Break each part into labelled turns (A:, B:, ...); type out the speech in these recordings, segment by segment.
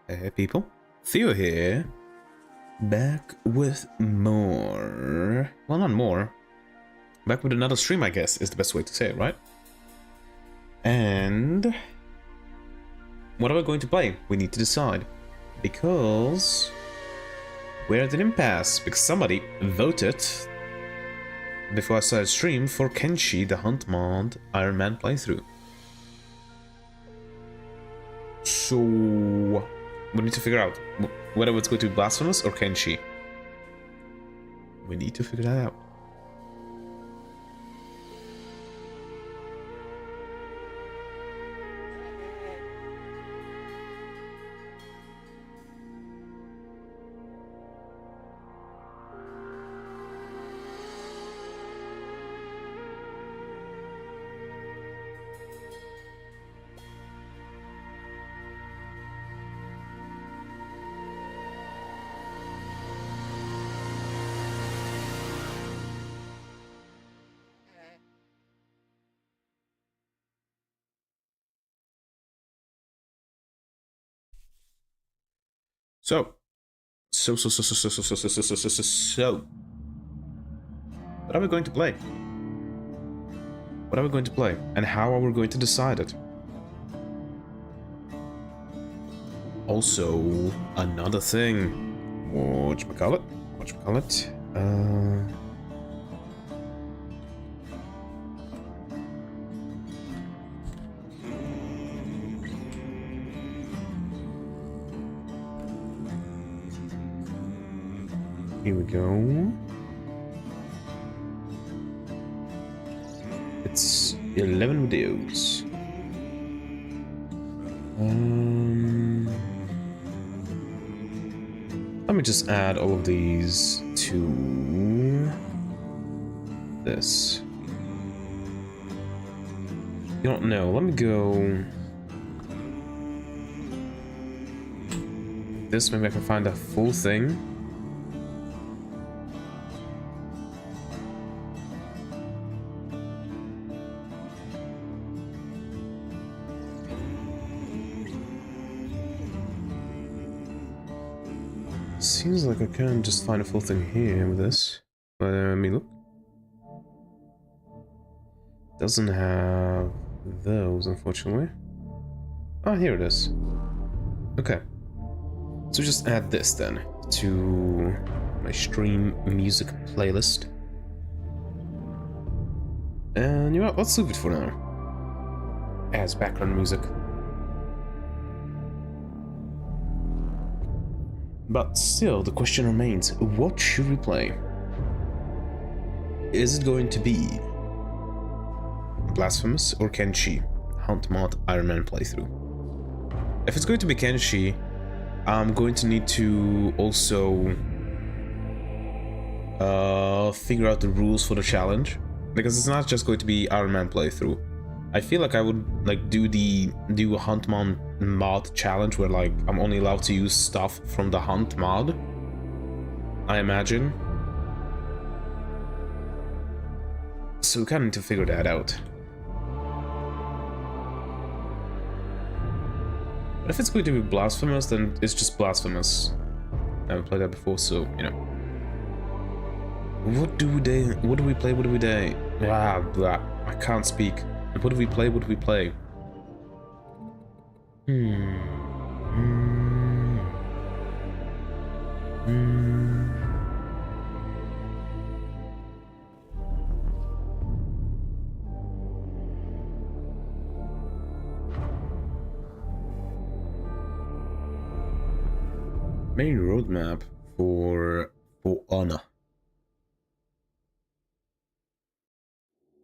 A: Hey people, Theo here, back with more, well not more, back with another stream I guess is the best way to say it, right? And what are we going to play? We need to decide, because we're at an impasse, because somebody voted before I started stream for Kenshi the Hunt mod Iron Man playthrough. So we need to figure out whether it's going to be Blasphemous or Kenshi. We need to figure that out. So, what are we going to play? What are we going to play? And how are we going to decide it? Also, another thing. Whatchamacallit? Here we go. It's 11 videos. Let me just add all of these to this. You don't know. Let me go. This, maybe I can find a full thing. Seems like I can just find a full thing here with this, but I mean, look, doesn't have those, unfortunately. Ah, here it is. Okay, so just add this then to my stream music playlist, and you know what? Let's leave it for now as background music. But still, the question remains, what should we play? Is it going to be Blasphemous or Kenshi Hunt mod Iron Man playthrough? If it's going to be Kenshi, I'm going to need to also figure out the rules for the challenge, because it's not just going to be Iron Man playthrough. I feel like I would like do a Hunt mod challenge where like I'm only allowed to use stuff from the Hunt mod, I imagine. So we kind of need to figure that out. But if it's going to be Blasphemous, then it's just Blasphemous. I haven't played that before, so you know. What do we play? Blah blah. I can't speak. What do we play? Main roadmap for Honor.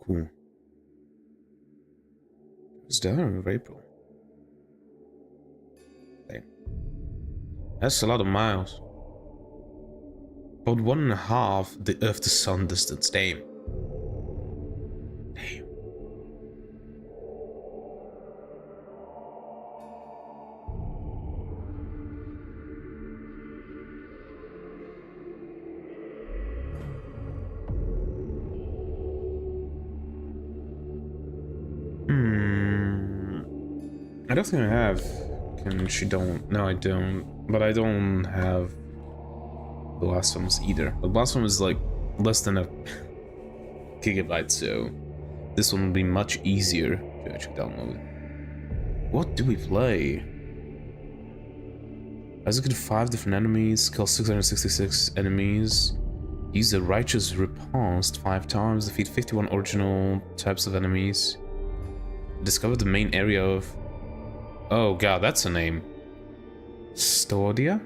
A: Cool. It's done of April. Damn. That's a lot of miles. About 1.5 the Earth to Sun distance. Damn. Damn. I don't think I have She don't. No, I don't. But I don't have Blasphemous either. But Blasphemous is like less than a gigabyte, so this one will be much easier to actually download. What do we play? Execute 5 different enemies, kill 666 enemies, use the Righteous Riposte 5 times, defeat 51 original types of enemies, discover the main area of... Oh god, that's a name. S.T.A.L.K.E.R?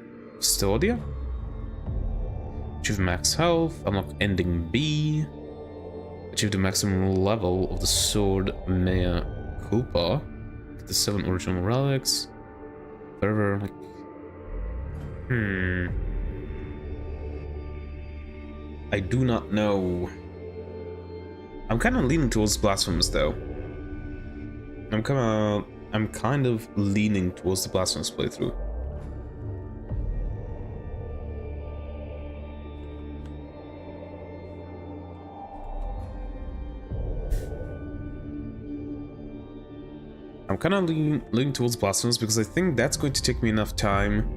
A: Achieve max health, unlock ending B, achieve the maximum level of the sword Mea Culpa, get the 7 original relics, whatever, like... I do not know. I'm kind of leaning towards Blasphemous though. I'm kind of leaning towards the Blasphemous playthrough. I'm kind of leaning towards Blasphemous because I think that's going to take me enough time,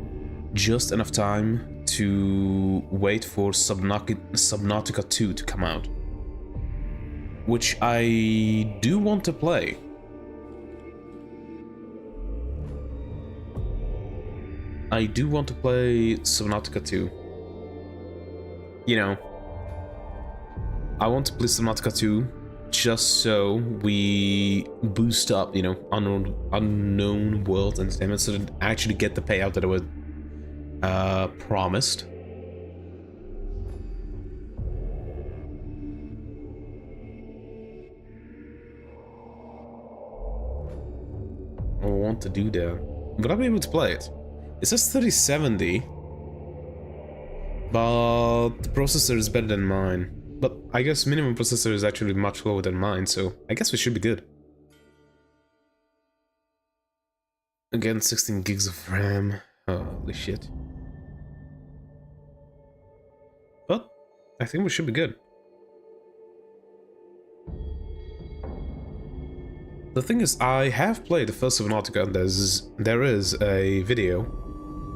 A: just enough time to wait for Subnautica 2 to come out, which I do want to play. I do want to play Subnautica 2. You know, I want to play Subnautica 2 just so we boost up, you know, unknown world entertainment, so that I actually get the payout that I was promised. I want to do that. Would I be able to play it? It says 3070, but the processor is better than mine. But I guess minimum processor is actually much lower than mine, so I guess we should be good. Again, 16 gigs of RAM. Holy shit. But I think we should be good. The thing is, I have played the first Subnautica, and there is a video,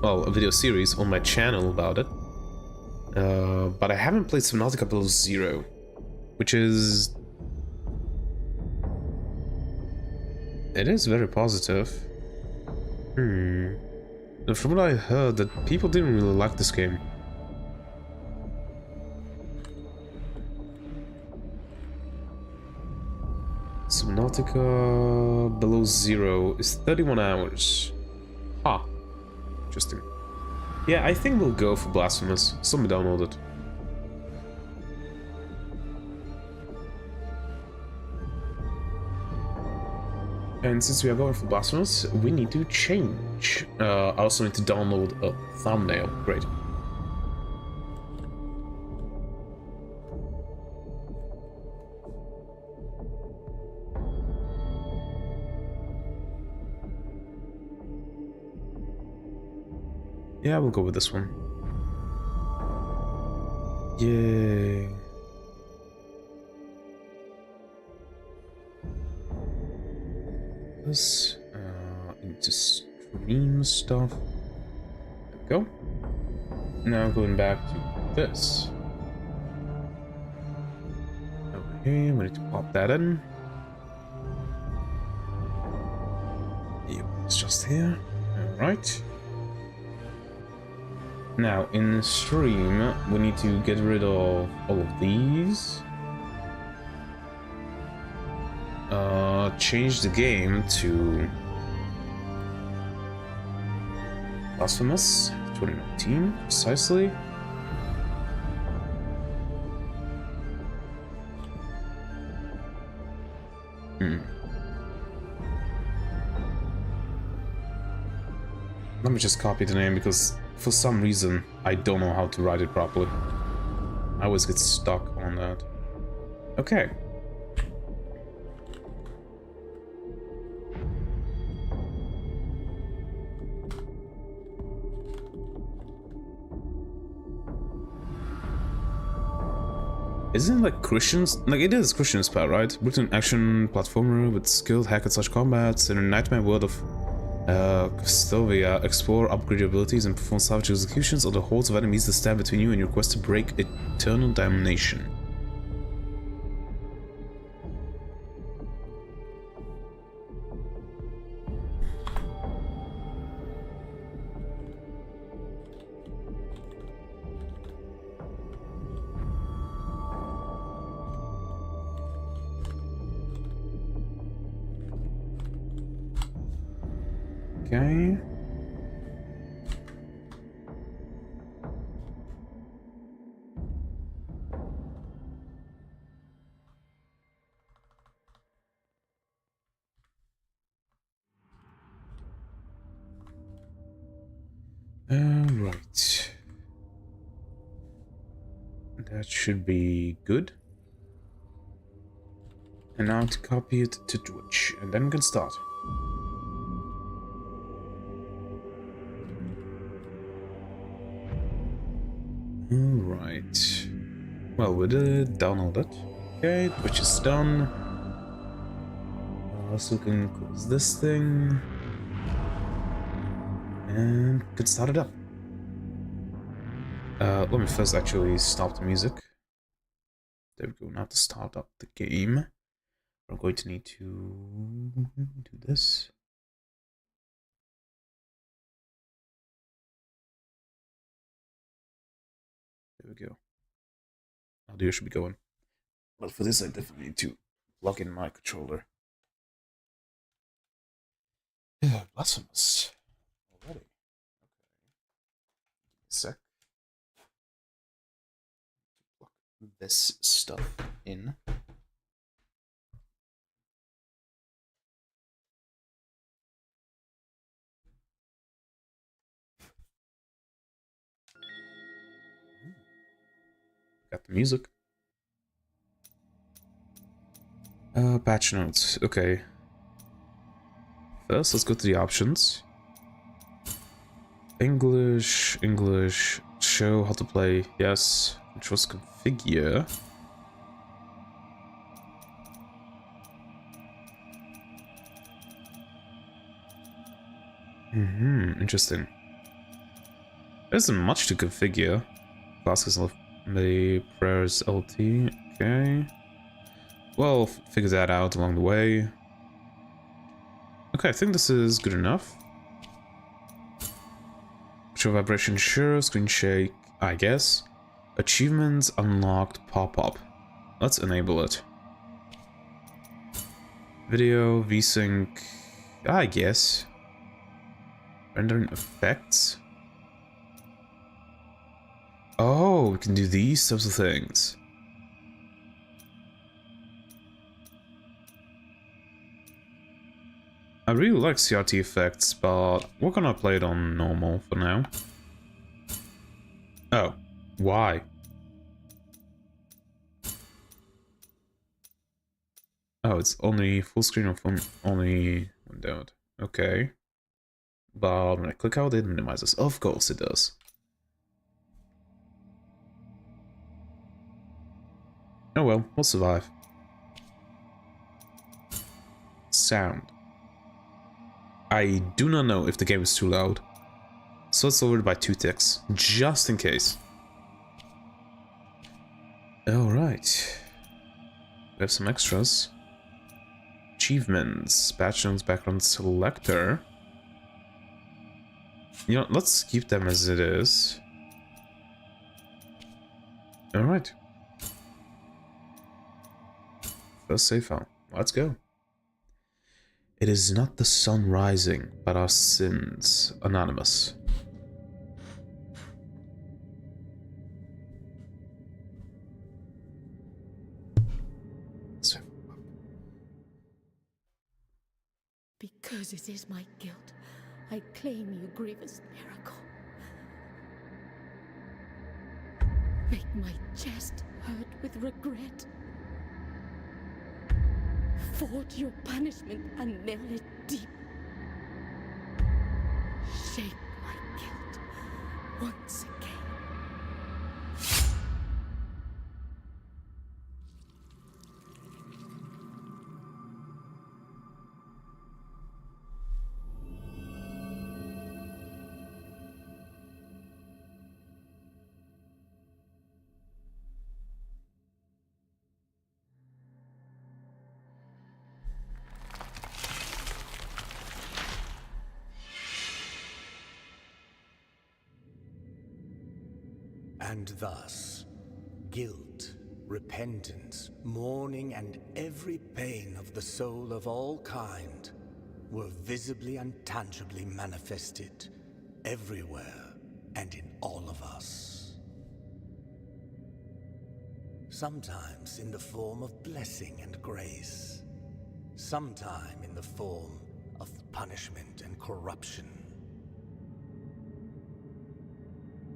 A: well, a video series on my channel about it. But I haven't played Subnautica Below Zero, which is... It is very positive. And from what I heard, that people didn't really like this game. Subnautica Below Zero is 31 hours. Huh. Interesting. Yeah, I think we'll go for Blasphemous. Somebody download it. And since we are going for Blasphemous, we need to change. I also need to download a thumbnail. Great. Yeah, we'll go with this one. Yay. This into stream stuff. There we go. Now going back to this. Okay, we need to pop that in. Yep, it's just here. Alright. Now, in stream, we need to get rid of all of these. Change the game to Blasphemous 2019, precisely. Let me just copy the name because for some reason I don't know how to write it properly. I always get stuck on that. Okay. Isn't it like Christians? Like, it is Christian spell, right? Built-in action platformer with skilled hack and slash combats in a nightmare world of Custovia, explore, upgrade your abilities, and perform savage executions on the hordes of enemies that stand between you and your quest to break eternal damnation. Okay. Right. That should be good. And now to copy it to Twitch, and then we can start. Alright. Well, we did download it. Okay, Twitch is done. So we can close this thing. And we can start it up. Let me first actually stop the music. There we go, now to start up the game. We're going to need to do this. There we go. Audio should be going. But for this I definitely need to plug in my controller. Yeah, Blasphemous. Already. Okay. Give me a sec. Plug this stuff in. Got the music. Patch notes. Okay. First, let's go to the options. English, show how to play, yes. Controls configure. Interesting. There isn't much to configure. Classes left the prayers LT, okay. Well, figure that out along the way. Okay, I think this is good enough. Show vibration, sure. Screen shake, I guess. Achievements unlocked pop-up. Let's enable it. Video, VSync, I guess. Rendering effects. Oh, we can do these types of things. I really like CRT effects, but we're gonna play it on normal for now. Oh, why? Oh, it's only full screen or only windowed. Okay. But when I click out, it minimizes. Of course it does. Oh well, we'll survive. Sound. I do not know if the game is too loud. So let's lower it by 2 ticks, just in case. Alright. We have some extras. Achievements. Patch notes, background selector. You know, let's keep them as it is. Alright. First save file. Let's go. It is not the sun rising, but our sins. Anonymous.
B: Because it is my guilt, I claim you, grievous miracle. Make my chest hurt with regret. Forge your punishment and nail it deep. Shape my guilt once again.
C: And thus, guilt, repentance, mourning, and every pain of the soul of all kind were visibly and tangibly manifested everywhere and in all of us. Sometimes in the form of blessing and grace, sometime in the form of punishment and corruption.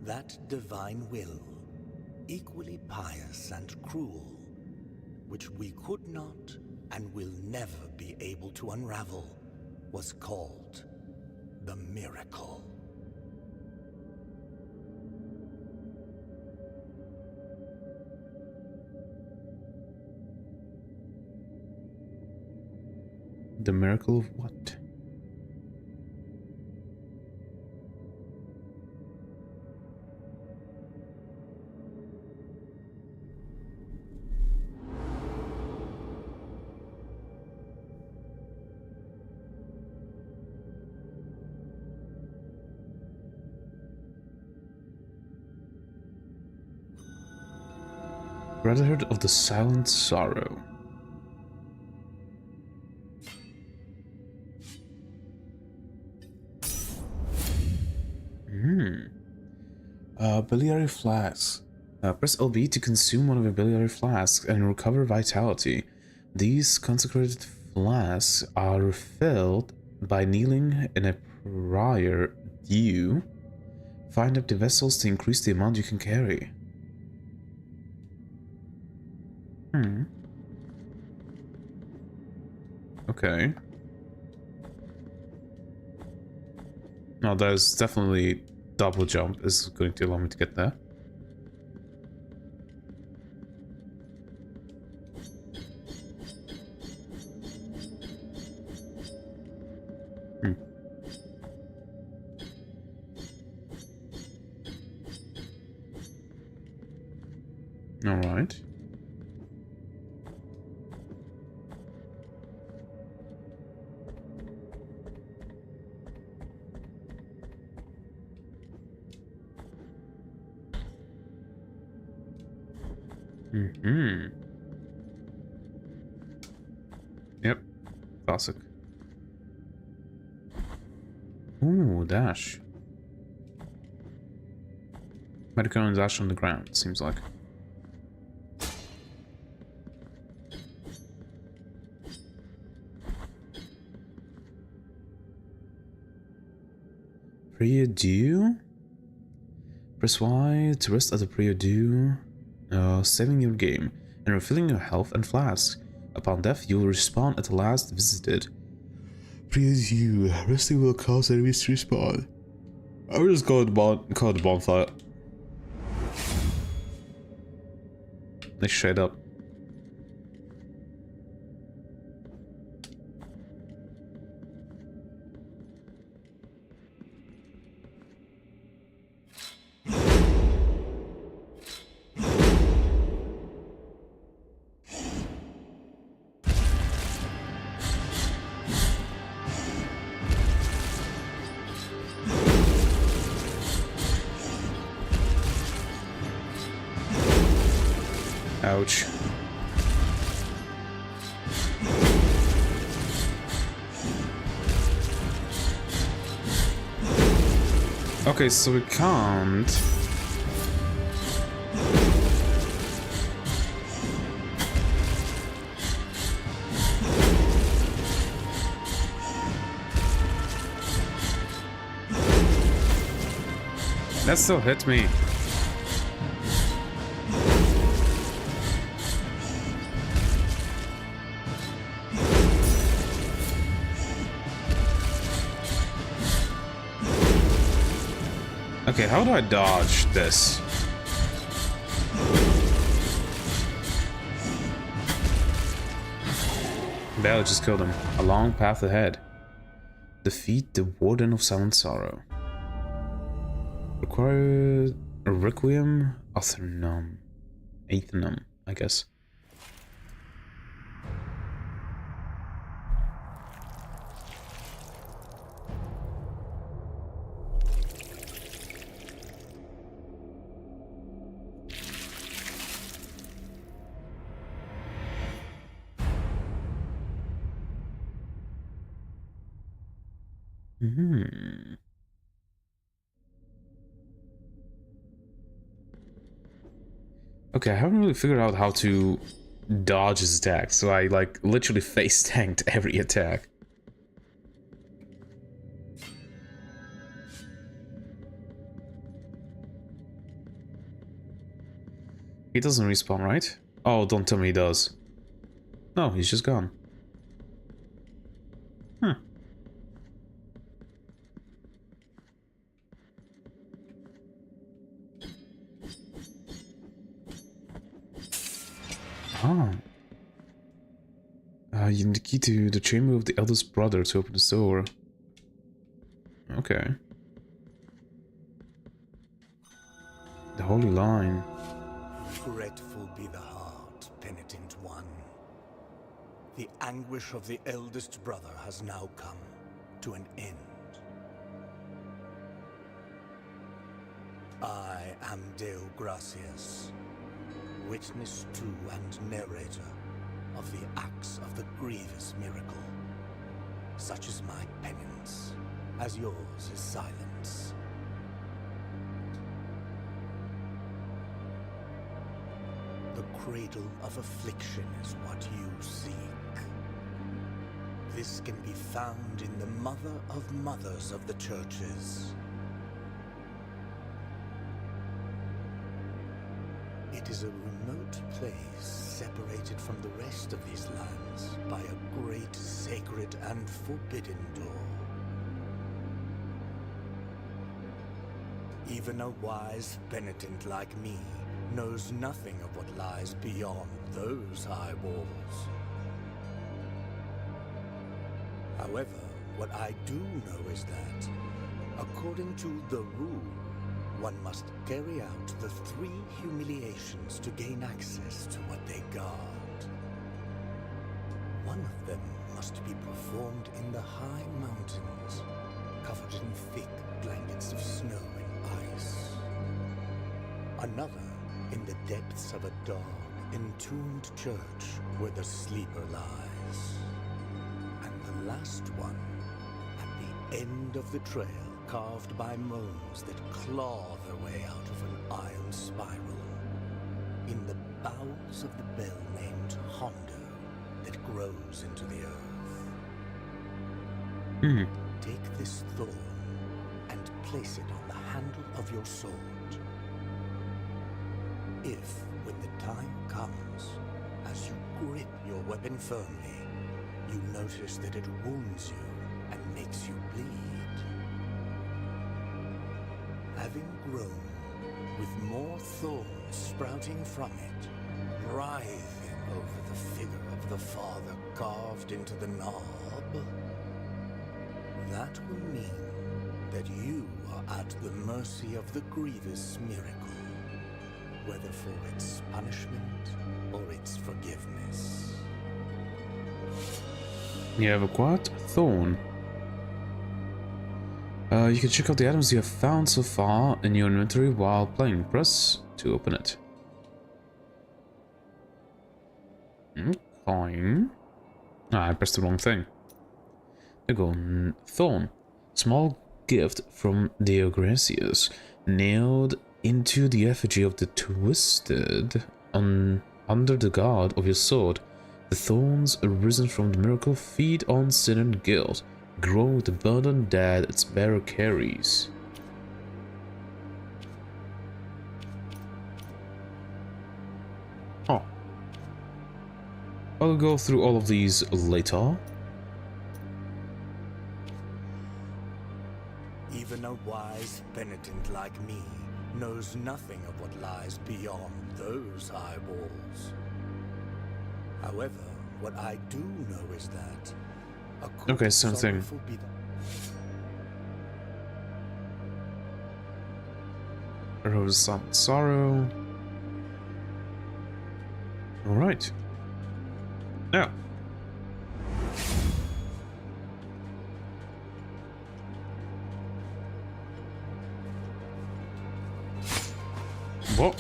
C: That divine will, equally pious and cruel, which we could not and will never be able to unravel, was called the miracle.
A: The miracle of what? Brotherhood of the Silent Sorrow. Biliary flasks. Press LB to consume one of your biliary flasks and recover vitality. These consecrated flasks are refilled by kneeling in a prayer dew. Find empty vessels to increase the amount you can carry. Okay. No, there's definitely double jump is going to allow me to get there. All right. Yep. Classic. Ooh, dash. Medical and dash on the ground, seems like. Prayer dew? Press Y to rest at the prayer dew, saving your game and refilling your health and flasks. Upon death, you will respawn at the last visited. Prayer dew. Resting will cause enemies to respawn. I will just call it the bonfire. Like straight up. Ouch. Okay, so we can't. That still hit me. Okay, how do I dodge this? Barely just killed him. A long path ahead. Defeat the Warden of Silent Sorrow. Require a Requiem Aeternum. Aeternum, I guess. Hmm. Okay, I haven't really figured out how to dodge his attacks, so I like literally face tanked every attack. He doesn't respawn, right? Oh, don't tell me he does. No, he's just gone. Huh. Ah. You need the key to the chamber of the eldest brother to open the door. Okay. The holy line.
C: Regretful be the heart, penitent one. The anguish of the eldest brother has now come to an end. I am Deo Gracias, witness to and narrator of the acts of the grievous miracle. Such is my penance, as yours is silence. The cradle of affliction is what you seek. This can be found in the mother of mothers of the churches. It is a remote place separated from the rest of these lands by a great sacred and forbidden door. Even a wise penitent like me knows nothing of what lies beyond those high walls. However, what I do know is that, according to the rule, one must carry out the 3 humiliations to gain access to what they guard. One of them must be performed in the high mountains, covered in thick blankets of snow and ice. Another in the depths of a dark, entombed church where the sleeper lies. And the last one, at the end of the trail, carved by moans that claw their way out of an iron spiral, in the bowels of the bell named Hondo that grows into the earth. Take this thorn and place it on the handle of your sword. If, when the time comes, as you grip your weapon firmly, you notice that it wounds you and makes you bleed, having grown, with more thorns sprouting from it, writhing over the figure of the Father carved into the knob, that will mean that you are at the mercy of the grievous miracle, whether for its punishment or its forgiveness.
A: You have a what? Thorn. You can check out the items you have found so far in your inventory while playing. Press to open it. Fine. Ah, I pressed the wrong thing. There you go. Thorn. Small gift from Deo Gracias. Nailed into the effigy of the Twisted under the guard of your sword. The thorns arisen from the miracle feed on sin and guilt, growing with the burden that its bearer carries. Oh. I'll go through all of these later.
C: Even a wise penitent like me knows nothing of what lies beyond those high walls. However, what I do know is that...
A: Okay, same thing. Rose some sorrow. Alright. Now. What?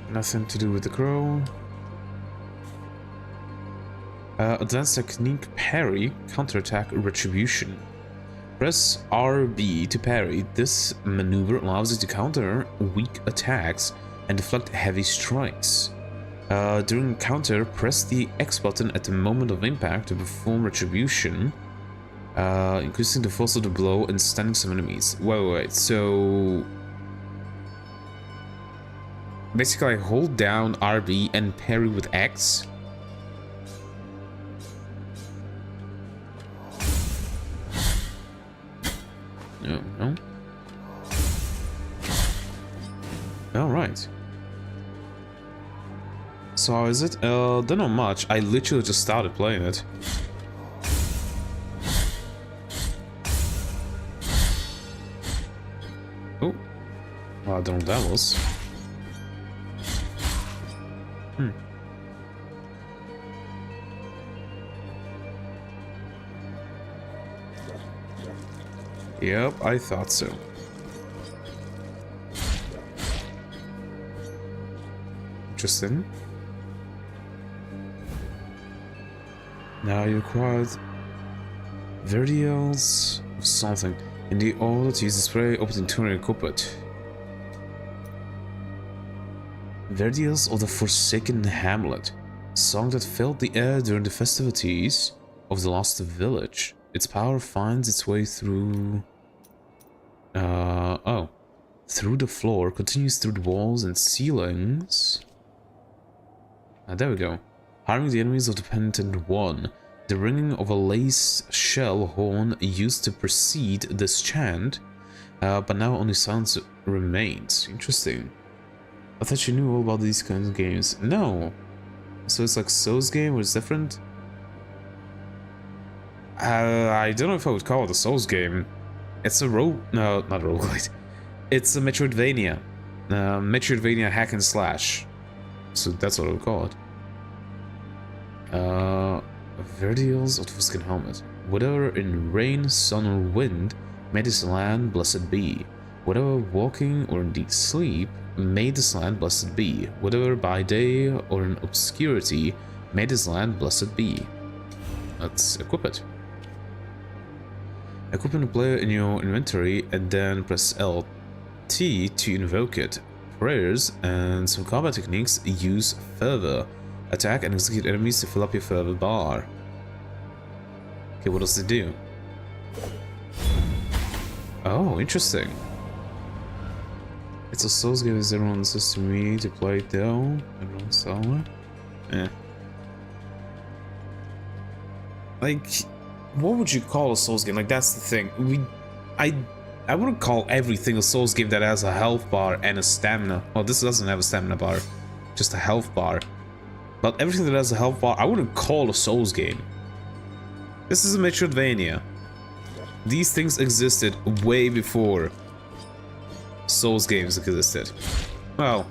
A: Nothing to do with the crow. Advanced technique parry, counterattack, retribution. Press RB to parry. This maneuver allows you to counter weak attacks and deflect heavy strikes. During counter, press the X button at the moment of impact to perform retribution, increasing the force of the blow and stunning some enemies. Wait, so basically I hold down RB and parry with X. No. Alright. So how is it? Don't know much. I literally just started playing it. Oh. Well, I don't know what that was. Yep, I thought so. Interesting. Now you acquired Verdials of something. In the order to use the spray, open the turn and equip it. Verdials of the Forsaken Hamlet. Song that filled the air during the festivities of the Lost Village. Its power finds its way through... through the floor, continues through the walls and ceilings. There we go. Harming the enemies of the Penitent One. The ringing of a lace shell horn used to precede this chant, but now only silence remains. Interesting. I thought you knew all about these kinds of games. No. So it's like Souls game, or it's different? I don't know if I would call it a Souls game. It's a no, not roguelite. It's a Metroidvania. Metroidvania hack and slash. So that's what I would call it. Verdials of the Forsaken Helmet. Whatever in rain, sun, or wind, may this land blessed be. Whatever walking or indeed sleep, may this land blessed be. Whatever by day or in obscurity, may this land blessed be. Let's equip it. Equipping the player in your inventory and then press LT to invoke it. Prayers and some combat techniques use fervor. Attack and execute enemies to fill up your fervor bar. Okay, what does it do? Oh, interesting. It's a Souls game as everyone says to me to play it though. Everyone's solid. Like, what would you call a Souls game? Like, that's the thing. I wouldn't call everything a Souls game that has a health bar and a stamina. Well, this doesn't have a stamina bar, just a health bar. But everything that has a health bar, I wouldn't call a Souls game. This is a Metroidvania. These things existed way before Souls games existed. Well,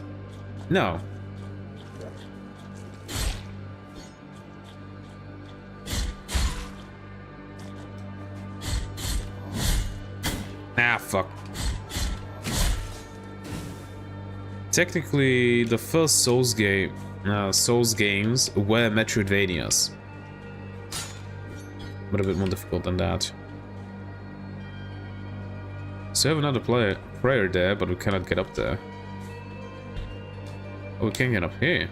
A: no. Ah, fuck. Technically, the first Souls games were Metroidvanias. But a bit more difficult than that. So we have another prayer there, but we cannot get up there. Oh, we can get up here.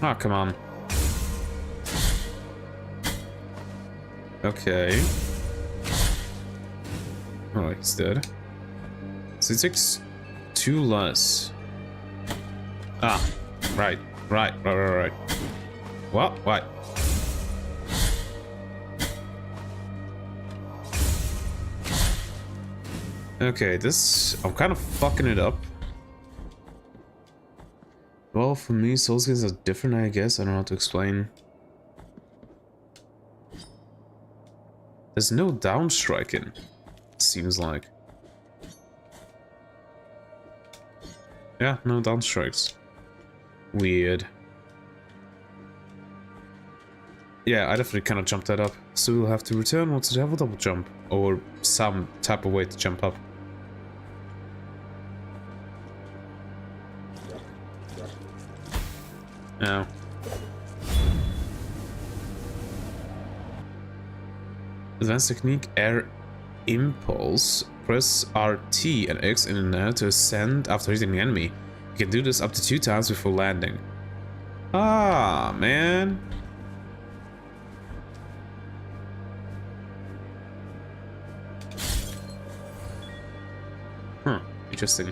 A: Ah, come on. Okay. Alright, he's dead. So it takes 2 less. Ah, right. What? Okay, I'm kind of fucking it up. Well, for me, Souls games are different, I guess. I don't know how to explain. There's no downstriking, seems like. Yeah, no downstrikes. Weird. Yeah, I definitely cannot jump that up. So we'll have to return once we have a double jump. Or some type of way to jump up. No. Advanced technique, air impulse. Press RT and X in the air to ascend after hitting the enemy. You can do this up to 2 times before landing. Ah, man. Huh, interesting.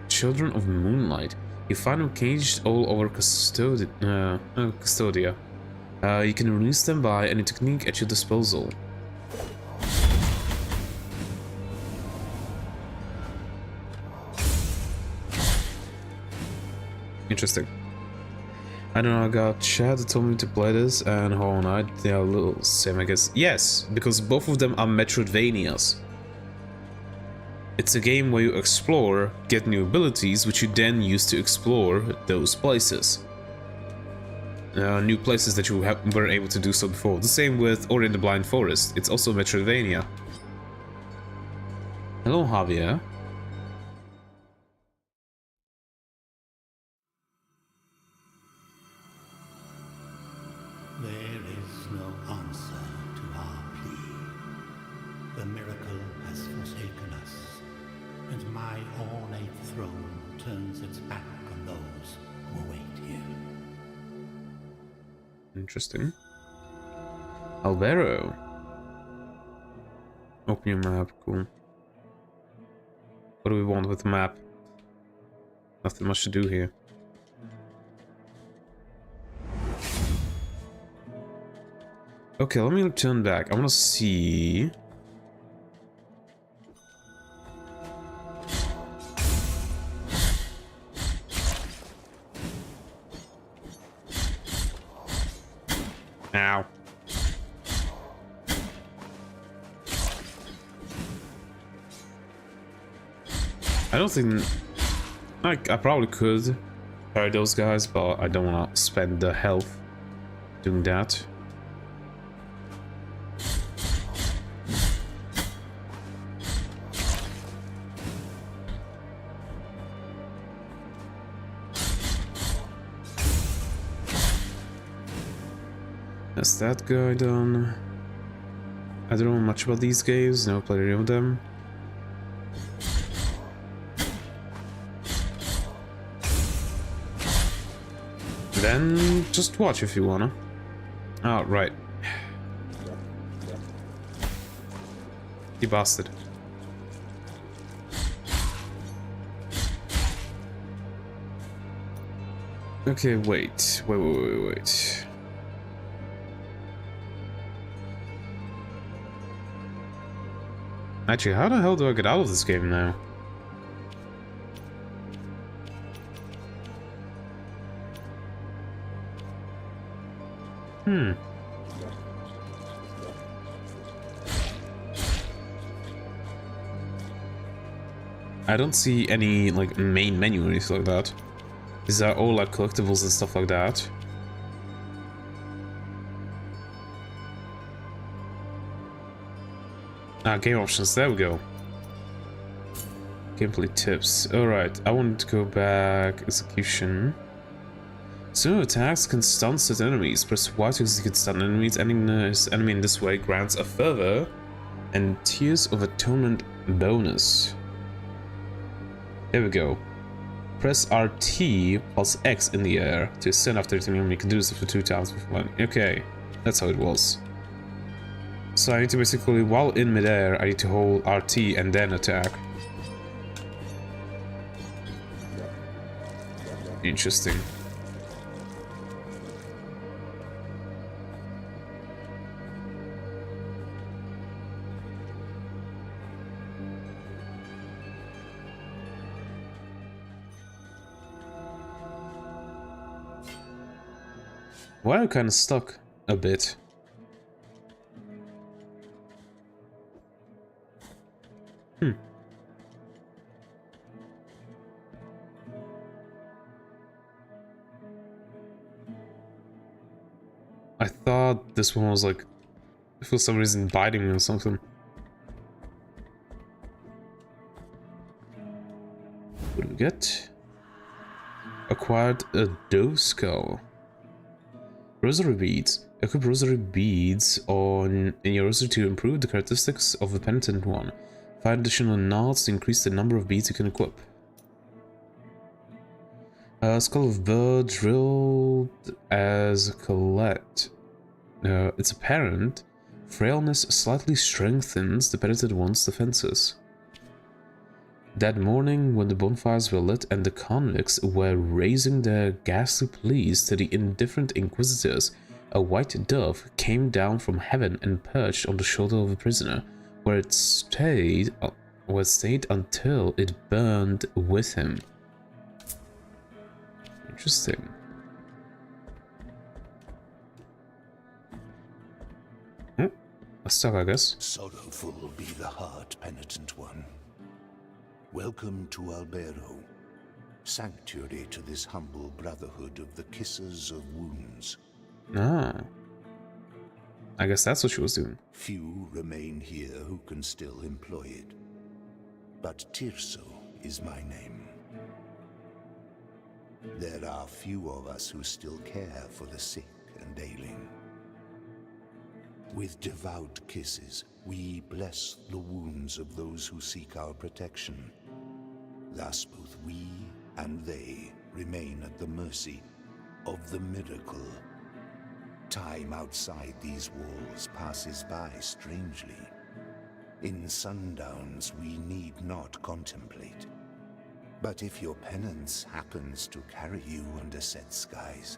A: Children of Moonlight. You find them caged all over Custodia. You can release them by any technique at your disposal. Interesting. I don't know, I got Chad that told me to play this, and Hollow Knight, they are a little same, I guess. Yes, because both of them are Metroidvanias. It's a game where you explore, get new abilities, which you then use to explore those places. New places that you weren't able to do so before. The same with Ori in the Blind Forest. It's also Metroidvania. Hello, Javier.
D: There is no answer to our plea. The miracle has forsaken us, and my ornate throne turns its back on those who await here.
A: Interesting. Albero. Open your map, cool. What do we want with the map? Nothing much to do here. Okay, let me turn back. I want to see. Ow. I don't think... I probably could parry those guys, but I don't want to spend the health doing that. That's that guy done. I don't know much about these games, never played any of them. Then just watch if you wanna. Oh, right. You bastard. Okay, wait. Wait. Actually, how the hell do I get out of this game now? I don't see any, like, main menu or anything like that. These are all, like, collectibles and stuff like that. Ah, game options, there we go. Gameplay tips. Alright, I want to go back. Execution. Some attacks can stun certain enemies. Press Y to execute stun enemies. Ending this enemy in this way grants a fervor and Tears of Atonement bonus. There we go. Press RT plus X in the air to ascend after hitting enemy. You can do this up to 2 times before landing. Okay, that's how it was. So I need to basically, while in midair, I need to hold RT and then attack. Interesting. Why am I kind of stuck a bit? I thought this one was like, for some reason, biting me or something. What do we get? Acquired a doe skull. Rosary beads. Equip rosary beads in your rosary to improve the characteristics of the penitent one. 5 additional knots to increase the number of beads you can equip. Skull of Bird drilled as a collet. It's apparent frailness slightly strengthens the penitent one's defenses. That morning, when the bonfires were lit and the convicts were raising their ghastly pleas to the indifferent inquisitors, a white dove came down from heaven and perched on the shoulder of the prisoner, where it stayed until it burned with him. Interesting. A stuck, I guess.
C: Sorrowful be the heart, penitent one. Welcome to Albero, sanctuary to this humble brotherhood of the Kissers of Wounds.
A: Ah. I guess that's what she was doing.
C: Few remain here who can still employ it. But Tirso is my name. There are few of us who still care for the sick and ailing. With devout kisses, we bless the wounds of those who seek our protection. Thus both we and they remain at the mercy of the miracle. Time outside these walls passes by strangely. In sundowns we need not contemplate. But if your penance happens to carry you under set skies,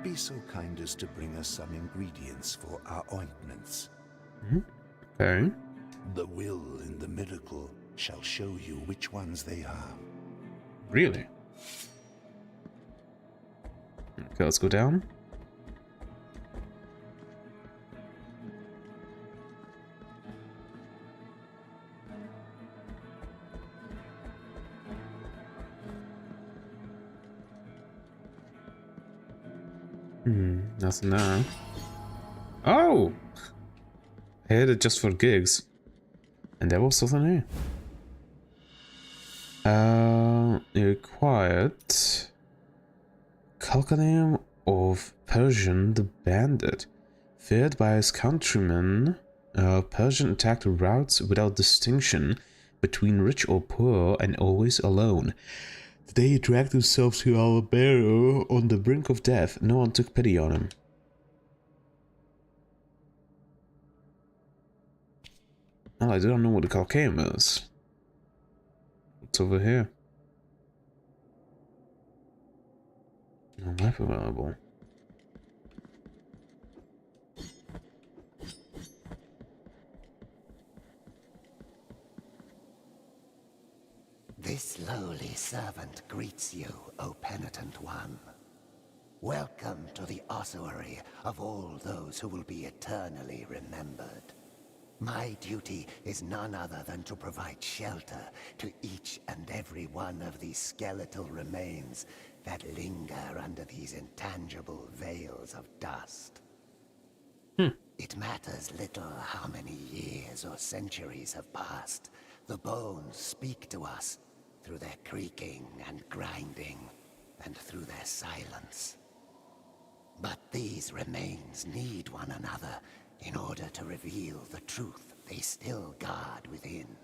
C: be so kind as to bring us some ingredients for our ointments.
A: Okay.
C: The will in the miracle shall show you which ones they are.
A: Really? Okay, let's go down. Nothing there. Oh! I hit it just for gigs. And there was something here. You acquired Calcaneum of Persian the Bandit. Feared by his countrymen, Persian attacked routes without distinction between rich or poor and always alone. They dragged themselves to Albero on the brink of death. No one took pity on him. Well, I don't know what the Calcaneum is. What's over here? No map available.
E: This lowly servant greets you, O penitent one. Welcome to the ossuary of all those who will be eternally remembered. My duty is none other than to provide shelter to each and every one of these skeletal remains that linger under these intangible veils of dust. It matters little how many years or centuries have passed. The bones speak to us through their creaking and grinding, and through their silence. But these remains need one another in order to reveal the truth they still guard within.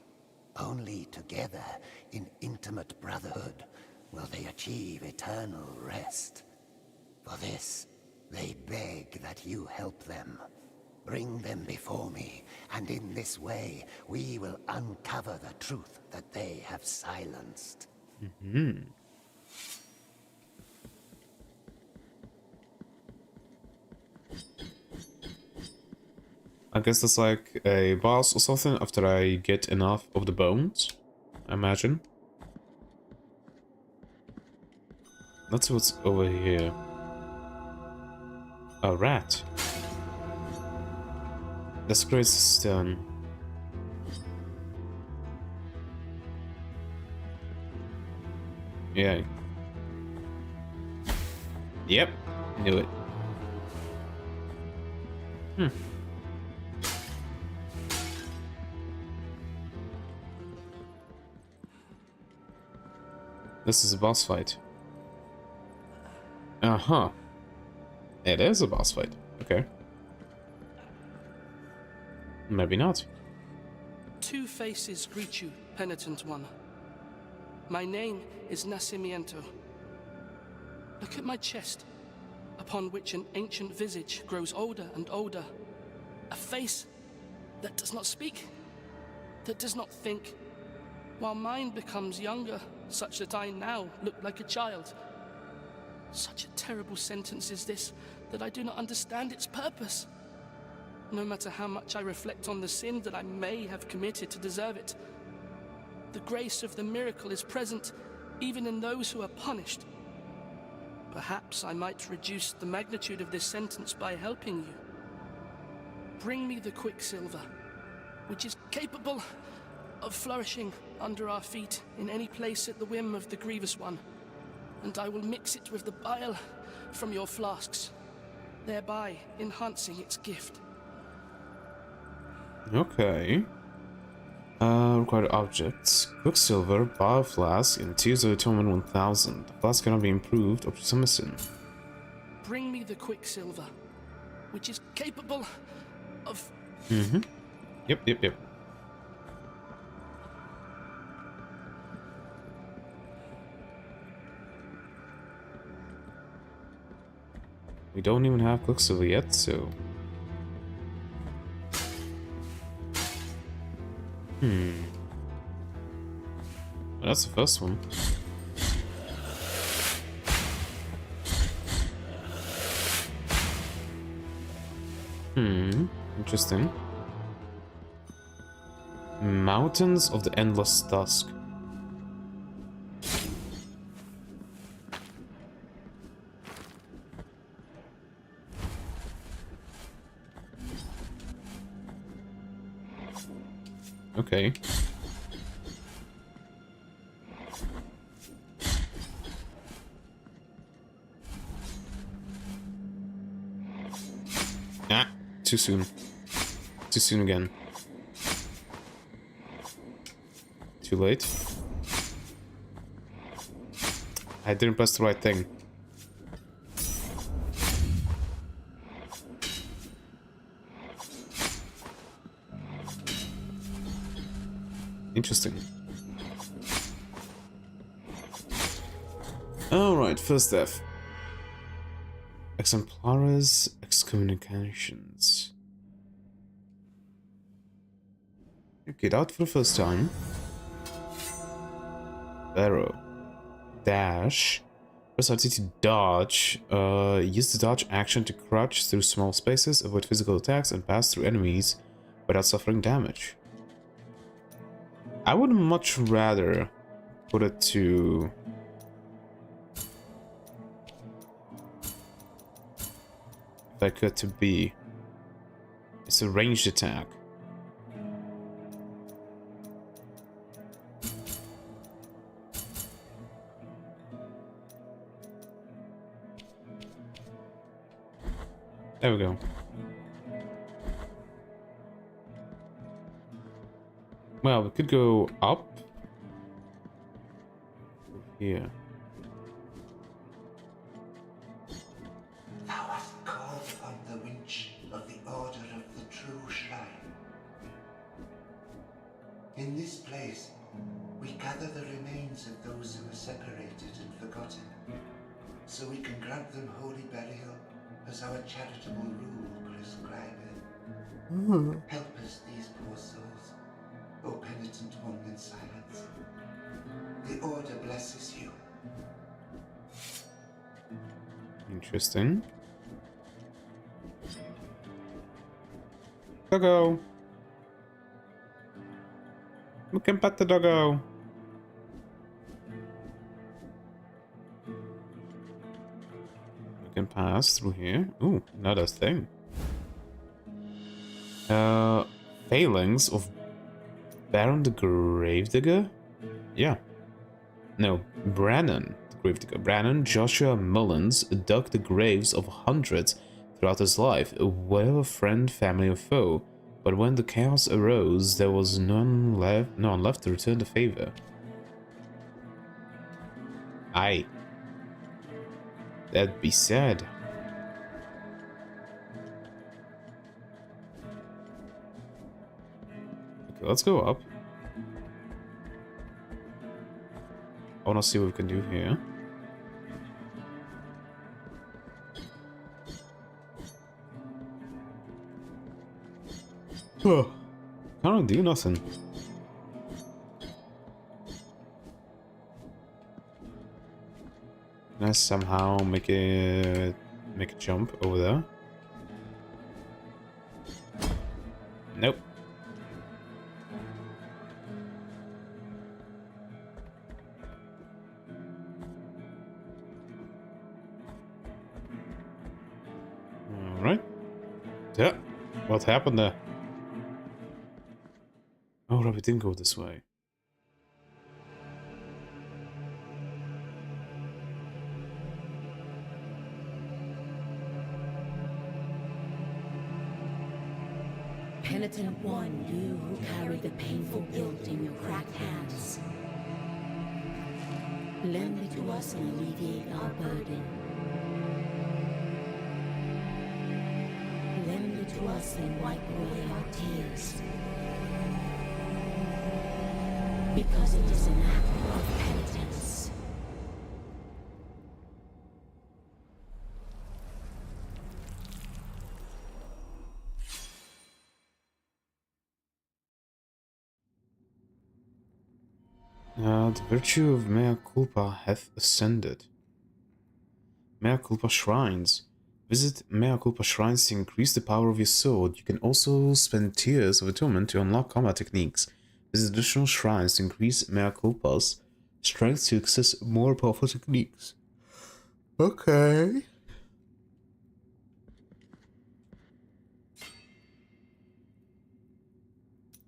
E: Only together, in intimate brotherhood, will they achieve eternal rest. For this, they beg that you help them. Bring them before me, and in this way, we will uncover the truth that they have silenced.
A: I guess that's like a boss or something after I get enough of the bones, I imagine. Let's see what's over here. A rat. Desecrates the stone. Yeah. Yep. Knew it. This is a boss fight. Uh-huh. It is a boss fight. Okay. Maybe not.
F: Two faces greet you, penitent one. My name is Nacimiento. Look at my chest, upon which an ancient visage grows older and older. A face that does not speak, that does not think, while mine becomes younger, such that I now look like a child. Such a terrible sentence is this, that I do not understand its purpose. No matter how much I reflect on the sin that I may have committed to deserve it, the grace of the miracle is present even in those who are punished. Perhaps I might reduce the magnitude of this sentence by helping you. Bring me the Quicksilver, which is capable of flourishing under our feet in any place at the whim of the Grievous One, and I will mix it with the bile from your flasks, thereby enhancing its gift.
A: Okay. Required objects. Quicksilver, bio flask, and Tears of Atonement 1000. The flask cannot be improved up to some sin.
F: Bring me the Quicksilver, which is capable of...
A: Yep. We don't even have Quicksilver yet, so... Well, that's the first one. Interesting. Mountains of the Endless Dusk. Okay. Ah, too soon. Too soon again. Too late. I didn't press the right thing. Interesting. Alright, first death. Exemplaris excommunications. Get out for the first time. Arrow. Dash. Press RT to dodge. Use the dodge action to crouch through small spaces, avoid physical attacks, and pass through enemies without suffering damage. I would much rather put it to... if I could, to B. It's a ranged attack. There we go. Well, we could go up. Here.
E: Thou hast called upon the winch of the Order of the True Shrine. In this place, we gather the remains of those who were separated and forgotten, so we can grant them holy burial as our charitable rule prescribeth. Help us, these poor souls, O penitent one in silence. The Order blesses you.
A: Interesting. Doggo! We can pet the doggo! We can pass through here. Ooh, another thing. Failings of Baron the Gravedigger? Yeah. No, Brannon the Gravedigger. Brannon Joshua Mullins dug the graves of hundreds throughout his life, whether friend, family, or foe. But when the chaos arose, there was none left to return the favor. Aye. That'd be sad. Okay, let's go up. I wanna see what we can do here. Oh, can't do nothing. Can I somehow make a jump over there? Nope. All right. Yeah. What happened there? Oh, right, we didn't go this way.
B: Penitent one, you who carry the painful guilt in your cracked hands. Lend it to us and alleviate our burden. Lend it to us and wipe away our tears. Because it is an act of penitence.
A: The virtue of mea culpa hath ascended. Mea culpa shrines. Visit mea culpa shrines to increase the power of your sword. You can also spend tears of atonement to unlock combat techniques. Visit additional shrines to increase mea culpa's strength to access more powerful techniques. Okay.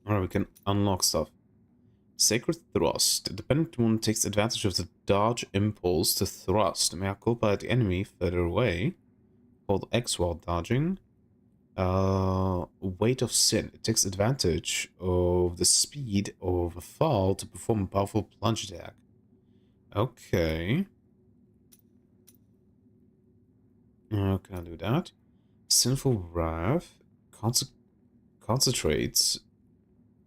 A: Alright, we can unlock stuff. Sacred Thrust. The dependent one takes advantage of the dodge impulse to thrust mea culpa at the enemy further away. Called X while dodging. Weight of Sin. It takes advantage of the speed of a fall to perform a powerful plunge attack. Okay. Can I do that? Sinful Wrath. Concentrates.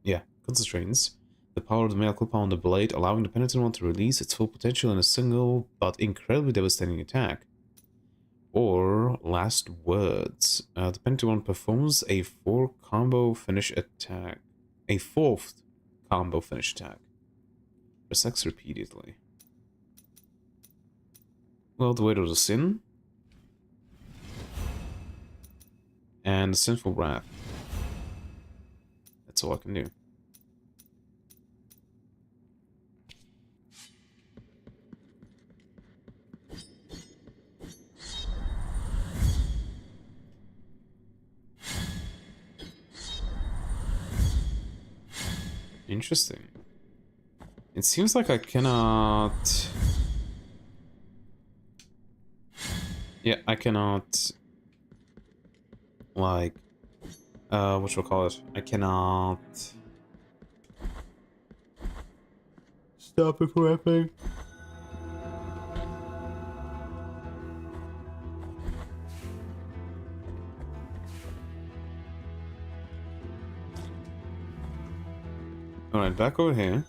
A: Yeah, concentrates the power of the mea culpa on the blade, allowing the penitent one to release its full potential in a single but incredibly devastating attack. Or Last Words. The penitent one performs a fourth combo finish attack. Press X repeatedly. Well, the weight of the sin. And the sinful wrath. That's all I can do. Interesting. It seems like I cannot... Yeah, I cannot... Like... whatchamacallit? I cannot... Stop it from happening. Alright, back over here.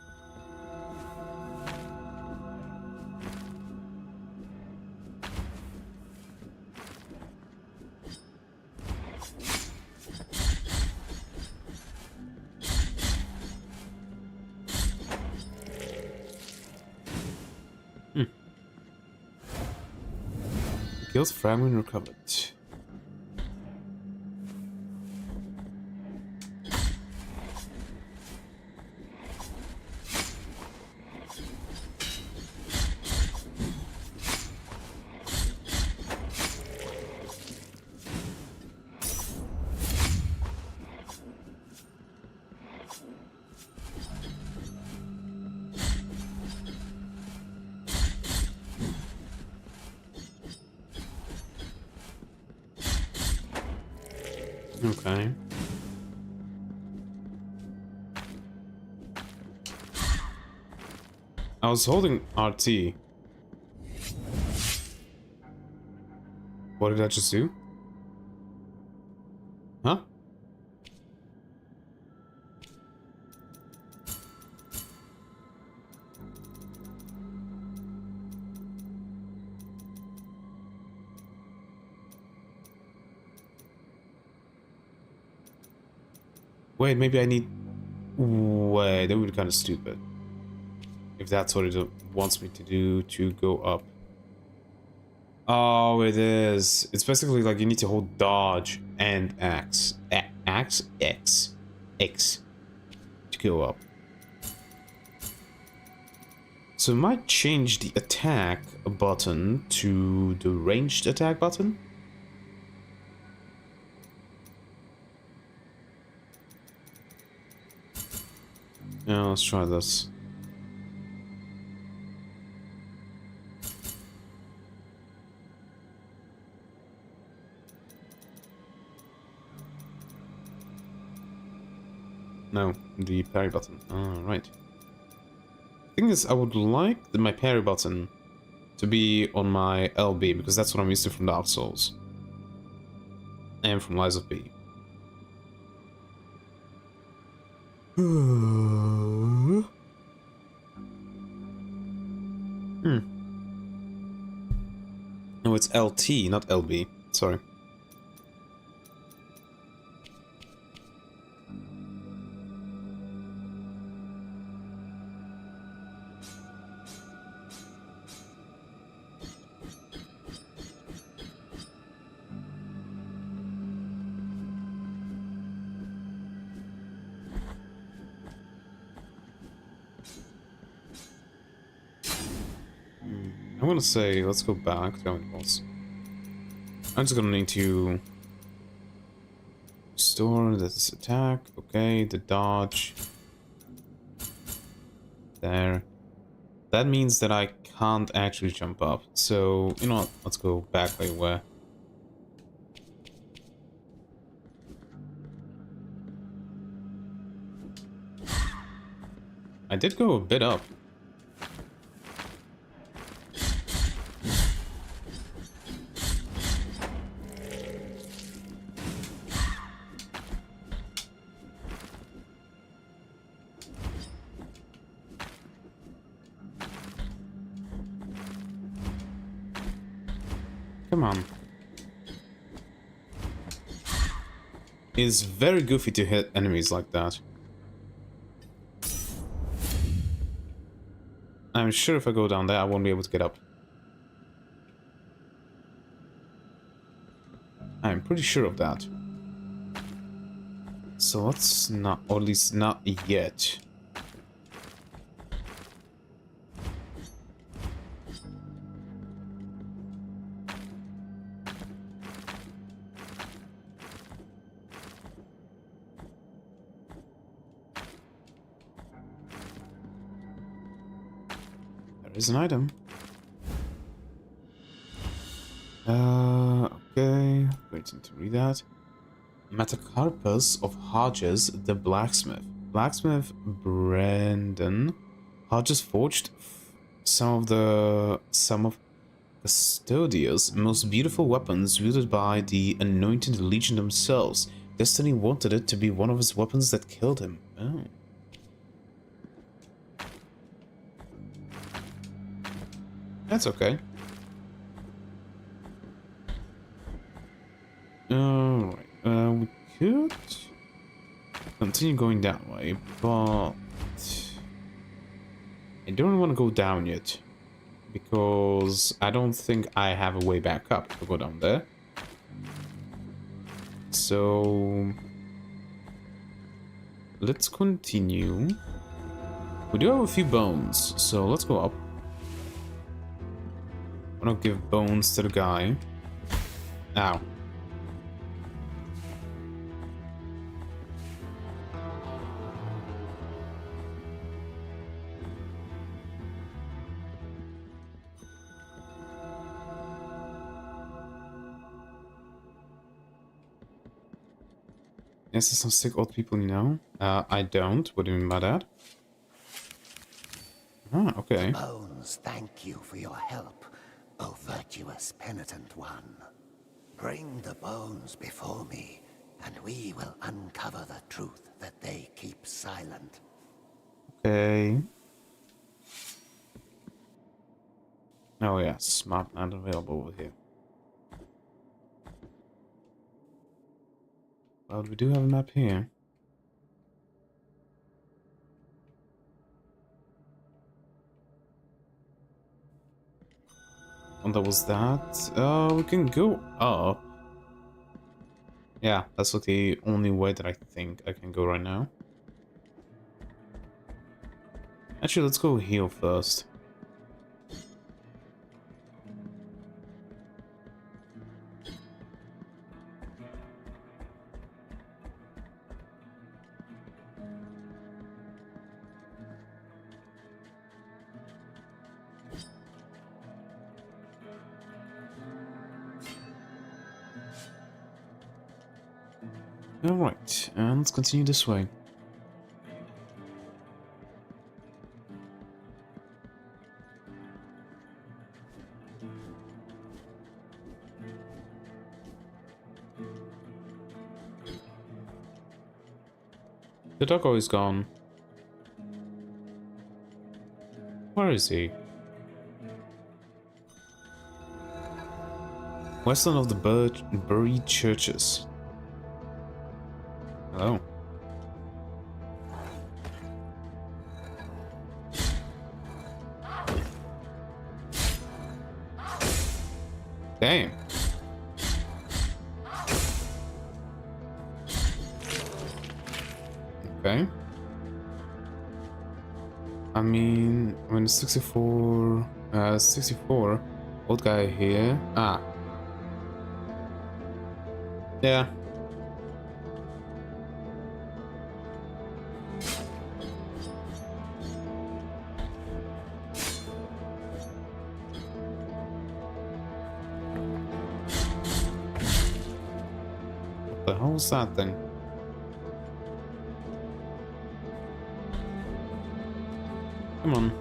A: Guild fragment recovered. Okay. I was holding RT. What did I just do? Huh? Wait, maybe I need... Wait, that would be kind of stupid. If that's what it wants me to do, to go up. Oh, it is. It's basically like you need to hold dodge and X. X to go up. So I might change the attack button to the ranged attack button. Yeah, let's try this. No, the parry button. Ah, right. The thing is, I would like my parry button to be on my LB, because that's what I'm used to from Dark Souls. And from Lies of P. No, it's LT, not LB. Sorry. I'm gonna say, let's go back to how it was. I'm just gonna need to store this attack. Okay, the dodge. There. That means that I can't actually jump up. So, you know what? Let's go back like where. I did go a bit up. Come on. It's very goofy to hit enemies like that. I'm sure if I go down there, I won't be able to get up. I'm pretty sure of that. So let's not, or at least not yet. There's an item. Okay. Waiting to read that. Metacarpus of Hodges the Blacksmith. Blacksmith Brandon Hodges forged some of Custodia's most beautiful weapons wielded by the anointed legion themselves. Destiny wanted it to be one of his weapons that killed him. Oh. That's okay. Alright, we could continue going that way, but I don't want to go down yet, because I don't think I have a way back up to go down there. So let's continue. We do have a few bones, so let's go up. I don't give bones to the guy. Ow. Is there some sick old people you know? I don't. What do you mean by that? Ah, okay.
E: Bones, thank you for your help, O virtuous penitent one. Bring the bones before me, and we will uncover the truth that they keep silent.
A: Okay. Oh yeah, smart man available over here. Well, we do have a map here. And that was that. We can go up. Yeah, that's like the only way that I think I can go right now. Actually, let's go heal first. Alright, and let's continue this way. The doggo is gone. Where is he? Western of the buried churches. Hello. Damn. Okay. I mean 64, 64, old guy here. Ah. Yeah. What the hell was that thing? Come on.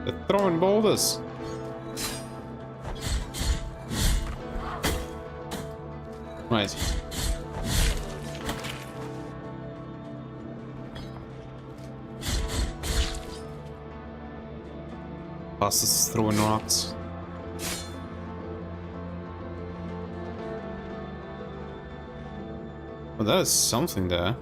A: They're throwing boulders. Right. Bastards throwing rocks. Well, that is something there.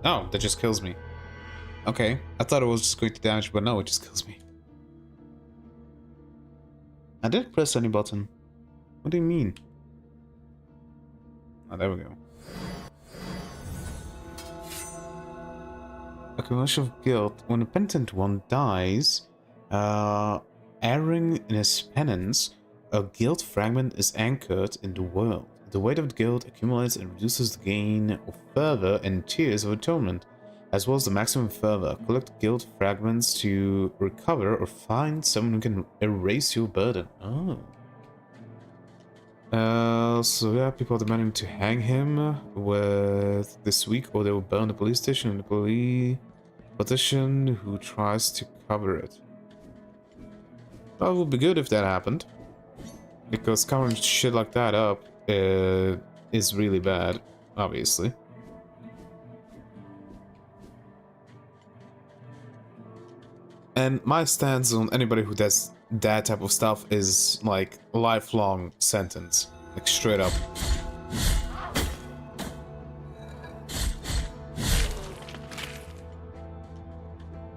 A: Oh, that just kills me. Okay, I thought it was just going to damage, but no, it just kills me. I didn't press any button. What do you mean? Oh, there we go. Accumulation of guilt. When a penitent one dies, erring in his penance, a guilt fragment is anchored in the world. The weight of the guilt accumulates and reduces the gain of fervor and tears of atonement, as well as the maximum fervor. Collect guilt fragments to recover or find someone who can erase your burden. Oh. So yeah, people are demanding to hang him with this week, or they will burn the police station and the police petition who tries to cover it. Well, it would be good if that happened, because covering shit like that up is really bad, obviously. And my stance on anybody who does that type of stuff is like lifelong sentence, like straight up.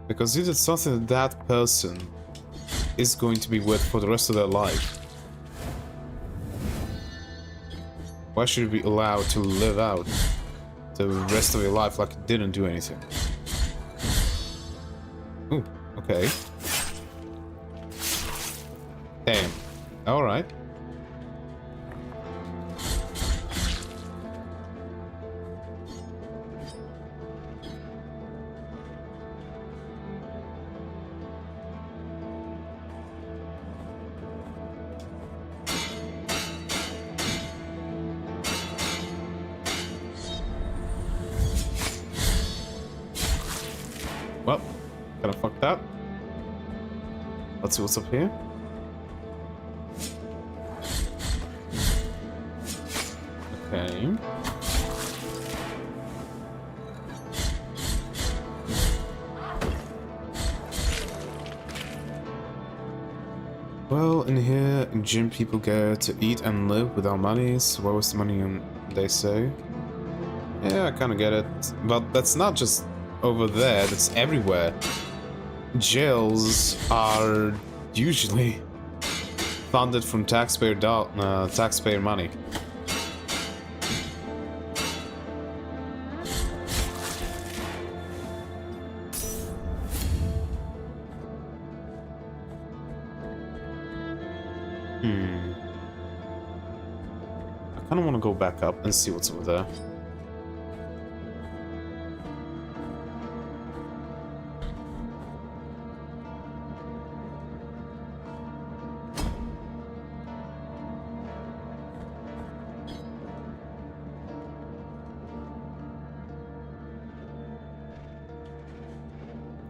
A: Because you did something that person is going to be with for the rest of their life. Why should you be allowed to live out the rest of your life like you didn't do anything? Ooh, okay. Damn. Alright. Well, kinda fucked up. Let's see what's up here. Okay. Well, in here, in gym, people get to eat and live without money, so what was the money they say? Yeah, I kinda get it. But that's not just over there, that's everywhere. Jails are usually funded from taxpayer money. I kinda wanna go back up and see what's over there.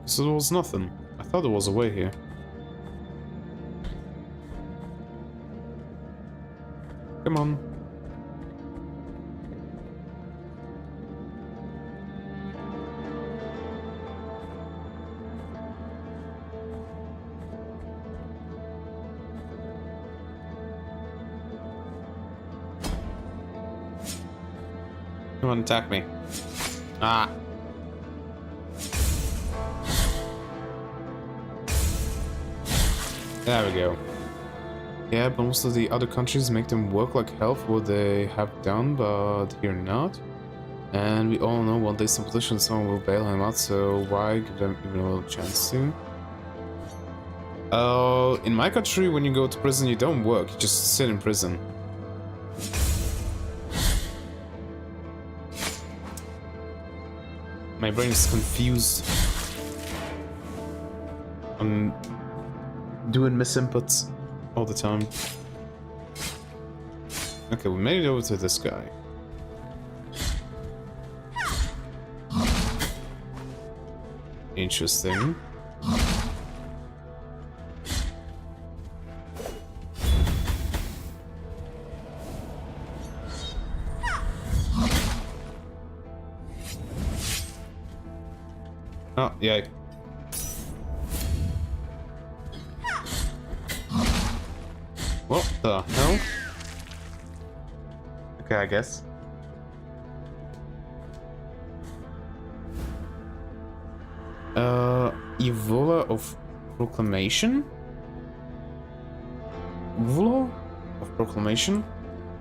A: So there was nothing. I thought there was a way here. Come on. Come on, attack me. Ah. There we go. Yeah, but most of the other countries make them work like hell for what they have done, but here not. And we all know one day some politician someone will bail him out, so why give them even a little chance to? In my country, when you go to prison, you don't work, you just sit in prison. My brain is confused. I'm doing misinputs all the time. Okay, we made it over to this guy. Interesting. Oh, yay. What the hell? Okay, I guess. Evola of Proclamation? Evola of Proclamation?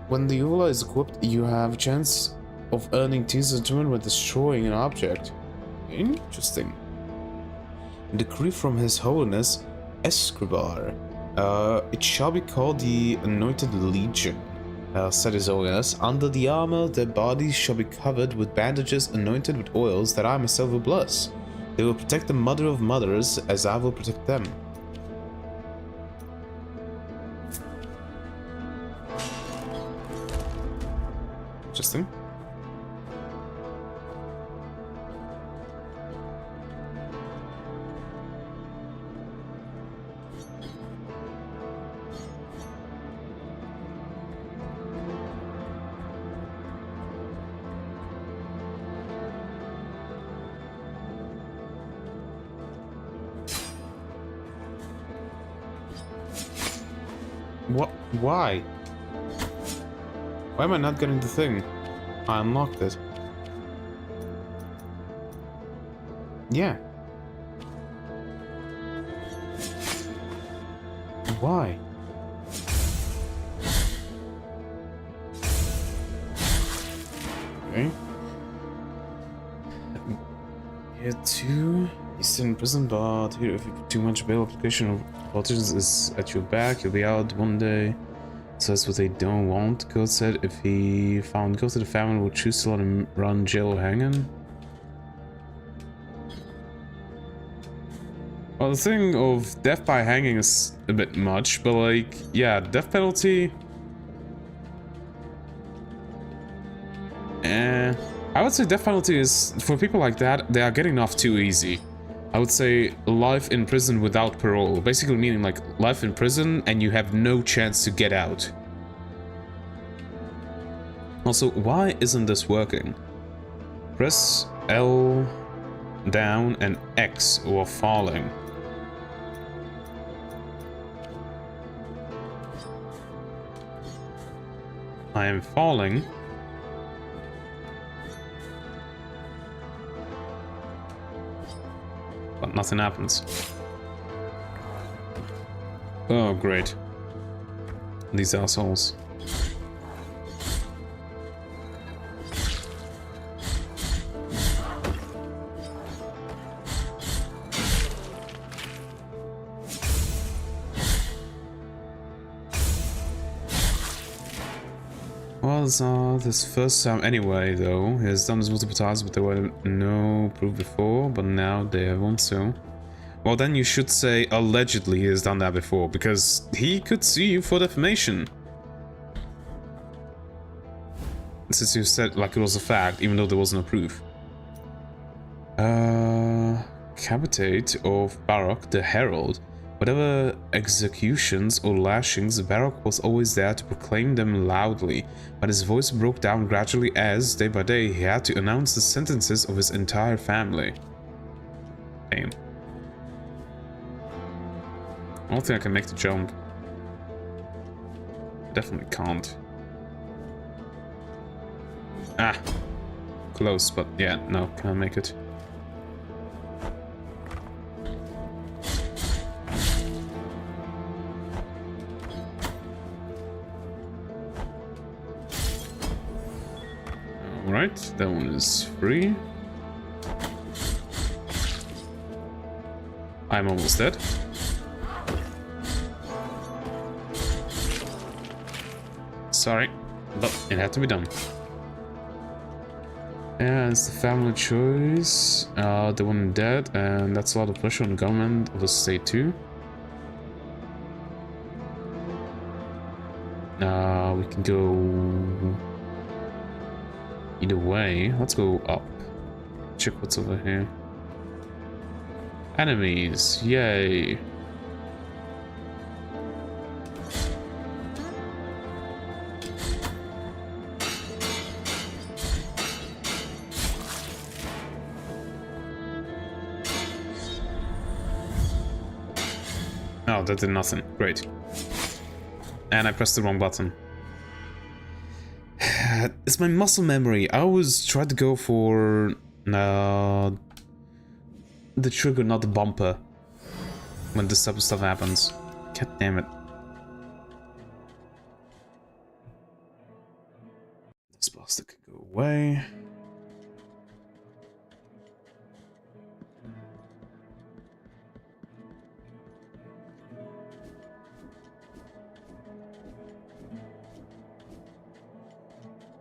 A: When the Evola is equipped, you have a chance of earning tears determined when destroying an object. Interesting. Decree from His Holiness S.T.A.L.K.E.R. It shall be called the Anointed Legion, said His Holiness. Under the armor, their bodies shall be covered with bandages anointed with oils that I myself will bless. They will protect the Mother of Mothers as I will protect them. Interesting. What? Why? Why am I not getting the thing? I unlocked it. Yeah. Why? Okay. Here too. He's still in prison, but here, if you put too much bail application of politicians is at your back, you'll be out one day. So that's what they don't want. God said if he found guilty, the family would choose to let him run jail or hanging. Well, the thing of death by hanging is a bit much, but like, yeah, death penalty. I would say death penalty is, for people like that, they are getting off too easy. I would say life in prison without parole. Basically meaning like life in prison and you have no chance to get out. Also, why isn't this working? Press L down and X or falling. I am falling. But nothing happens. Oh, great. These assholes. Well, this first time anyway, though. He has done this multiple times, but there were no proof before, but now they have one, so... Well, then you should say allegedly he has done that before, because he could sue you for defamation. Since you said like it was a fact, even though there was no proof. Capitate of Baroque the Herald. Whatever executions or lashings, Baroque was always there to proclaim them loudly, but his voice broke down gradually as, day by day, he had to announce the sentences of his entire family. Damn. I don't think I can make the jump. Definitely can't. Ah! Close, but yeah, no, can't make it. Alright, that one is free. I'm almost dead. Sorry, but it had to be done. Yeah, it's the family choice. The one dead, and that's a lot of pressure on the government of the state too. We can go either way. Let's go up. Check what's over here. Enemies, yay. Oh, that did nothing. Great. And I pressed the wrong button. It's my muscle memory. I always try to go for the trigger, not the bumper, when this type of stuff happens. God damn it. This bastard can go away.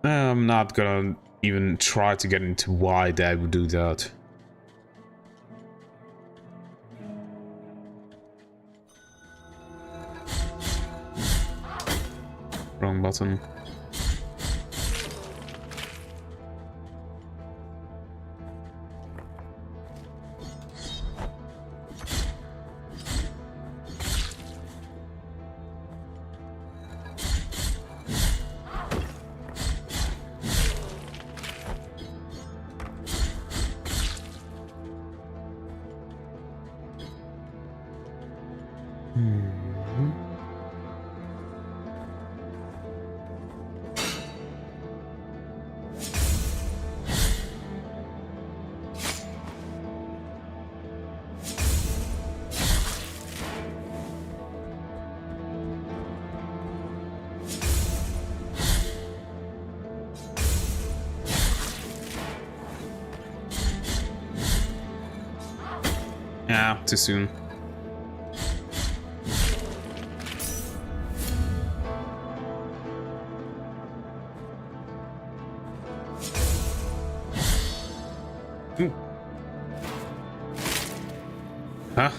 A: I'm not gonna even try to get into why Dad would do that. Wrong button. Yeah, too soon. Ooh. Huh?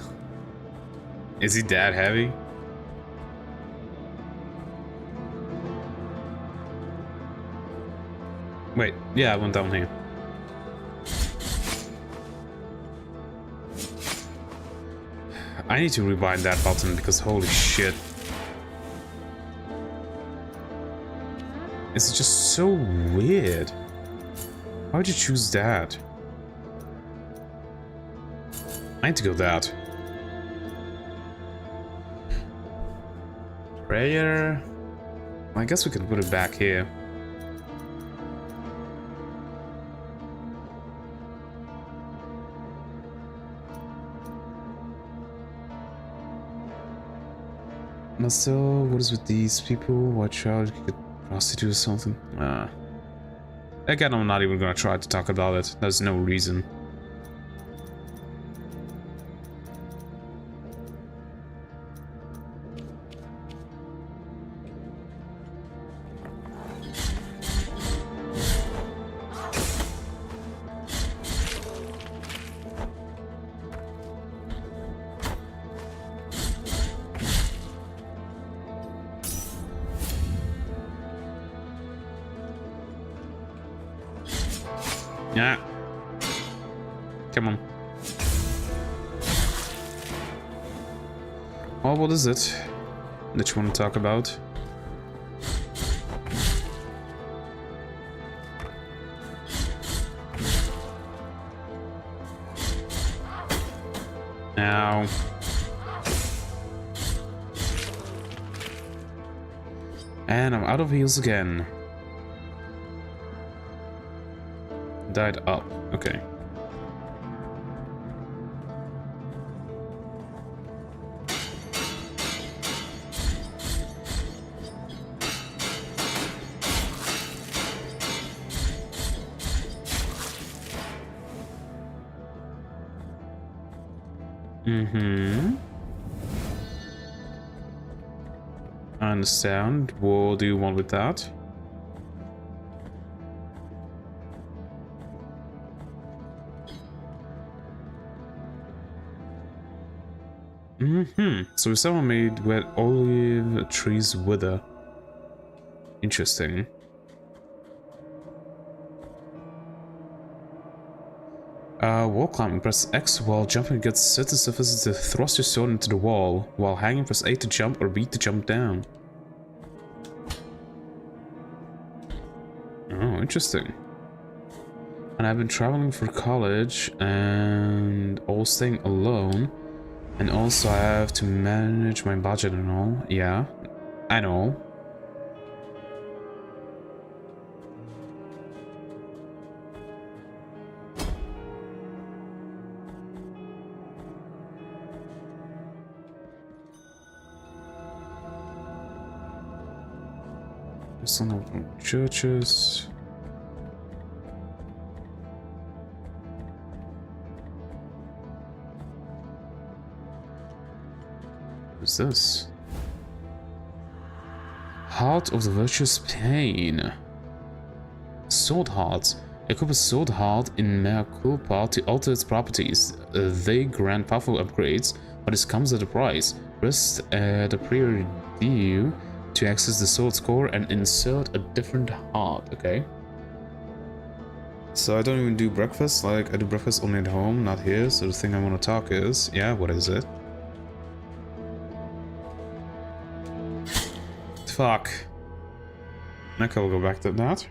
A: Is he that heavy? Wait, yeah, I went down here. I need to rewind that button because holy shit. It's just so weird. Why would you choose that? I need to go that. Prayer. I guess we can put it back here. Now still, what is with these people? What child could get prostitute or something? Again, I'm not even gonna try to talk about it. There's no reason. Yeah. Come on. Oh, what is it that you want to talk about? Ow. And I'm out of heals again. Died up. Okay. I understand. What do you want with that? So if someone made where olive trees wither. Interesting. Wall climbing. Press X while jumping against certain surfaces to thrust your sword into the wall. While hanging, press A to jump or B to jump down. Oh, interesting. And I've been traveling for college and all staying alone. And also I have to manage my budget and all. Yeah, I know. Some of them churches. What's this? Heart of the Virtuous Pain. Sword Heart. Equip a Sword Heart in Mea Culpa to alter its properties. They grant powerful upgrades, but this comes at a price. Rest at a prior due to access the Sword's core and insert a different heart. Okay. So I don't even do breakfast. Like, I do breakfast only at home, not here. So the thing I want to talk is, yeah, what is it? Fuck. Okay, we'll go back to that.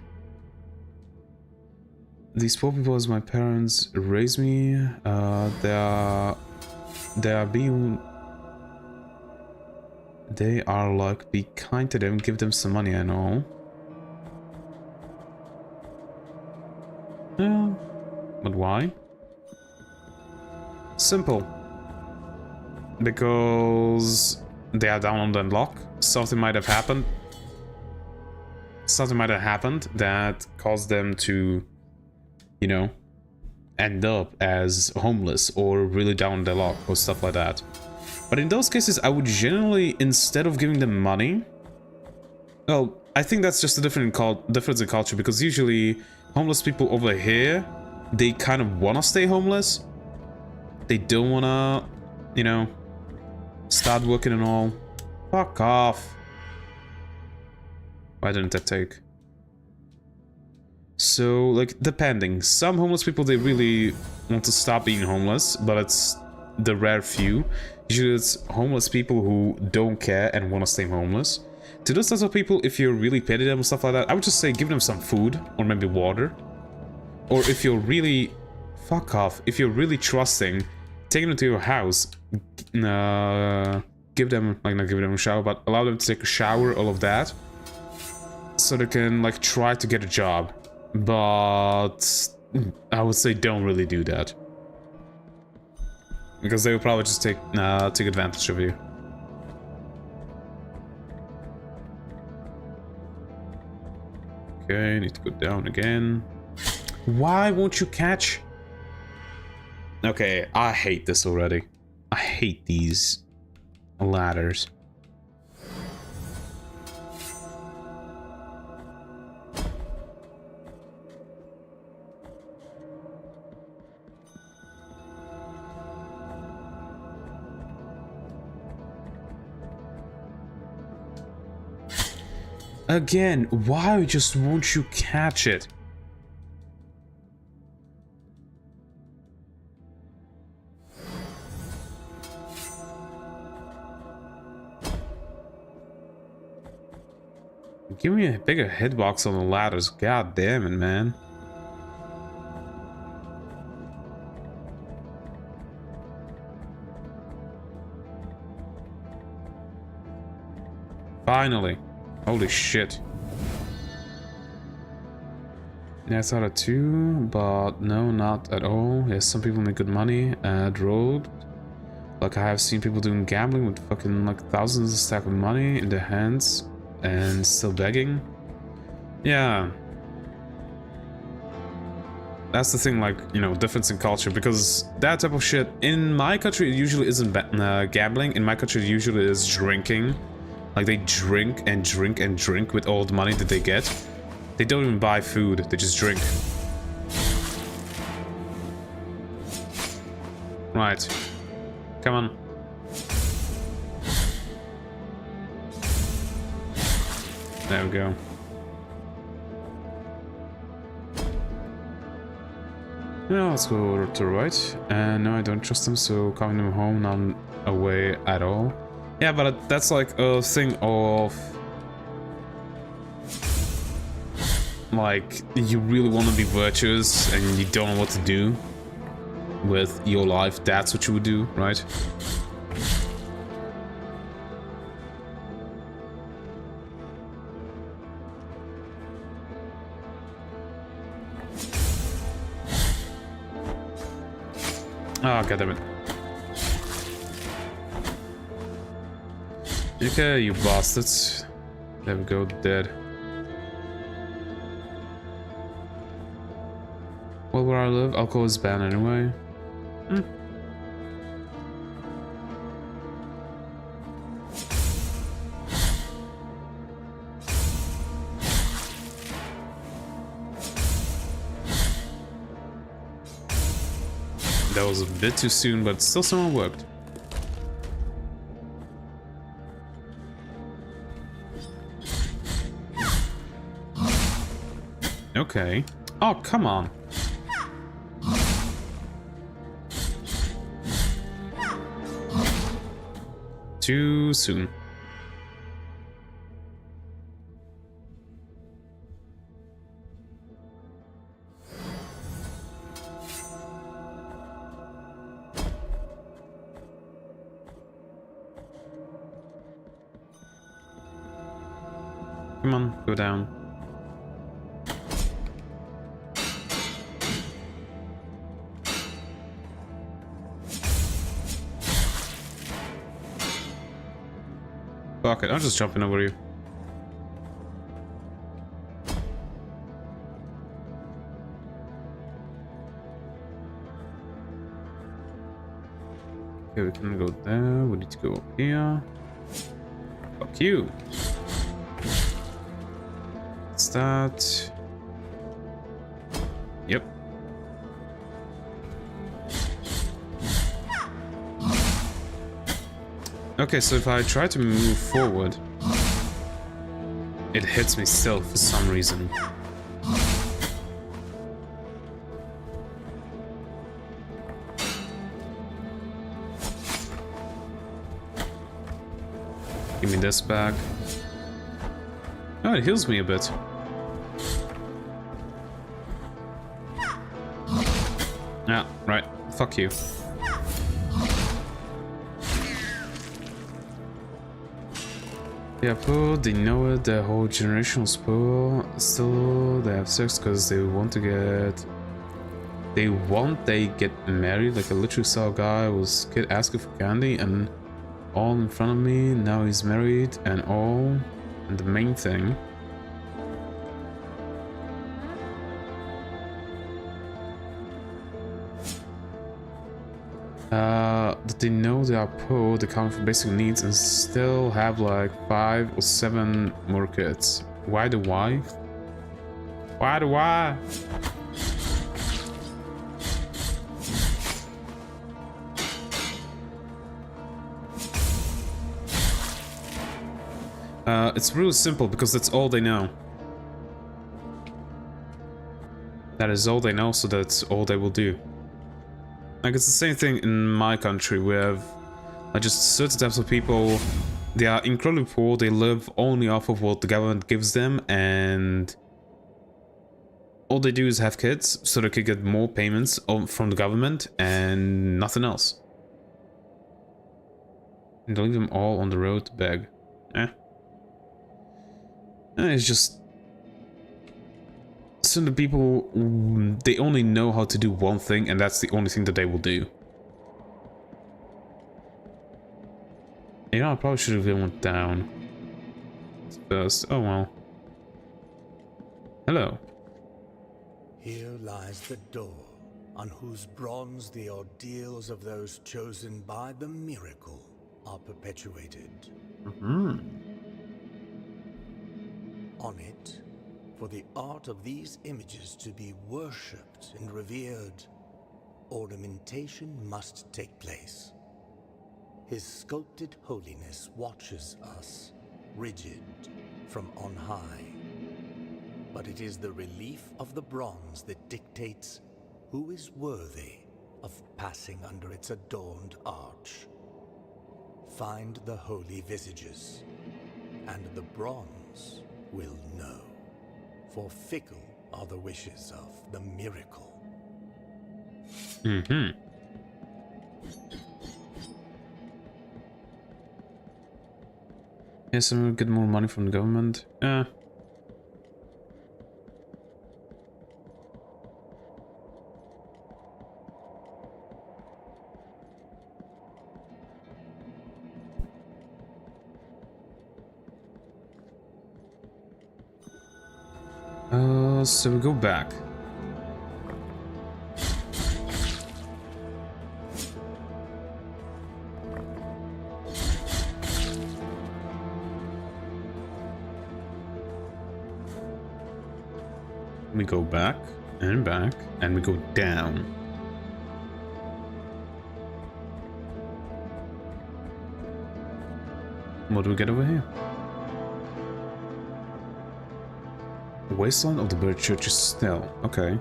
A: These poor people, as my parents raised me, they are like, be kind to them, give them some money and all. Yeah, but why? Simple. Because they are down on the lock. Something might have happened. Something might have happened that caused them to, you know, end up as homeless or really down on the luck or stuff like that. But in those cases, I would generally, instead of giving them money, well, I think that's just a difference in culture, because usually homeless people over here, they kind of want to stay homeless. They don't want to, you know, start working and all. Fuck off. Why didn't that take? So, like, depending. Some homeless people, they really want to stop being homeless, but it's the rare few. Usually it's homeless people who don't care and want to stay homeless. To those types of people, if you really pity them and stuff like that, I would just say give them some food or maybe water. Or if you're really... Fuck off. If you're really trusting, take them to your house. Give them, like, not give them a shower, but allow them to take a shower, all of that. so they can like try to get a job. But I would say don't really do that. Because they will probably just take advantage of you. Okay, need to go down again. Why won't you catch? Okay, I hate this already. I hate these ladders. Again, why just won't you catch it? Give me a bigger hitbox on the ladders. God damn it, man. Finally. Holy shit. Yeah, I thought it too, but no, not at all. Yes, some people make good money at road. Like I have seen people doing gambling with fucking like thousands of stack of money in their hands and still begging. Yeah. That's the thing, like, you know, difference in culture, because that type of shit, in my country, it usually isn't gambling. In my country, it usually is drinking. Like, they drink and drink and drink with all the money that they get. They don't even buy food, they just drink. Right. Come on. There we go. Yeah, let's go to the right. And no, I don't trust them, so coming them home, not away at all. Yeah, but that's like a thing of... like, you really want to be virtuous and you don't know what to do with your life. That's what you would do, right? Oh, goddammit. Okay, you bastards. There we go, dead. Well, where I live, alcohol is banned anyway. That was a bit too soon, but still somehow worked. Okay. Oh, come on. Too soon. Come on, go down. Fuck it, I'm just jumping over you. Okay, we can go there. We need to go up here. Fuck you. What's that? Yep. Okay, so if I try to move forward, it hits me still for some reason. Give me this back. Oh, it heals me a bit. Yeah, right. Fuck you. Yeah, poor, they know it, their whole generation was poor. Still, they have sex because they want to get... They get married. Like, I literally saw a guy was kid asking for candy and all in front of me. Now he's married and all. And the main thing... that they know they are poor, they count for basic needs and still have like 5 or 7 more kids. Why the why? Why the why? It's really simple because that's all they know. That is all they know, so that's all they will do. Like, it's the same thing in my country. We have just certain types of people. They are incredibly poor. They live only off of what the government gives them, and all they do is have kids so they can get more payments from the government and nothing else. And they leave them all on the road to beg. It's just... Some of the people, they only know how to do one thing, and that's the only thing that they will do. You know, I probably should have went down first. Oh well. Hello.
C: Here lies the door, on whose bronze the ordeals of those chosen by the miracle are perpetuated. On it, for the art of these images to be worshipped and revered, ornamentation must take place. His sculpted holiness watches us, rigid, from on high. But it is the relief of the bronze that dictates who is worthy of passing under its adorned arch. Find the holy visages, and the bronze will know. For fickle are the wishes of the miracle.
A: Yes, I'm gonna get more money from the government. So we go back. We go back, and we go down. What do we get over here? Wasteland of the Bird Church is still. Okay.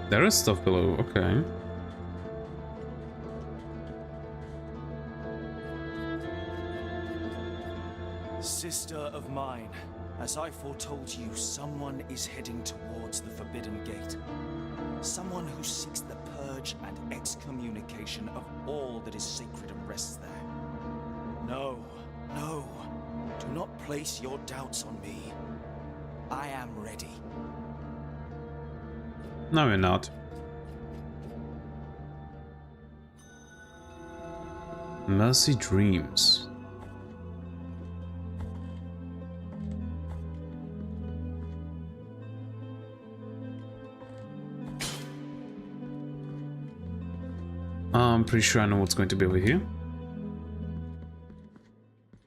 A: There is stuff below, okay.
G: Sister of mine, as I foretold you, someone is heading towards the Forbidden Gate. Someone who seeks the purge and excommunication of all that is sacred and rests there. No, no, do not place your doubts on me. I am ready.
A: No, we're not. Mercy Dreams. I'm pretty sure I know what's going to be over here.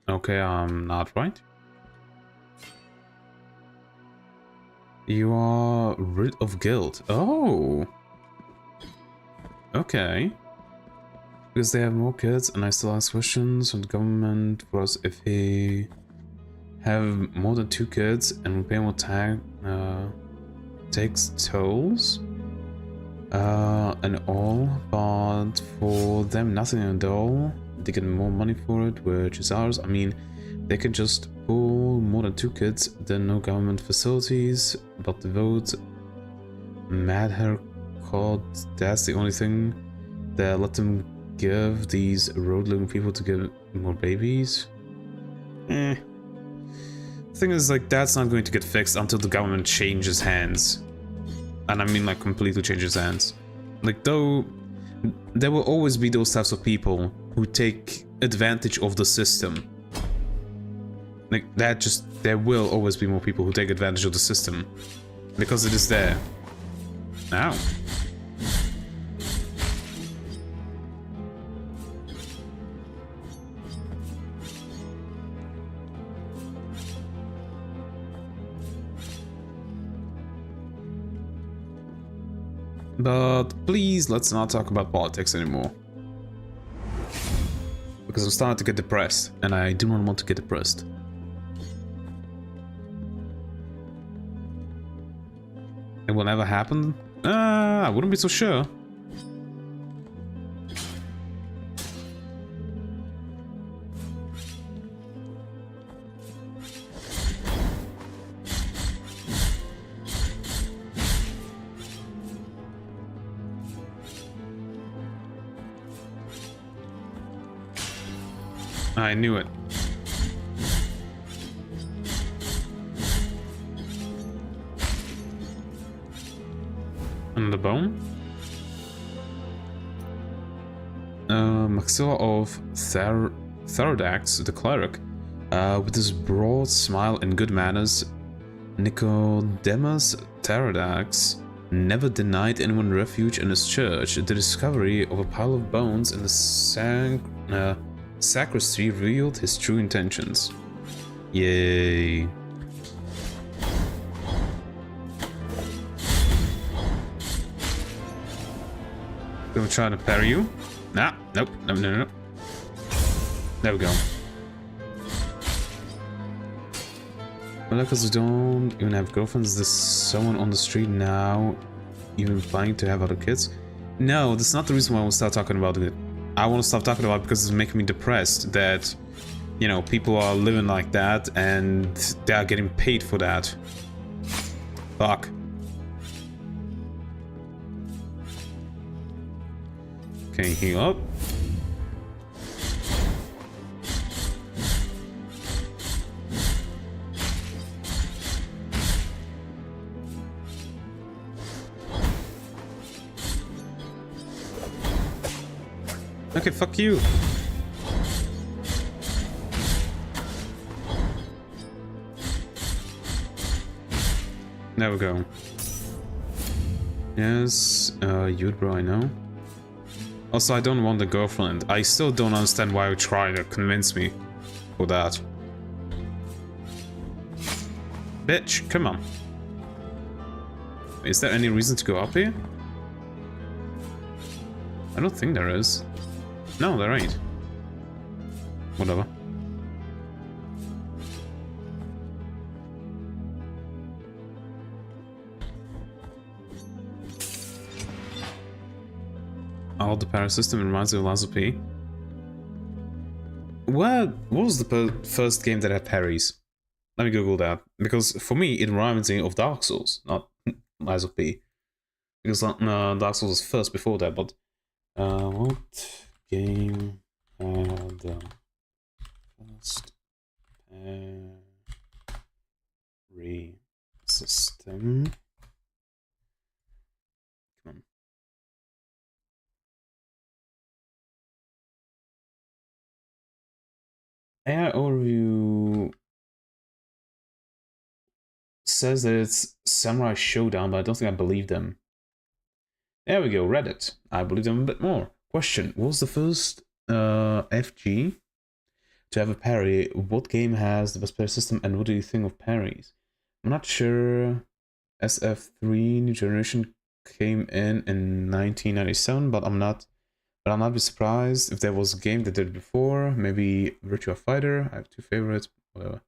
A: Okay, I'm not right. You are rid of guilt. Oh. Okay. Because they have more kids and I still ask questions on the government was if he have more than 2 kids and repay more takes tolls and all, but for them nothing at all. They get more money for it, which is ours. I mean, they can just pull more than 2 kids, then no government facilities, but the vote, mad haircut, that's the only thing that let them give these road-living people to get more babies. The thing is, like, that's not going to get fixed until the government changes hands. And I mean, like, completely changes hands. Like, though, there will always be those types of people who take advantage of the system. Like, that just, there will always be more people who take advantage of the system. Because it is there. Ow. But please, let's not talk about politics anymore. Because I'm starting to get depressed, and I do not want to get depressed. It will never happen? I wouldn't be so sure. I knew it. And the bone? Maxilla of Theradax, the cleric, with his broad smile and good manners, Nicodemus Theradax never denied anyone refuge in his church. The discovery of a pile of bones in the sacristy revealed his true intentions. Yay. Gonna try to parry you. Nah, nope, no. There we go. Well, because we don't even have girlfriends, there's someone on the street now even planning to have other kids? No, that's not the reason why I want to start talking about it. I want to stop talking about it because it's making me depressed that, you know, people are living like that and they are getting paid for that. Fuck. Okay, heal up. Okay, fuck you. There we go. Yes, you'd bro, I know. Also, I don't want a girlfriend. I still don't understand why you try to convince me for that. Bitch, come on. Is there any reason to go up here? I don't think there is. No, there ain't. Whatever. All the parry system reminds me of S.T.A.L.K.E.R. What was the first game that had parries? Let me Google that. Because for me, it reminds me of Dark Souls, not S.T.A.L.K.E.R. Because Dark Souls was first before that, but... what game had the first parry system? Come on. AI overview says that it's Samurai Showdown, but I don't think I believe them. There we go, Reddit. I believe them a bit more. Question: what was the first FG to have a parry? What game has the best parry system, and what do you think of parries? I'm not sure. SF3 New Generation came in 1997, but I'll not be surprised if there was a game that did it before. Maybe Virtua Fighter. I have 2 favorites. Whatever.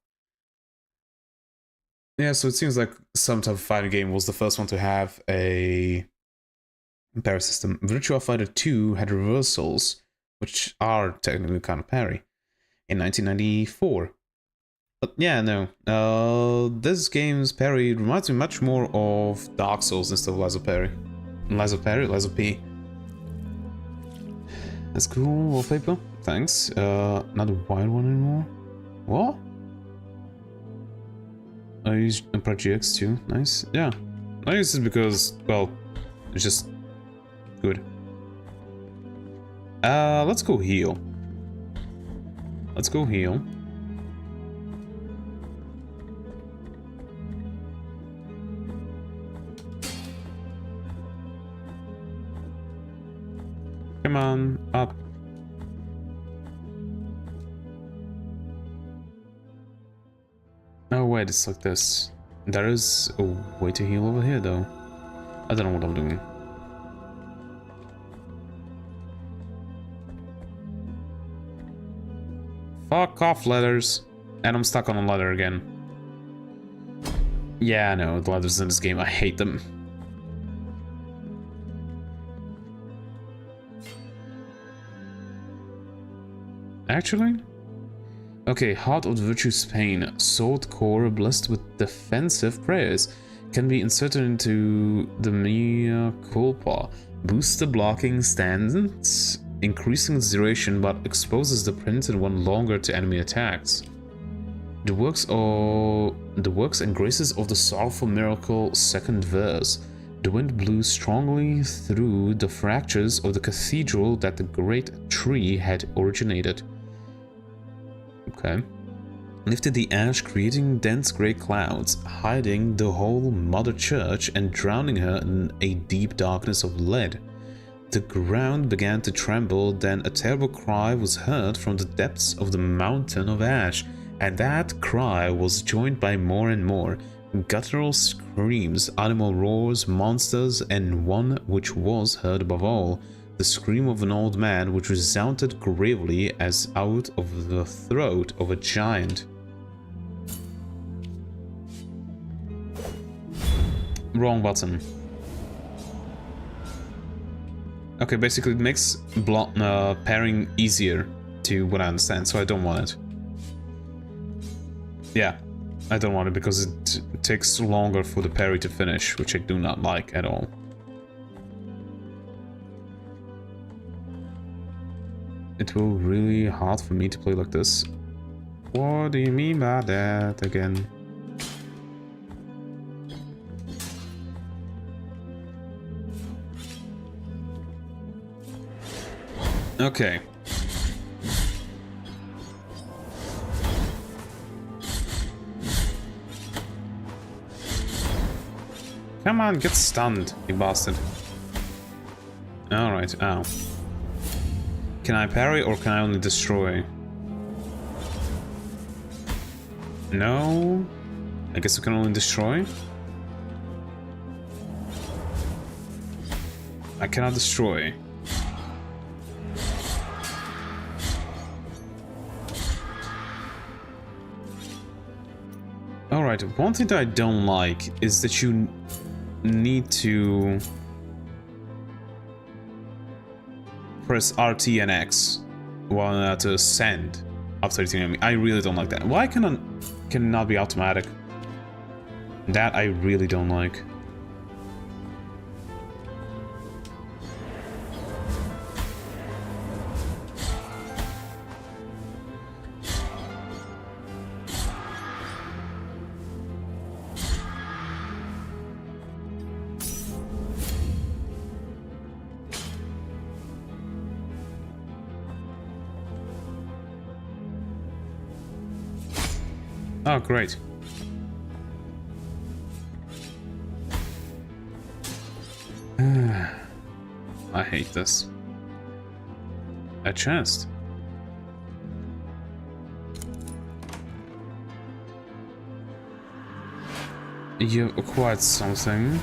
A: Yeah, so it seems like some type of fighting game was the first one to have a parry system. Virtua Fighter 2 had reversals, which are technically kind of parry, in 1994. But yeah, no. This game's parry reminds me much more of Dark Souls instead of Lies of Parry. Lies of Parry? Lies of P. That's cool, wallpaper. Thanks. Not a wide one anymore. What? I use Project X too. Nice. Yeah. I use it because, well, it's just good. Let's go heal. Let's go heal. Come on, up. Oh wait, it's like this. There is a way to heal over here though. I don't know what I'm doing. Fuck off, letters. And I'm stuck on a letter again. Yeah, I know, the letters in this game, I hate them. Actually? Okay, Heart of the Virtue's Pain. Sword core blessed with defensive prayers can be inserted into the mea culpa. Boosts the blocking stance, increasing its duration, but exposes the printed one longer to enemy attacks. The works and graces of the Sorrowful Miracle, second verse. The wind blew strongly through the fractures of the cathedral that the great tree had originated. Okay. Lifted the ash, creating dense grey clouds, hiding the whole mother church and drowning her in a deep darkness of lead. The ground began to tremble, then a terrible cry was heard from the depths of the mountain of ash, and that cry was joined by more and more guttural screams, animal roars, monsters, and one which was heard above all, the scream of an old man which resounded gravely as out of the throat of a giant. Wrong button. Okay, basically it makes pairing easier to what I understand, so I don't want it. Yeah, I don't want it because it takes longer for the parry to finish, which I do not like at all. It will be really hard for me to play like this. What do you mean by that again? Okay. Come on, get stunned, you bastard. Alright, ow. Can I parry or can I only destroy? No? I guess I can only destroy? I cannot destroy. Alright, one thing that I don't like is that you need to press RT and X while to ascend after hitting enemy. I really don't like that. Why can it not be automatic? That I really don't like. Oh, great. I hate this. A chest. You acquired something.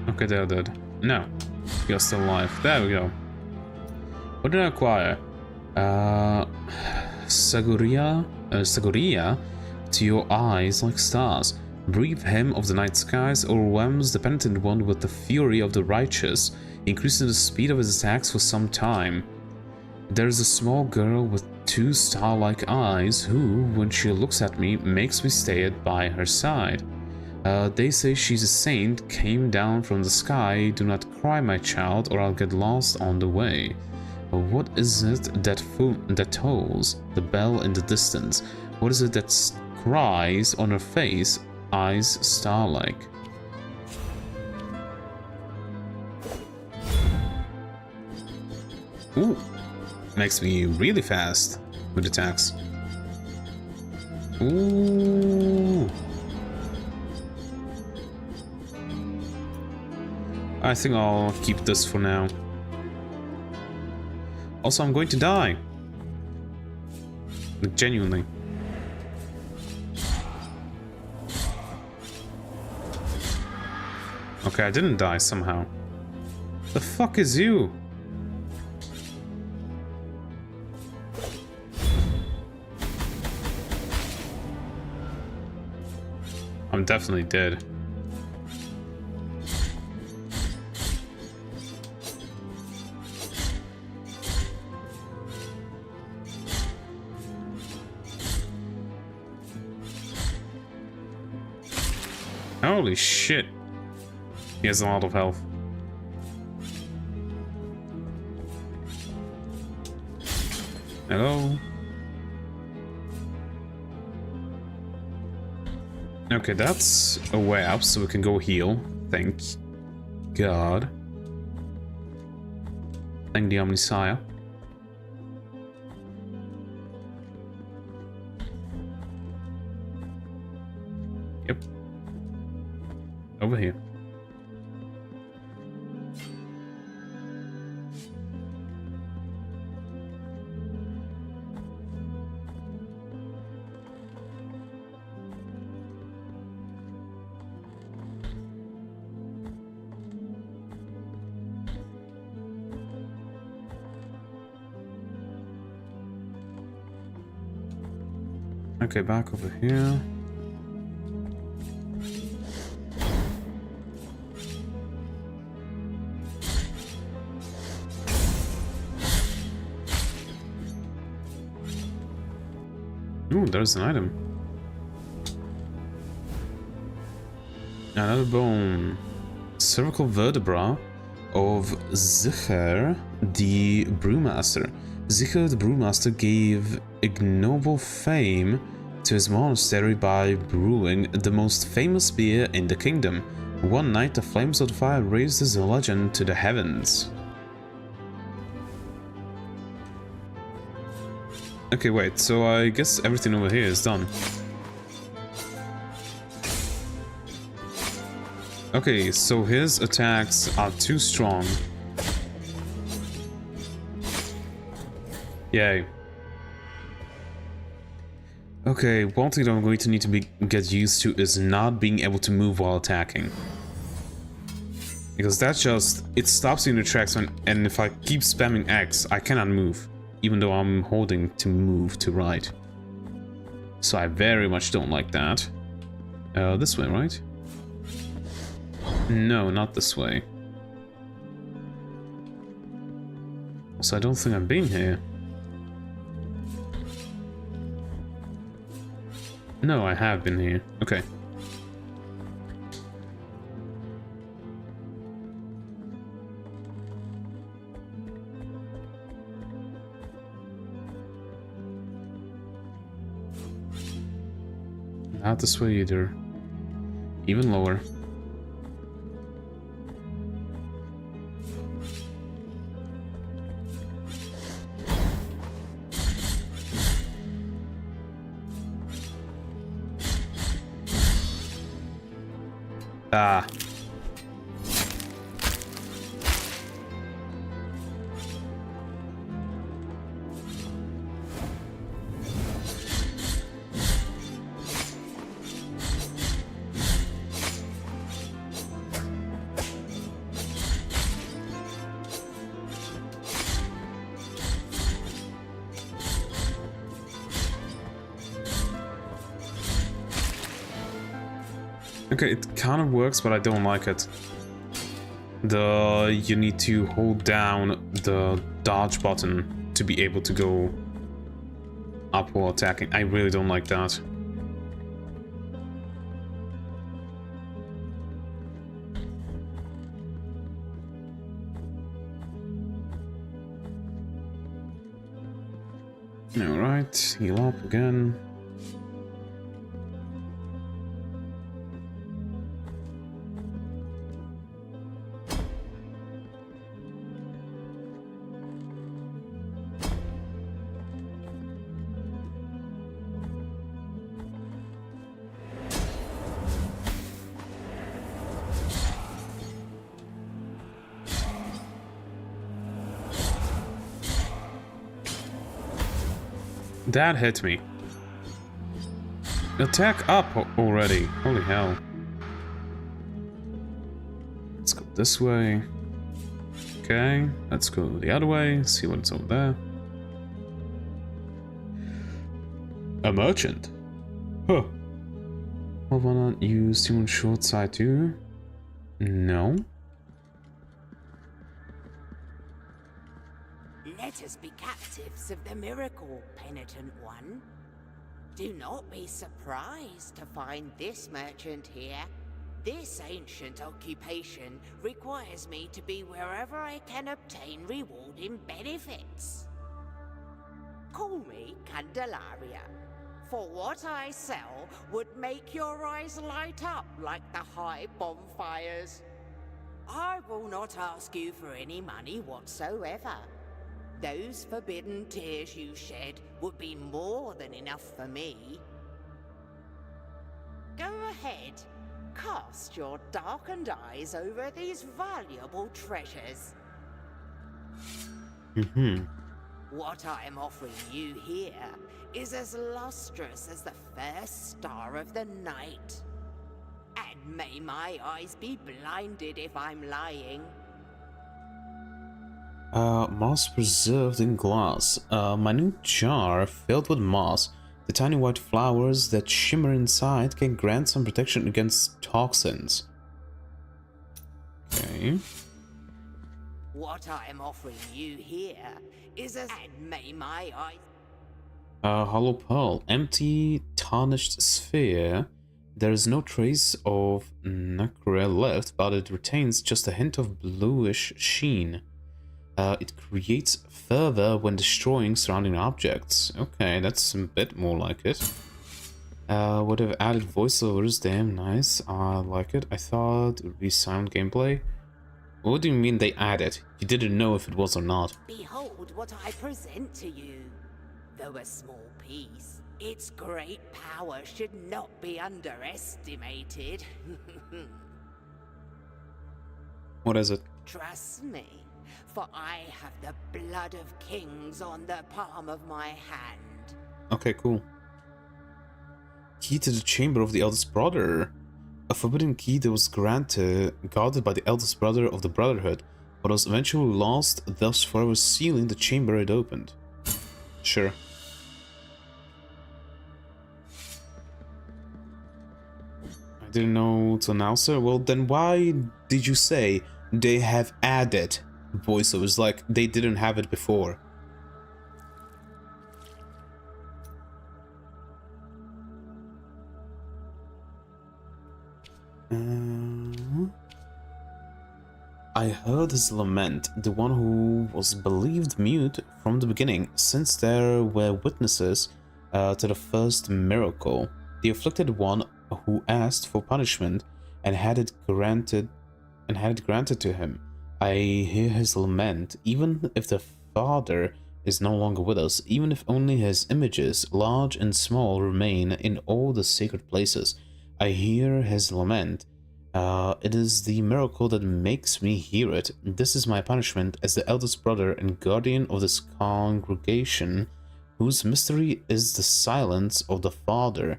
A: Okay, they're dead. No. You're still alive. There we go. What did I acquire? Saguria to your eyes like stars. Breathe hymn of the night skies overwhelms the penitent one with the fury of the righteous, increasing the speed of his attacks for some time. There is a small girl with 2 star-like eyes who, when she looks at me, makes me stay by her side. They say she's a saint, came down from the sky. Do not cry, my child, or I'll get lost on the way. What is it that tolls? The bell in the distance. What is it that cries on her face, eyes star-like? Ooh, makes me really fast with attacks. Ooh. I think I'll keep this for now. Also, I'm going to die. Like, genuinely. Okay, I didn't die somehow. The fuck is you? I'm definitely dead. Holy shit. He has a lot of health. Hello? Okay, that's a way up, so we can go heal. Thank God. Thank the Omnisire. Yep. Over here. Okay, back over here. Ooh, there's an item. Another bone. Cervical vertebra of S.T.A.L.K.E.R, the Brewmaster. S.T.A.L.K.E.R the Brewmaster gave ignoble fame to his monastery by brewing the most famous beer in the kingdom. One night, the flames of the fire raised his legend to the heavens. Okay, wait, so I guess everything over here is done. Okay, so his attacks are too strong. Yay. Okay, one thing that I'm going to need to get used to is not being able to move while attacking. Because that just, it stops you in your tracks and if I keep spamming X, I cannot move. Even though I'm holding to move to right. So I very much don't like that. This way, right? No, not this way. So I don't think I've been here. No, I have been here. Okay. Not this way either. Even lower. Ah. Okay, it kind of works, but I don't like it. You need to hold down the dodge button to be able to go up while attacking. I really don't like that. Alright, heal up again. That hit me. Attack up already. Holy hell. Let's go this way. Okay, let's go the other way, see what's over there. A merchant? Huh. Well, why not use human short side too? No.
H: Let us be captives of the miracle, penitent one. Do not be surprised to find this merchant here. This ancient occupation requires me to be wherever I can obtain rewarding benefits. Call me Candelaria, for what I sell would make your eyes light up like the high bonfires. I will not ask you for any money whatsoever. Those forbidden tears you shed would be more than enough for me. Go ahead, cast your darkened eyes over these valuable treasures. What I am offering you here is as lustrous as the first star of the night. And may my eyes be blinded if I'm lying.
A: Moss preserved in glass. A minute jar filled with moss. The tiny white flowers that shimmer inside can grant some protection against toxins. Okay.
H: What I am offering you here is as... And may my eyes...
A: Hollow pearl. Empty, tarnished sphere. There is no trace of nacre left, but it retains just a hint of bluish sheen. It creates fervor when destroying surrounding objects. Okay, that's a bit more like it. Would have added voiceovers, damn nice. I like it. I thought it would be sound gameplay. What do you mean they added? You didn't know if it was or not.
H: Behold what I present to you. Though a small piece, its great power should not be underestimated.
A: What is it?
H: Trust me, for I have the blood of kings on the palm of my hand.
A: Okay, cool. Key to the chamber of the eldest brother. A forbidden key that was guarded by the eldest brother of the Brotherhood, but was eventually lost, thus forever sealing the chamber it opened. Sure. I didn't know till now, sir. Well, then why did you say they have added voiceovers like they didn't have it before? I heard his lament, the one who was believed mute from the beginning, since there were witnesses to the first miracle. The afflicted one who asked for punishment and had it granted to him. I hear his lament, even if the Father is no longer with us, even if only his images, large and small, remain in all the sacred places. I hear his lament. It is the miracle that makes me hear it. This is my punishment as the eldest brother and guardian of this congregation, whose mystery is the silence of the Father.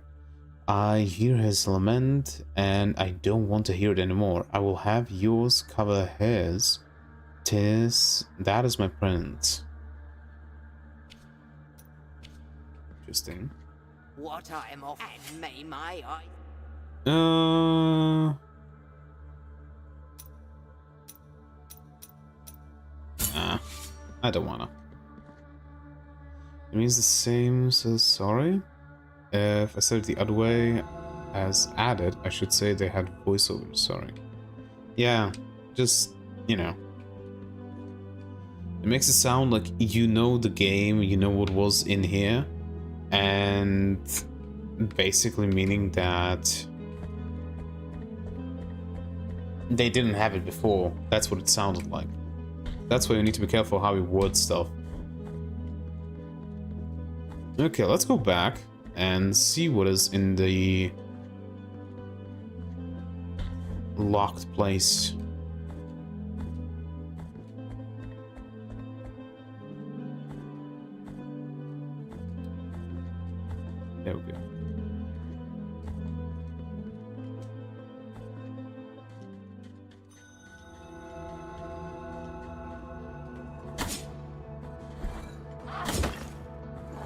A: I hear his lament, and I don't want to hear it anymore. I will have yours cover his. That is my prince. Interesting.
H: What I am off, and may my eyes...
A: I don't wanna. It means the same, so sorry. If I said it the other way, as added, I should say they had voiceover, sorry. Yeah, just, you know. It makes it sound like you know the game, you know what was in here, and basically meaning that they didn't have it before. That's what it sounded like. That's why you need to be careful how you word stuff. Okay, let's go back and see what is in the locked place. There we go.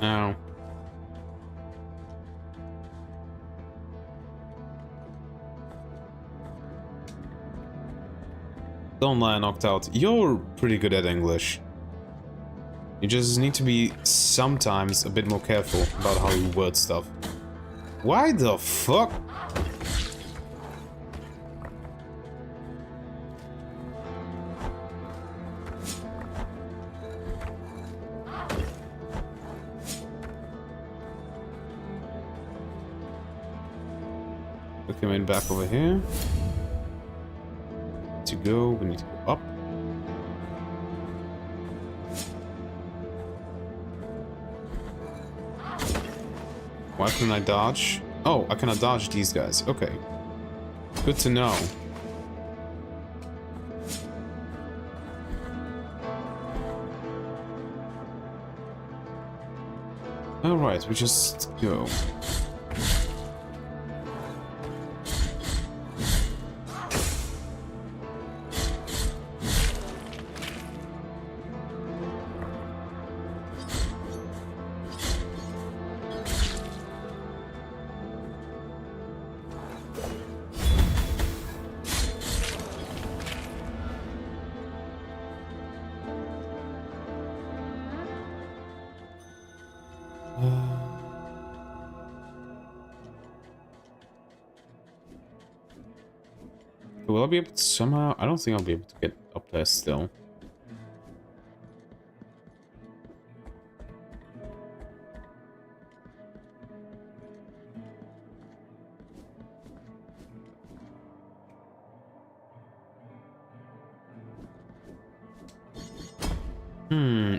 A: Now, don't lie, knocked out. You're pretty good at English. You just need to be sometimes a bit more careful about how you word stuff. Why the fuck? Okay, main back over here. To go, we need to go up. Why couldn't I dodge? Oh, I cannot dodge these guys. Okay. Good to know. Alright, we just go. Will I be able to somehow? I don't think I'll be able to get up there still.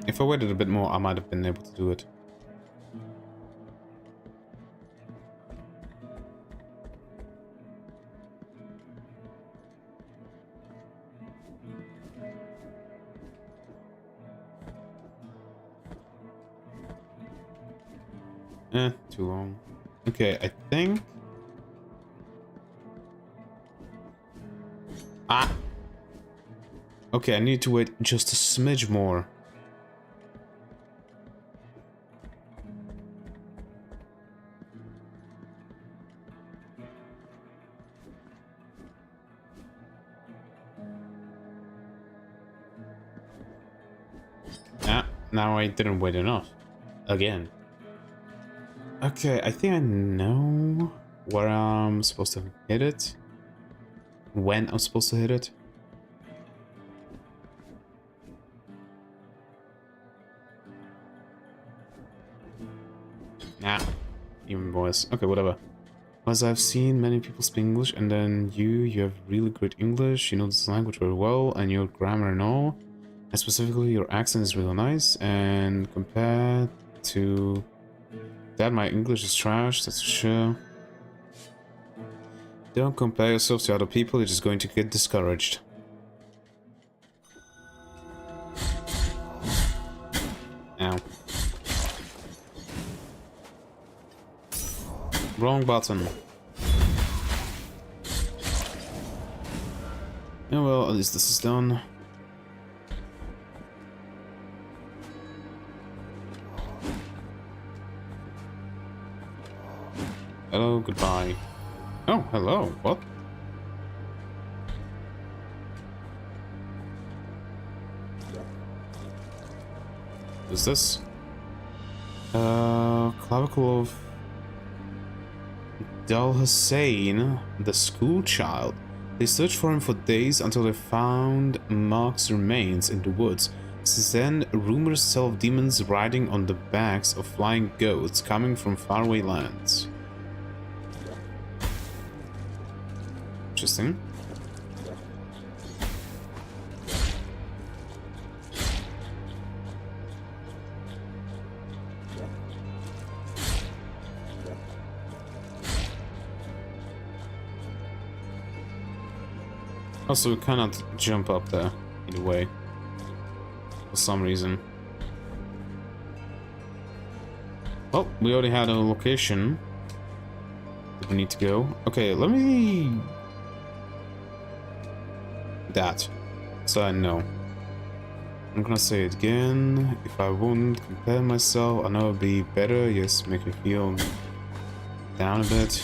A: If I waited a bit more, I might have been able to do it. Too long. Okay, I think... Ah! Okay, I need to wait just a smidge more. Ah, now I didn't wait enough. Again. Okay, I think I know where I'm supposed to hit it. When I'm supposed to hit it. Nah, even voice. Okay, whatever. As I've seen many people speak English, and then you have really great English, you know this language very well, and your grammar and all. And specifically, your accent is really nice, and compared to that, my English is trash, that's for sure. Don't compare yourself to other people, you're just going to get discouraged. Ow. Wrong button. Oh well, at least this is done. Hello, goodbye. Oh, hello. What? What's this? Clavicle of Dal Hussein, the school child. They searched for him for days until they found Mark's remains in the woods. Since then, rumors tell of demons riding on the backs of flying goats coming from faraway lands. Interesting. Also, we cannot jump up there, either way, for some reason. Well, we already had a location that we need to go. Okay, let me... That, so I know. I'm gonna say it again. If I wouldn't compare myself, I know it'd be better. Yes, make me feel down a bit.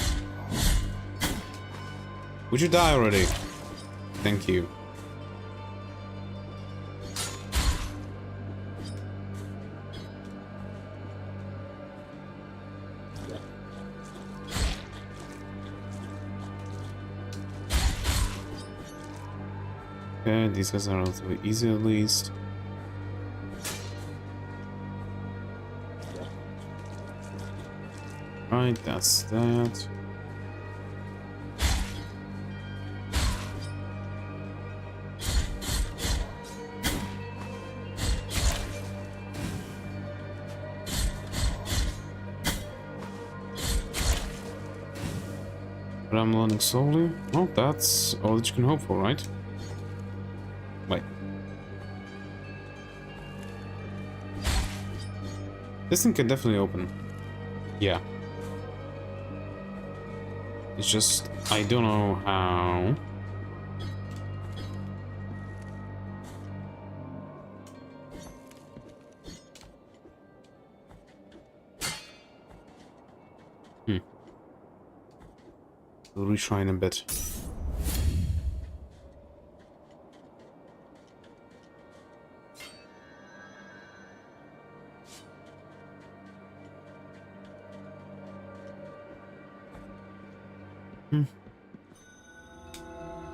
A: Would you die already? Thank you. Okay, these guys are relatively easy at least. Right, that's that. But I'm learning slowly. Well, that's all that you can hope for, right? Wait. This thing can definitely open. Yeah. It's just, I don't know how. We'll retry in a bit.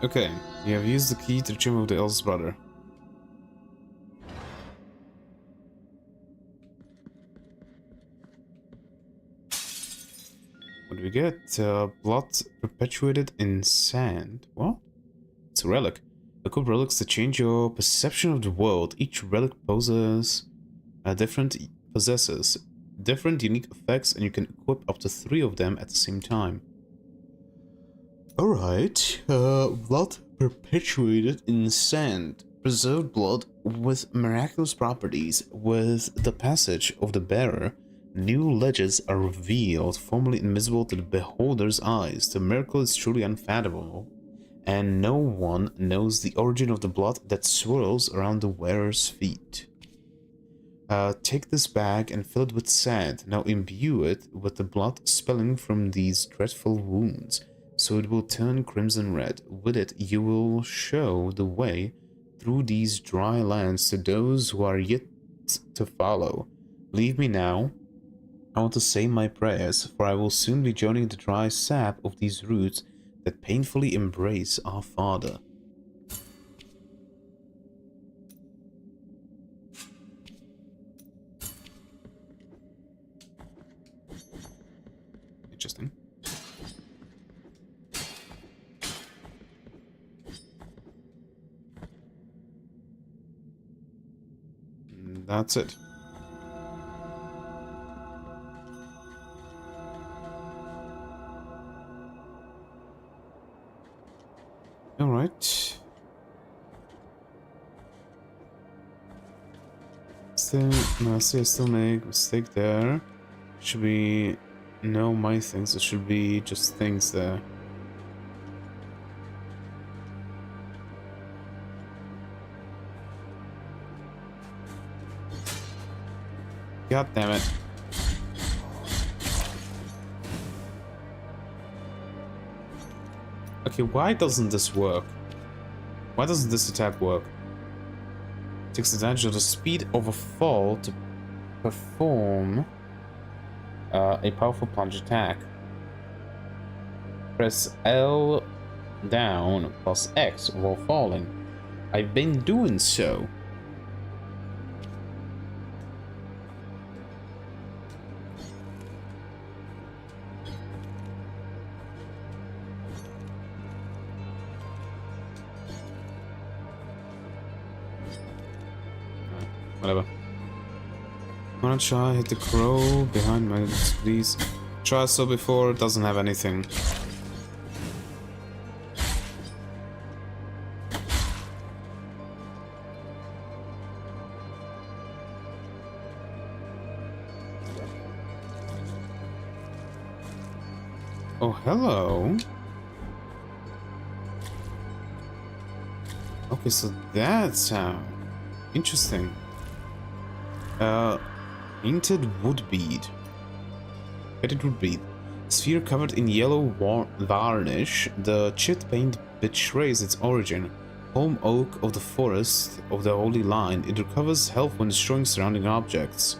A: Okay, you have used the key to the chamber of the eldest brother. What do we get? Blood perpetuated in sand. What? It's a relic. A couple relics that change your perception of the world. Each relic possesses different unique effects, and you can equip up to 3 of them at the same time. Alright, blood perpetuated in sand. Preserved blood with miraculous properties. With the passage of the bearer, new ledges are revealed, formerly invisible to the beholder's eyes. The miracle is truly unfathomable, and no one knows the origin of the blood that swirls around the wearer's feet. Take this bag and fill it with sand. Now imbue it with the blood spilling from these dreadful wounds, so it will turn crimson red. With it, you will show the way through these dry lands to those who are yet to follow. Leave me now. I want to say my prayers, for I will soon be joining the dry sap of these roots that painfully embrace our Father. Interesting. That's it. All right. I still make a mistake there. Should be no my things. It should be just things there. God damn it. Okay, why doesn't this work? Why doesn't this attack work? Takes advantage of the speed of a fall to perform a powerful plunge attack. Press L down plus X while falling. I've been doing so. Whatever. Wanna try hit the crow behind my please? Try so before, it doesn't have anything. Oh, hello. Okay, so that's how. Interesting. Painted wood bead. Painted wood bead. Sphere covered in yellow varnish. The chipped paint betrays its origin. Home oak of the forest of the Holy Line. It recovers health when destroying surrounding objects.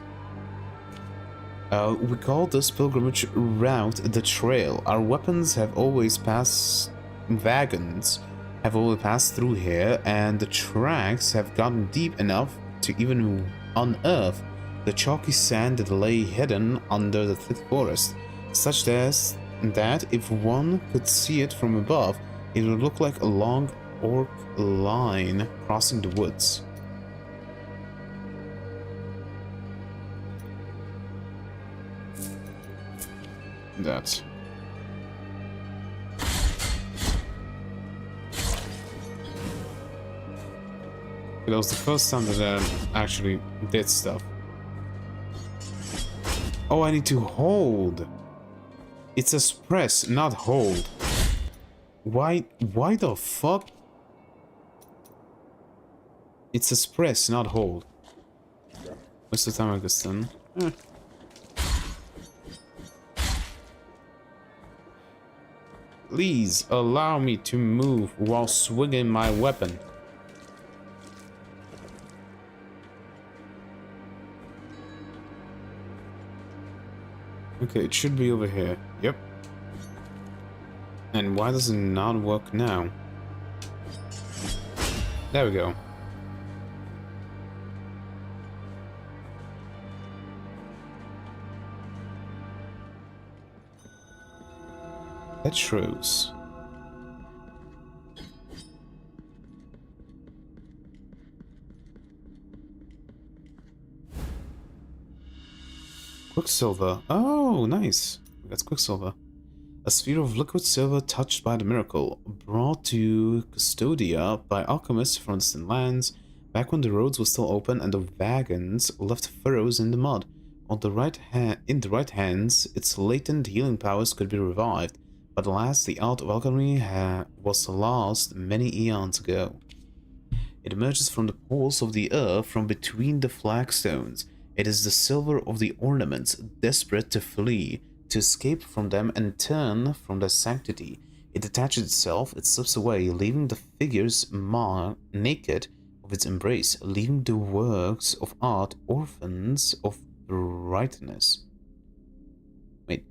A: We call this pilgrimage route the Trail. Our weapons have always passed... Wagons have always passed through here, and the tracks have gotten deep enough to even unearth the chalky sand that lay hidden under the thick forest, such as that if one could see it from above, it would look like a long orc line crossing the woods. That. That was the first time that I actually did stuff. Oh, I need to hold. It says press, not hold. Why the fuck? It says press, not hold. What's the time I guess then? Please allow me to move while swinging my weapon. Okay, it should be over here. Yep. And why does it not work now? There we go. Petros. Quicksilver. Oh, nice. That's Quicksilver. A sphere of liquid silver touched by the miracle, brought to Custodia by alchemists from distant lands, back when the roads were still open and the wagons left furrows in the mud. In the right hands, its latent healing powers could be revived, but alas, the art of alchemy was lost many eons ago. It emerges from the pores of the earth from between the flagstones. It is the silver of the ornaments, desperate to flee, to escape from them and turn from their sanctity. It detaches itself, it slips away, leaving the figures naked of its embrace, leaving the works of art orphans of brightness. Wait,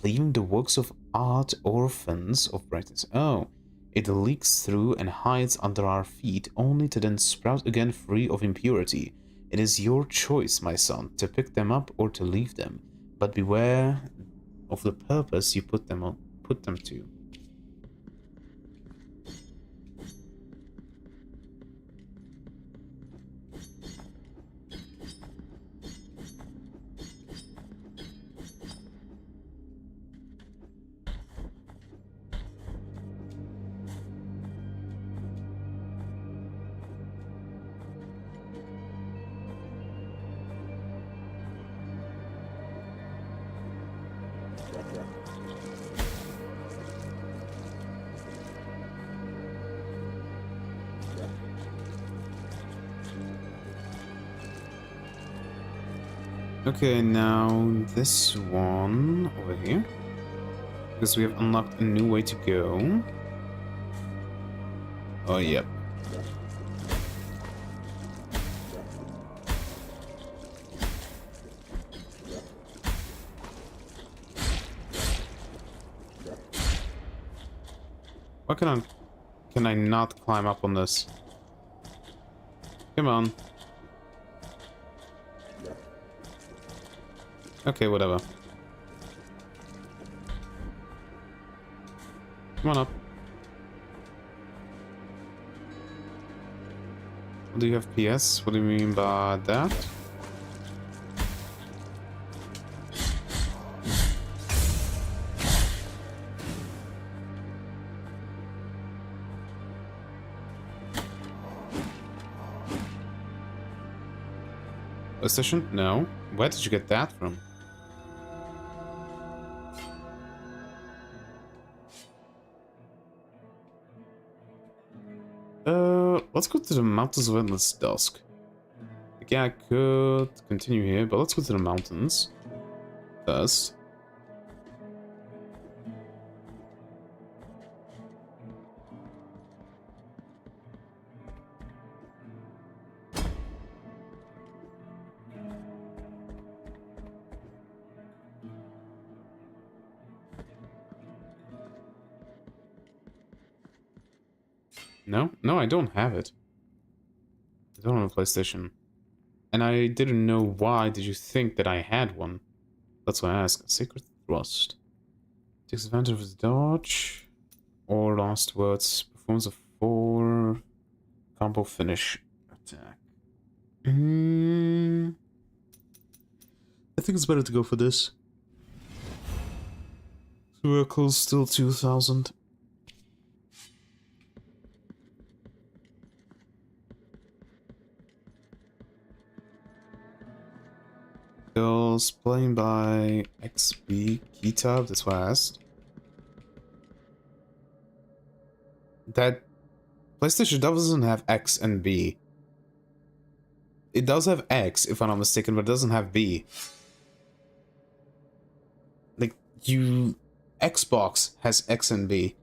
A: leaving the works of art orphans of brightness. Oh, it leaks through and hides under our feet, only to then sprout again free of impurity. It is your choice, my son, to pick them up or to leave them, but beware of the purpose you put them to. Okay, now this one over here, because we have unlocked a new way to go. Oh, yep. Why can I not climb up on this? Come on. Okay, whatever. Come on up. Do you have PS? What do you mean by that? PlayStation? No. Where did you get that from? Let's go to the mountains of Endless Dusk. Yeah, I could continue here, but let's go to the mountains first. No? No, I don't have it. I don't have a PlayStation. And I didn't know why did you think that I had one. That's why I asked. Sacred Thrust. Takes advantage of his dodge. Or last words. Performs a 4 combo finish attack. I think it's better to go for this. Circle's still 2000. Girls playing by XB Kitab, that's why I asked. That PlayStation doesn't have X and B. It does have X, if I'm not mistaken, but it doesn't have B. Like, Xbox has X and B.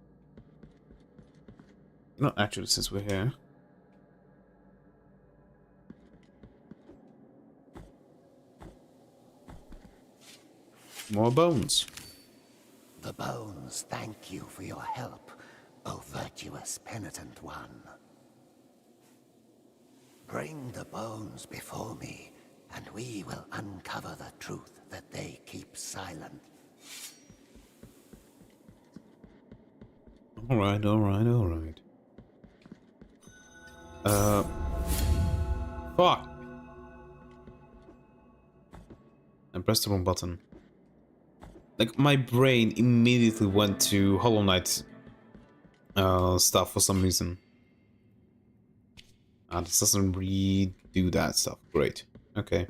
A: Not actually, since we're here. More bones.
E: The bones thank you for your help, O virtuous penitent one. Bring the bones before me, and we will uncover the truth that they keep silent.
A: Alright, alright, alright. Fuck! I pressed the wrong button. Like, my brain immediately went to Hollow Knight stuff for some reason. This doesn't redo that stuff. Great. Okay.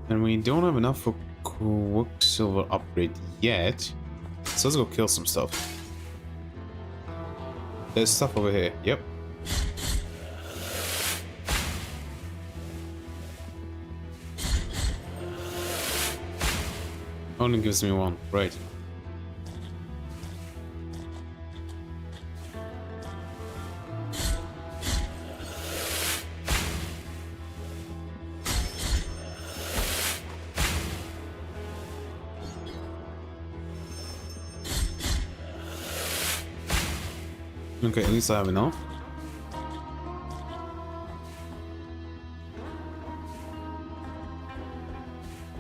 A: And we don't have enough for Quicksilver upgrade yet. So let's go kill some stuff. There's stuff over here. Yep. Only gives me one. Right. Okay, at least I have enough.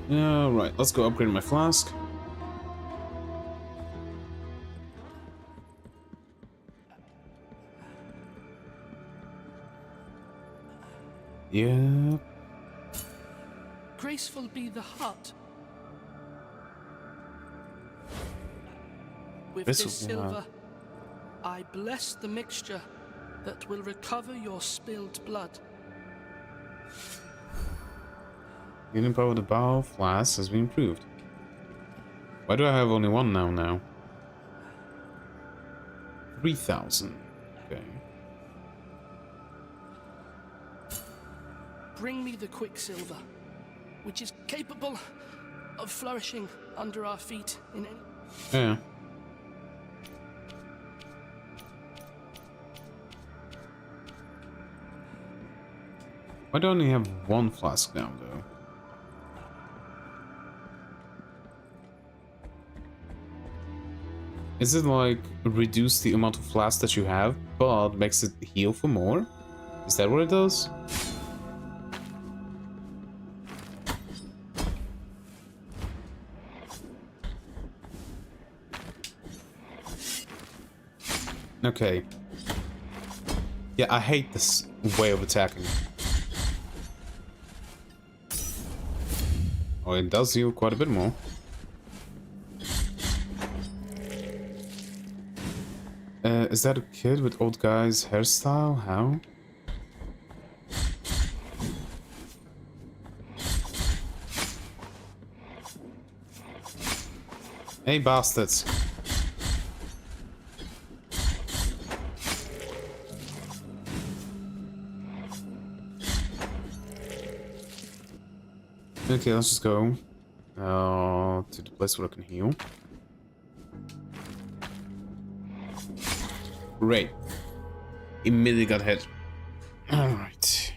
A: Yeah, right. Let's go upgrade my flask. Yeah.
F: Graceful be the heart. With this silver, I bless the mixture that will recover your spilled blood.
A: Healing power of the bow flask has been improved. Why do I have only one now? 3,000. Okay.
F: Bring me the Quicksilver, which is capable of flourishing under our feet in any...
A: Yeah. Why don't we have one flask now, though? Is it like reduce the amount of flasks that you have, but makes it heal for more? Is that what it does? Okay. Yeah, I hate this way of attacking. Oh, it does heal quite a bit more. Is that a kid with old guy's hairstyle? How? Hey, bastards. Okay, let's just go to the place where I can heal. Great. Immediately got hit. Alright.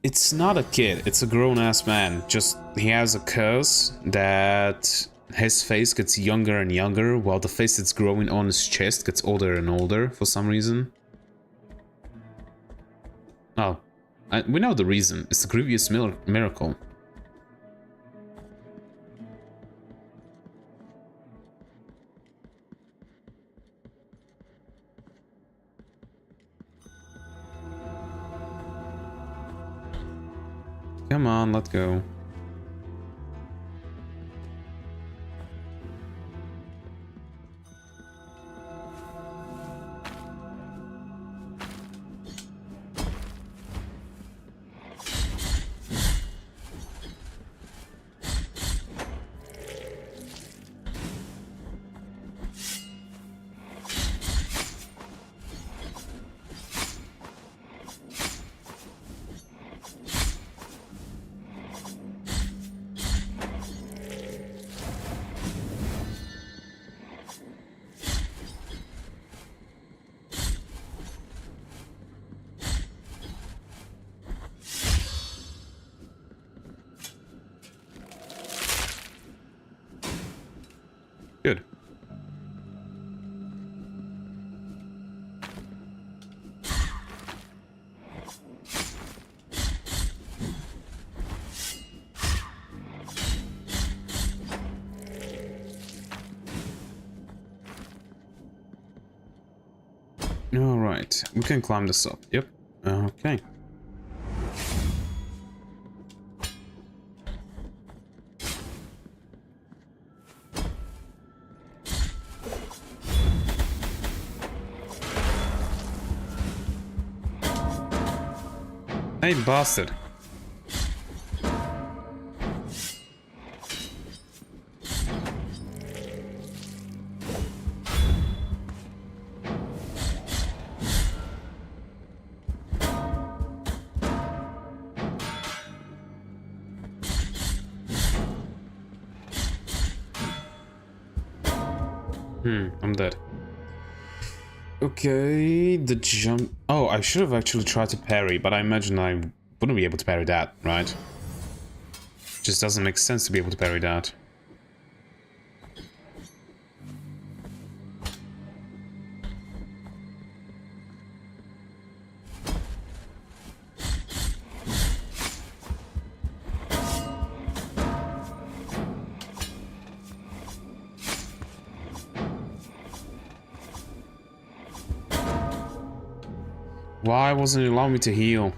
A: It's not a kid, it's a grown-ass man. Just, he has a curse that his face gets younger and younger, while the face that's growing on his chest gets older and older for some reason. Oh, we know the reason. It's the grievous miracle. Come on, let's go. Good. All right, we can climb this up. Yep. Okay. Hey, bastard. I'm dead. Okay, the jump... Oh, I should have actually tried to parry, but I imagine I wouldn't be able to parry that, right? Just doesn't make sense to be able to parry that. Why wasn't it allowing me to heal?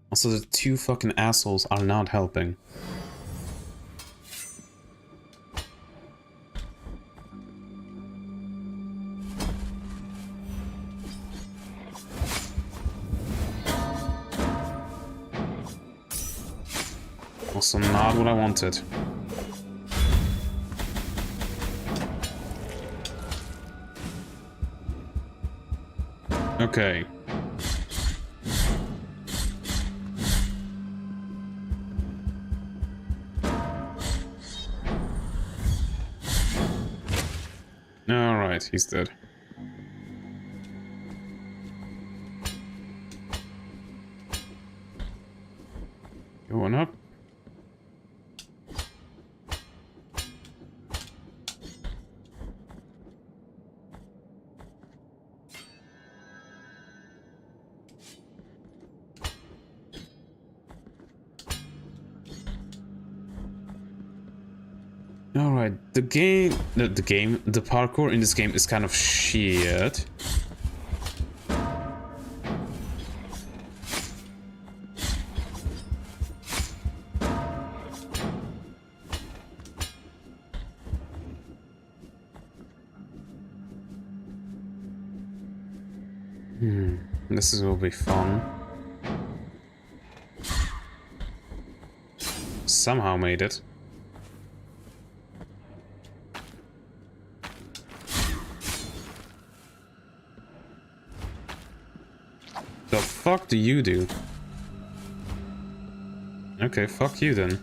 A: Also, the two fucking assholes are not helping. Also not what I wanted. Okay. Alright, he's dead. Going up. Alright, the parkour in this game is kind of shit. This will be fun. Somehow made it. The fuck do you do? Okay, fuck you then.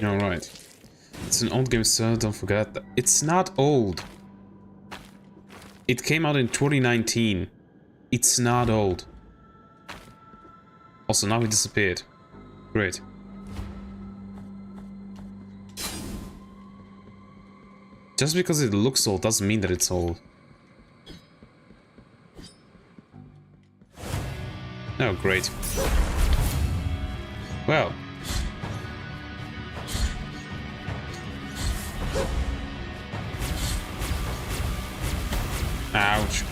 A: Alright. It's an old game, sir, don't forget that. It's not old. It came out in 2019. It's not old. Also, now he disappeared. Great. Just because it looks old doesn't mean that it's old. Oh, great. Well. Ouch.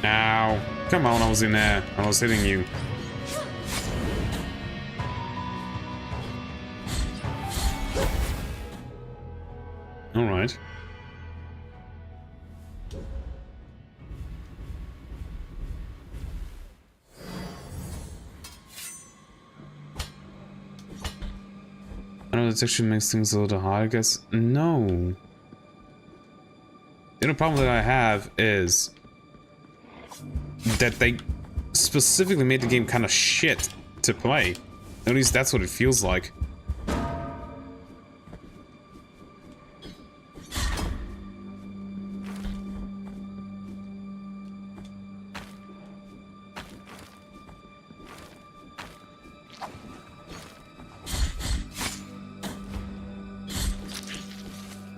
A: Ow. Come on, I was in there. I was hitting you. Alright. I know the texture makes things a little hard, I guess. No. The only problem that I have is that they specifically made the game kind of shit to play. At least that's what it feels like.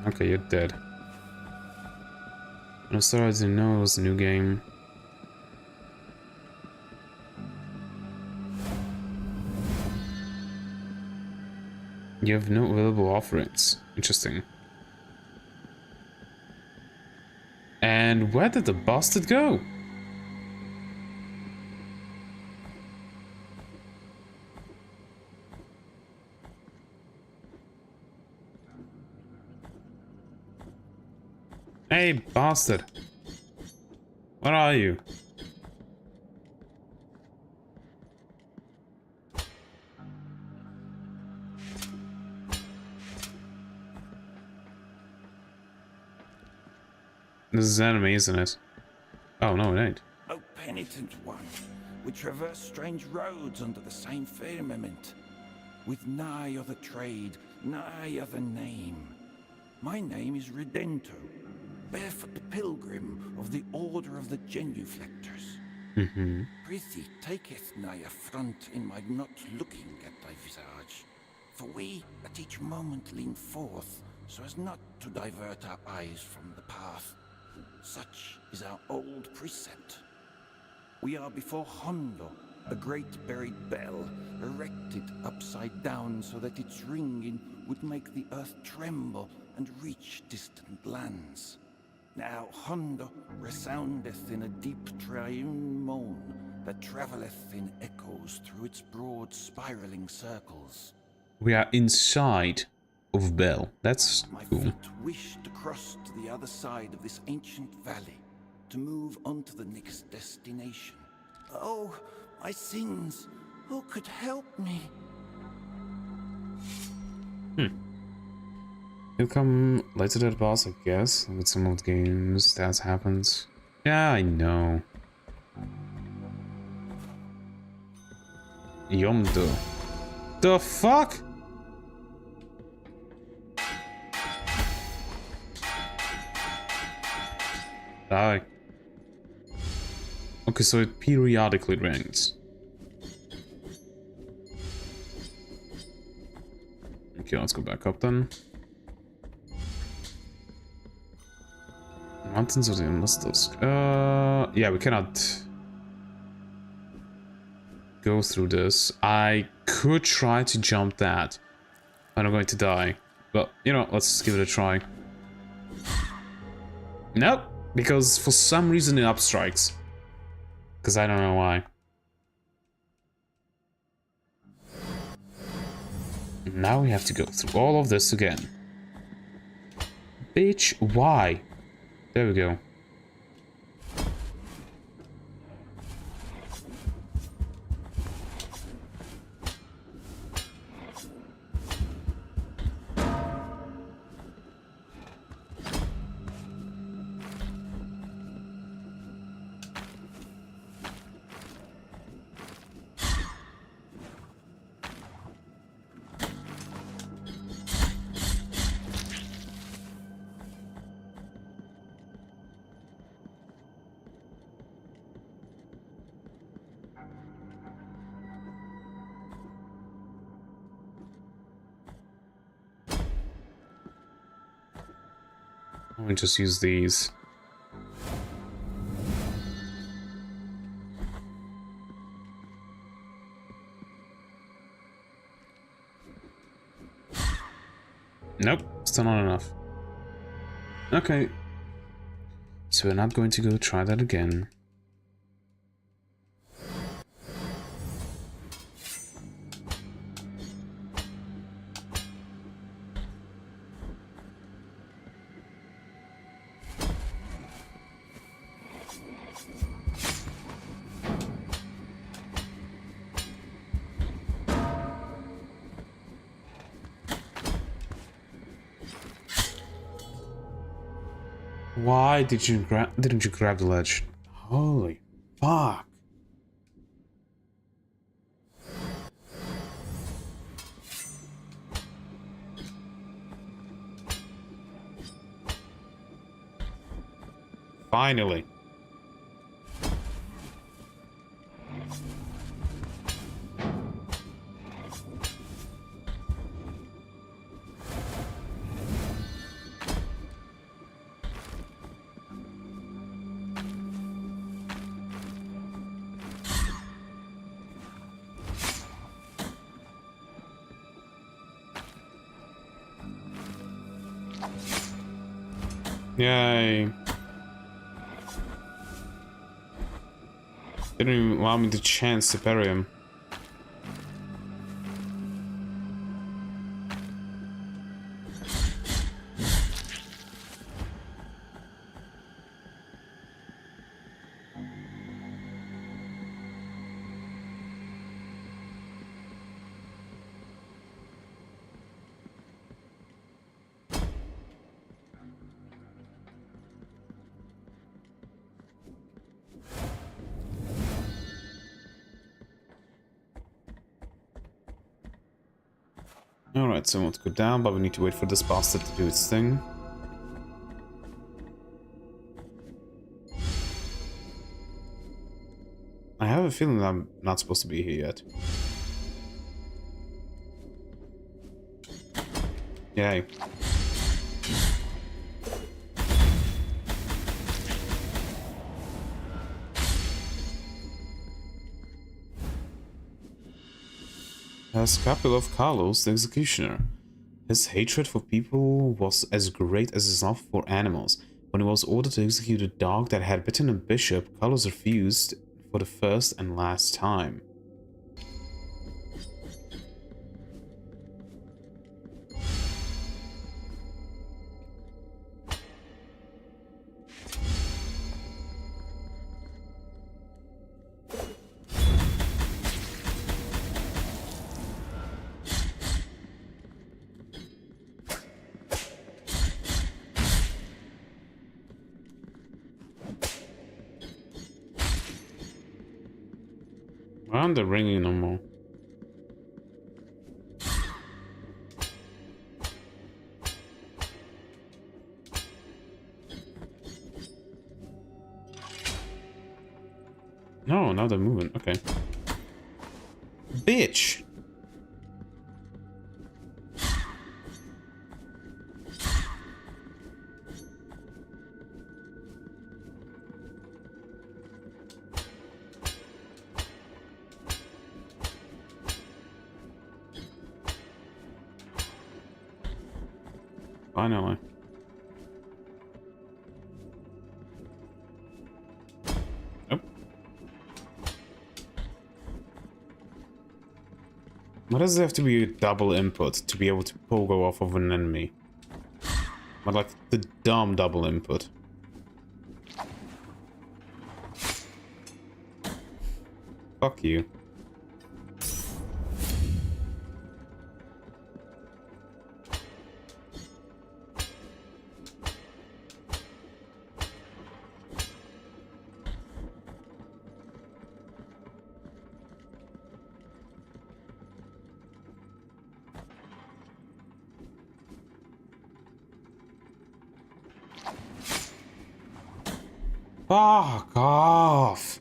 A: Okay, you're dead. I'm sorry, I didn't know it was a new game. You have no available offerings. Interesting. And where did the bastard go? Hey, bastard. Where are you? This is enemy, isn't it? Oh, no, it ain't.
I: O penitent one, we traverse strange roads under the same firmament, with nigh other trade, nigh other name. My name is Redento, barefoot pilgrim of the Order of the Genuflectors. Prithee, taketh nigh affront in my not looking at thy visage, for we at each moment lean forth, so as not to divert our eyes from the path. Such is our old precept. We are before Hondo, a great buried bell, erected upside down so that its ringing would make the earth tremble and reach distant lands. Now Hondo resoundeth in a deep triune moan that travelleth in echoes through its broad spiraling circles.
A: We are inside of Bell. That's
I: My
A: cool.
I: feet wish to cross to the other side of this ancient valley, to move on to the next destination. Oh, my sins! Who could help me?
A: He'll come later to that boss, I guess. With some old games, that happens. Yeah, I know. Yomdo. The fuck? Die. Okay, so it periodically rings. Okay, let's go back up then. Mountains of the Endless Dusk. Yeah, we cannot go through this. I could try to jump that, and I'm going to die. But, you know, let's give it a try. Nope, because for some reason it upstrikes. Because I don't know why. Now we have to go through all of this again. Bitch, why? There we go. Let me just use these. Nope, still not enough. Okay. So we're not going to go try that again. Why didn't you grab the ledge? Holy fuck. Finally. Yay. Didn't even allow me the chance to parry him. Alright, so we want to go down, but we need to wait for this bastard to do its thing. I have a feeling that I'm not supposed to be here yet. Yay. As capital of Carlos, the Executioner. His hatred for people was as great as his love for animals. When he was ordered to execute a dog that had bitten a bishop, Carlos refused for the first and last time. Why aren't they ringing no more? No, now they're moving. Okay. Bitch! Finally. Nope. Why does it have to be a double input to be able to pogo off of an enemy? But like the dumb double input. Fuck you. Fuck off!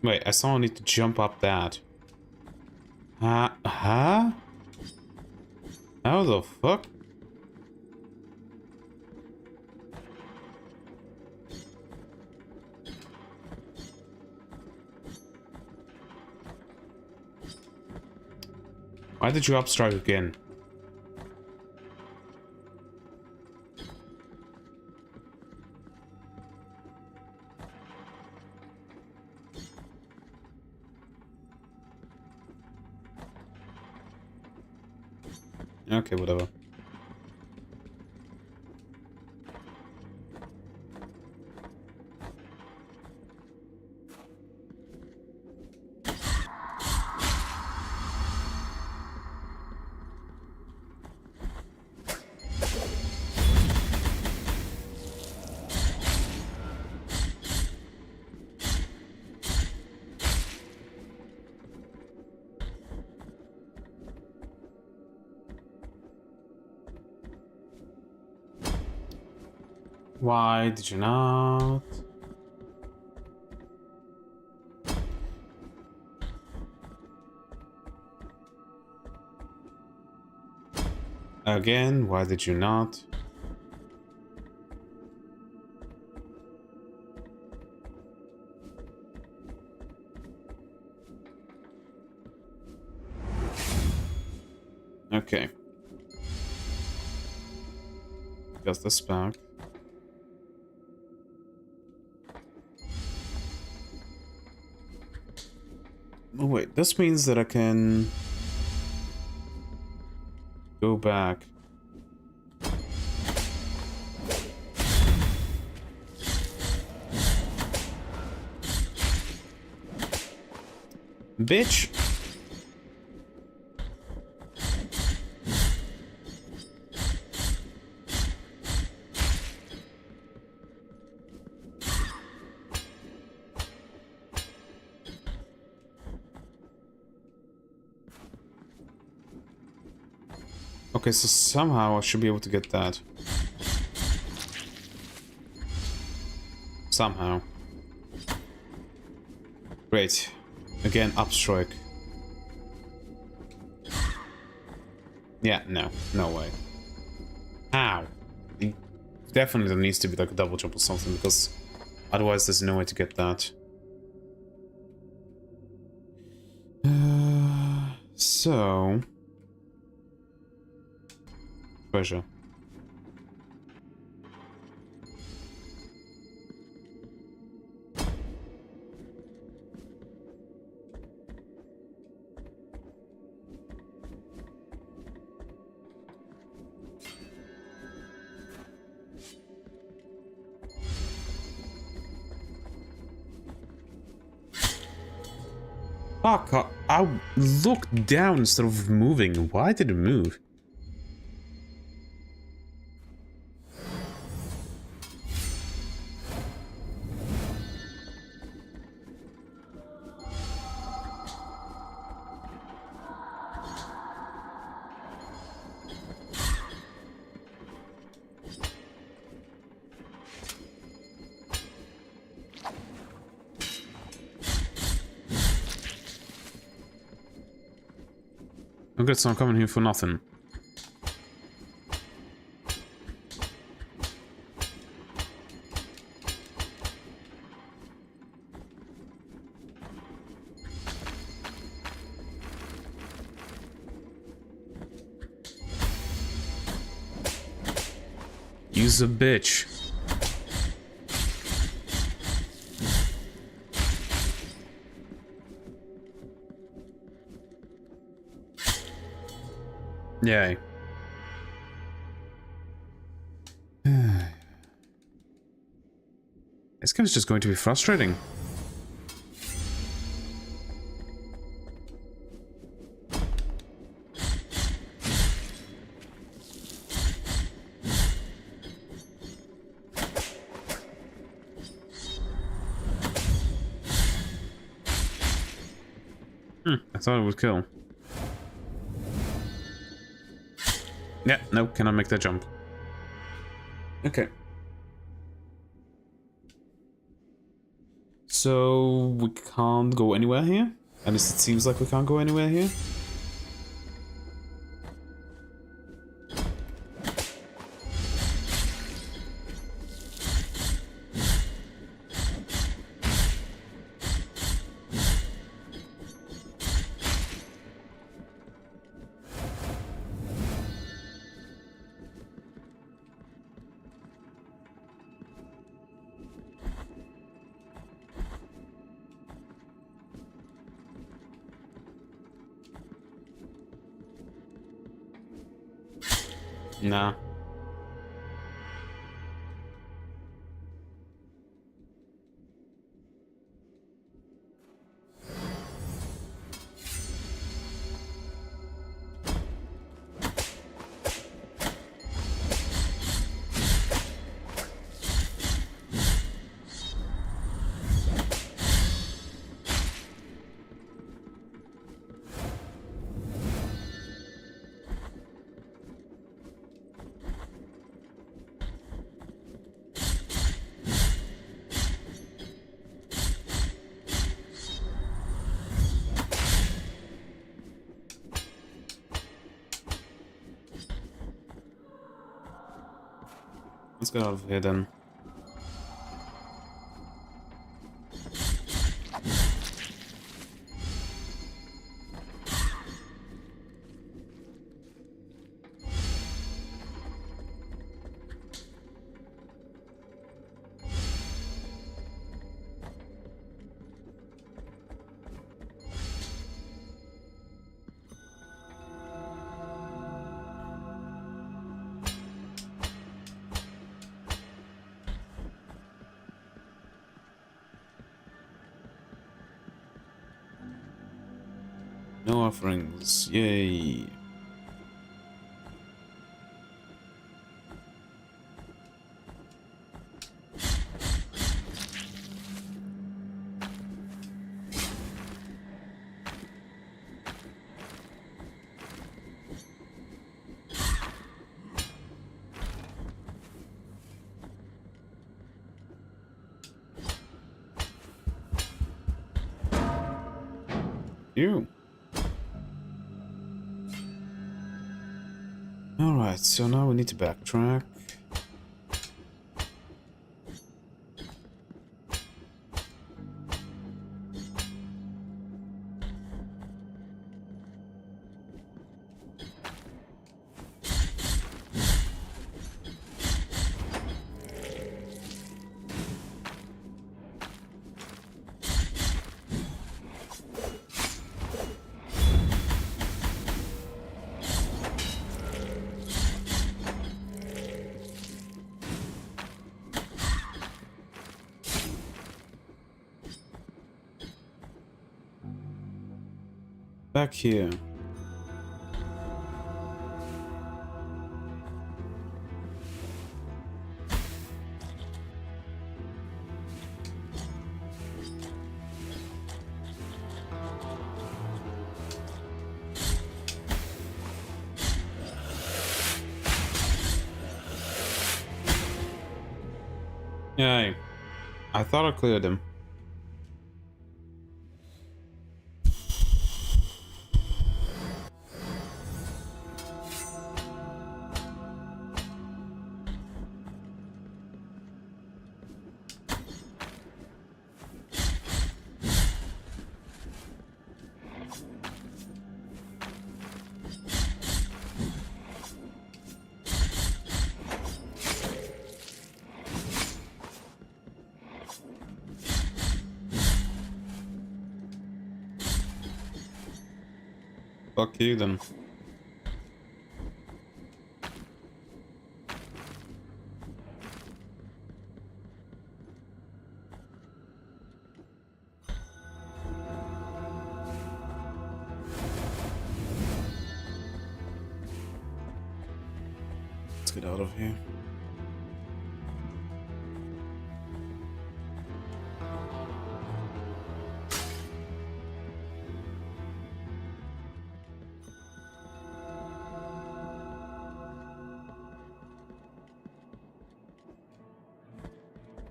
A: Wait, I saw I need to jump up that. Huh? How the fuck? Why did you upstrike again? Okay, whatever. Why did you not? Again, why did you not? Okay. Got this back. Oh wait, this means that I can go back. Bitch! Okay, so somehow I should be able to get that. Somehow. Great. Again, upstrike. Yeah, no. No way. How? Definitely there needs to be like a double jump or something, because otherwise there's no way to get that. So... treasure. Fuck, I looked down instead of moving. Why did it move? Okay, so I'm coming here for nothing. Use a bitch. Yay. This game's just going to be frustrating. I thought it would kill. Yeah, no, cannot make that jump. Okay. So, we can't go anywhere here? At least it seems like we can't go anywhere here. Nah. Let's get out of here then. No offerings, yay. You. Alright, so now we need to backtrack. Back here. Yay. I thought I cleared him. Fuck you then. Let's get out of here.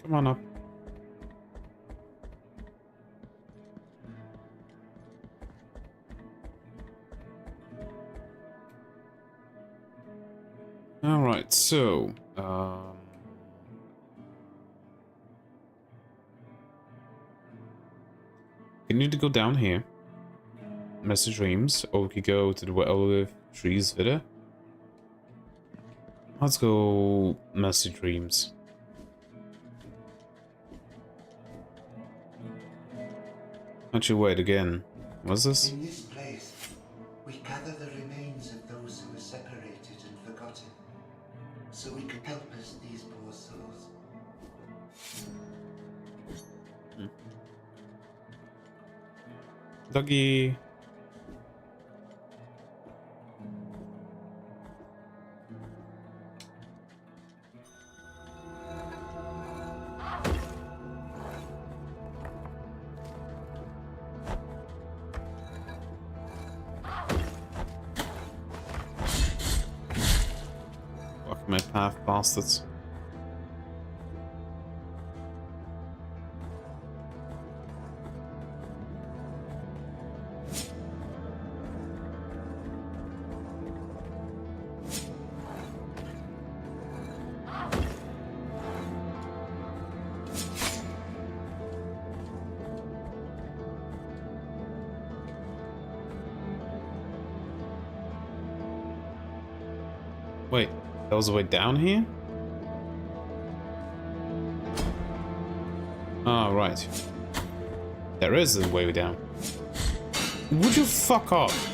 A: Come on up. All right, so we need to go down here. Message dreams, or we could go to the Worldless trees video. Let's go message dreams. Actually, wait again. What's this?
E: In this place, we gather the remains of those who were separated and forgotten, so we can help us these poor souls.
A: Doggy. Fuck my path, bastards. Wait, that was the way down here? Oh, right. There is a way down. Would you fuck off?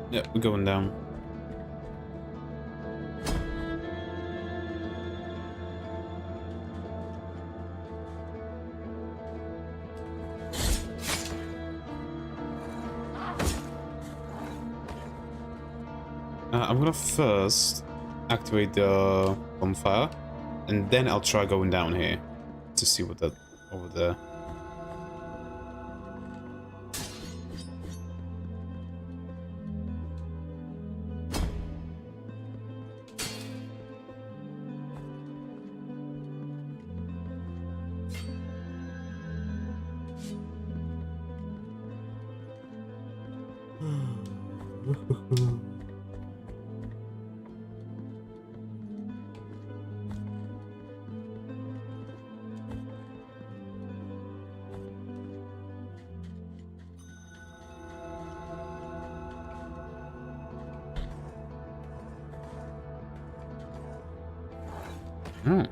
A: Yep, we're going down. I'm gonna first activate the bonfire, and then I'll try going down here to see what that over there. Hmm.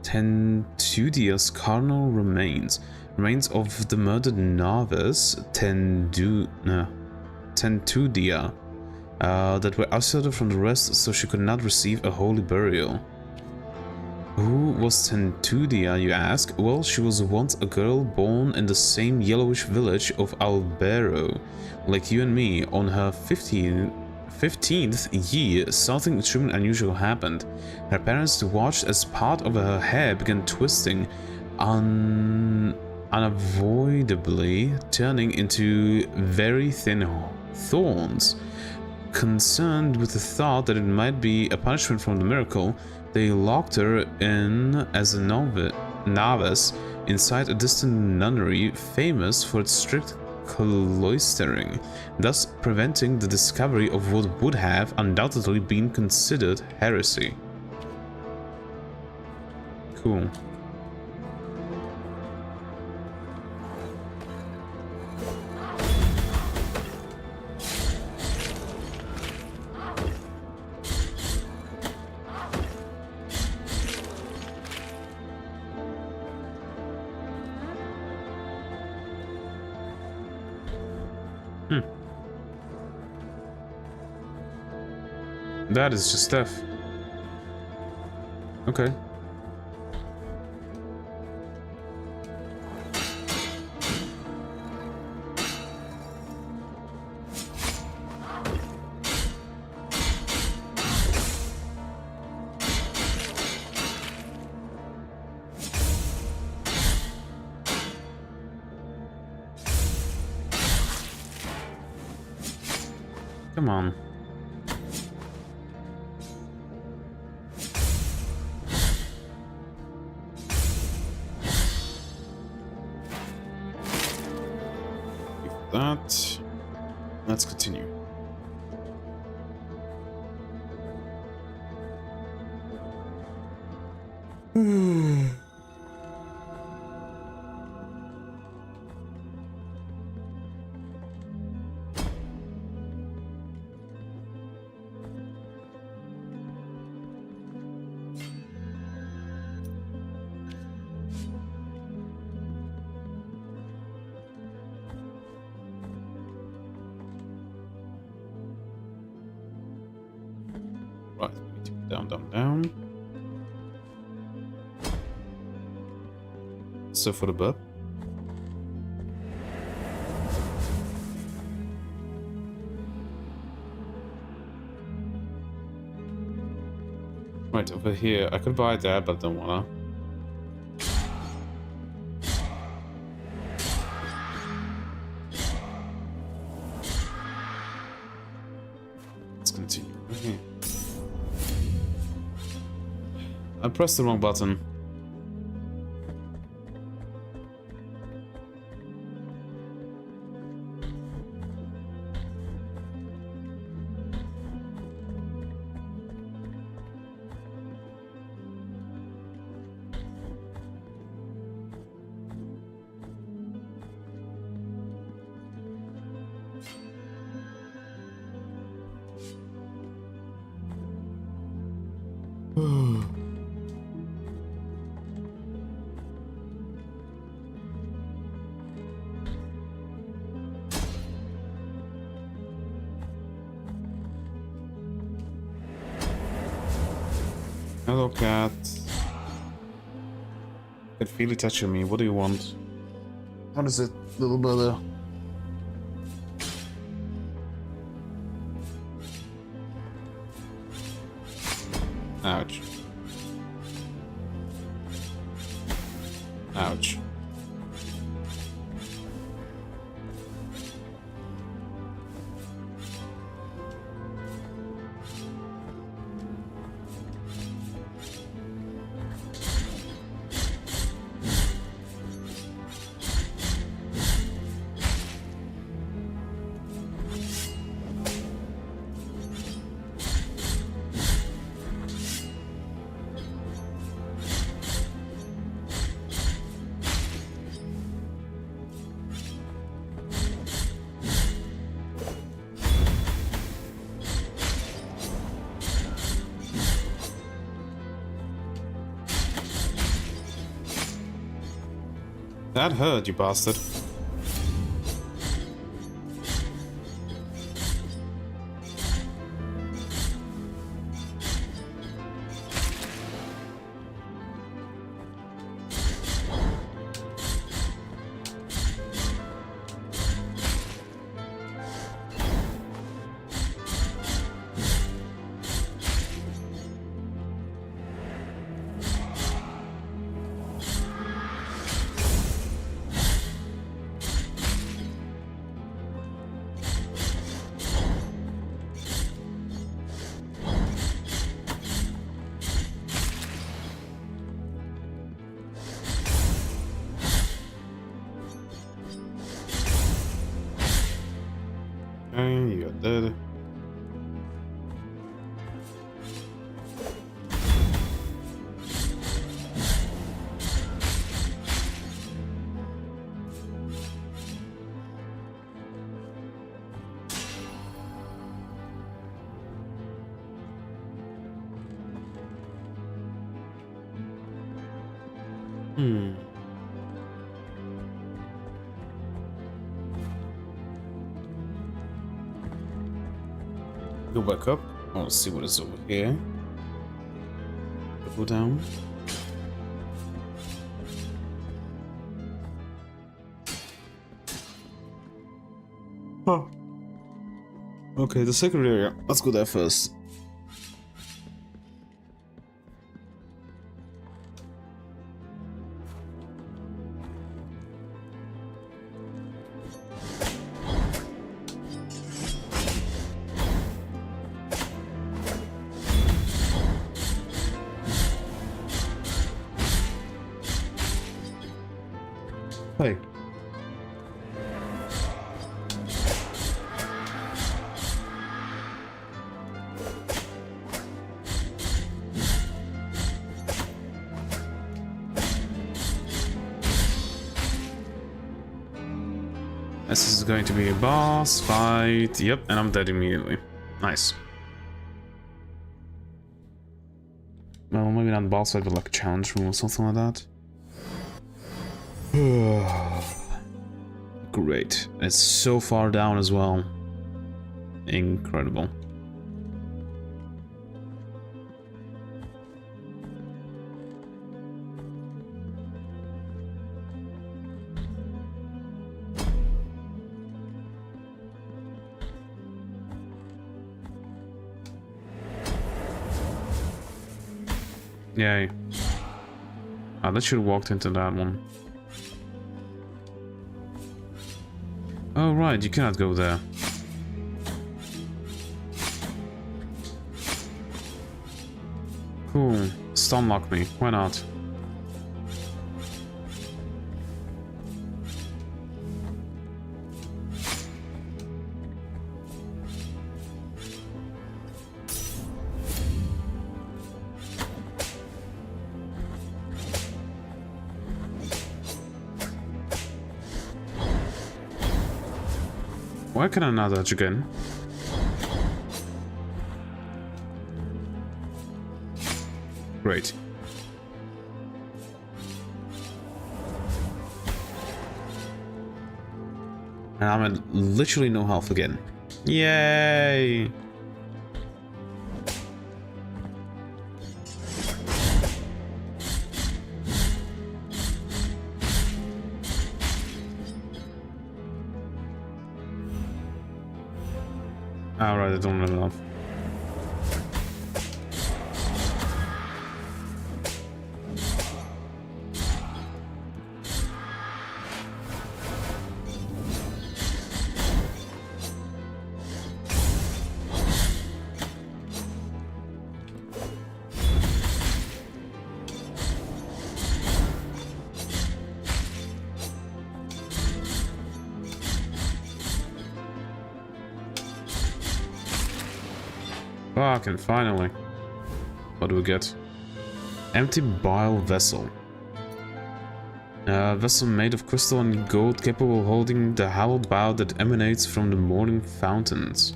A: Tentudia's carnal remains of the murdered novice Tentudia that were isolated from the rest so she could not receive a holy burial. Who was Tentudia, you ask? Well, she was once a girl born in the same yellowish village of Albero. Like you and me, on her 15th year, something extremely unusual happened. Her parents watched as part of her hair began twisting, unavoidably turning into very thin thorns. Concerned with the thought that it might be a punishment from the miracle, they locked her in as a novice inside a distant nunnery famous for its strict cloistering, thus preventing the discovery of what would have undoubtedly been considered heresy. Cool. That is just stuff. Okay. Come on. That. Let's continue. Right, we need to go down. So for the burp. Right, over here. I could buy that, but don't wanna. Let's continue. Okay. I pressed the wrong button. Hello, cat. You can feel it touching me. What do you want? What is it, little brother? Ouch. Ouch. That hurt, you bastard. Okay, you're dead. Go back up. Let's see what is over here. Go down. Huh. Okay, the secret area. Let's go there first. Hey. This is going to be a boss fight. Yep, and I'm dead immediately. Nice. Well, maybe not boss fight, but like a challenge room or something like that. Great. It's so far down as well. Incredible. Yay. That should have walked into that one. Oh right, you cannot go there. Cool. Stun lock me. Why not? Why can I not dodge again? Great. And I'm at literally no health again. Yay! Alright, I don't have enough. Fucking finally. What do we get? Empty bile vessel. A vessel made of crystal and gold capable of holding the hallowed bile that emanates from the morning fountains.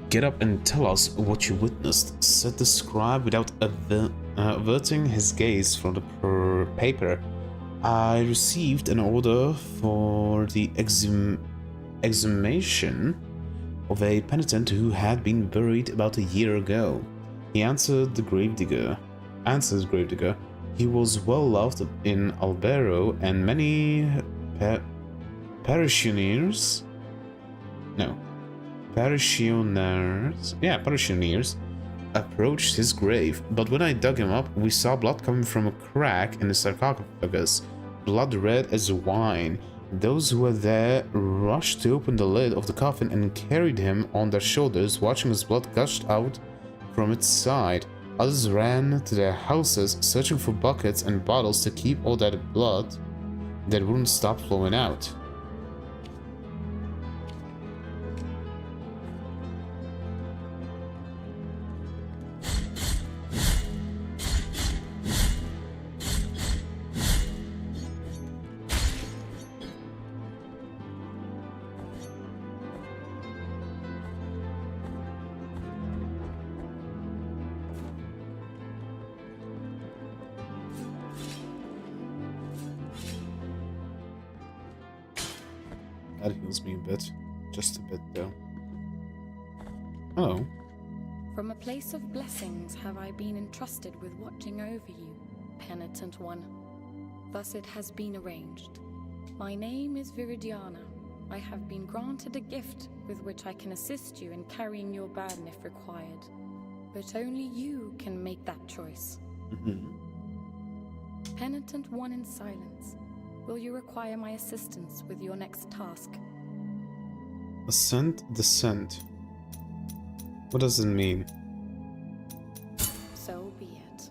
A: Get up and tell us what you witnessed, said the scribe without averting his gaze from the paper I received an order for the exhumation of a penitent who had been buried about a year ago. He answered Gravedigger. He was well loved in Albero, and many parishioners approached his grave, but when I dug him up, we saw blood coming from a crack in the sarcophagus, blood red as wine. Those who were there rushed to open the lid of the coffin and carried him on their shoulders, watching his blood gushed out from its side. Others ran to their houses, searching for buckets and bottles to keep all that blood that wouldn't stop flowing out. That heals me a bit. Just a bit, though. Hello.
J: From a place of blessings have I been entrusted with watching over you, penitent one. Thus it has been arranged. My name is Viridiana. I have been granted a gift with which I can assist you in carrying your burden if required. But only you can make that choice. Penitent one in silence. Will you require my assistance with your next task?
A: Ascent, descent. What does it mean?
J: So be it.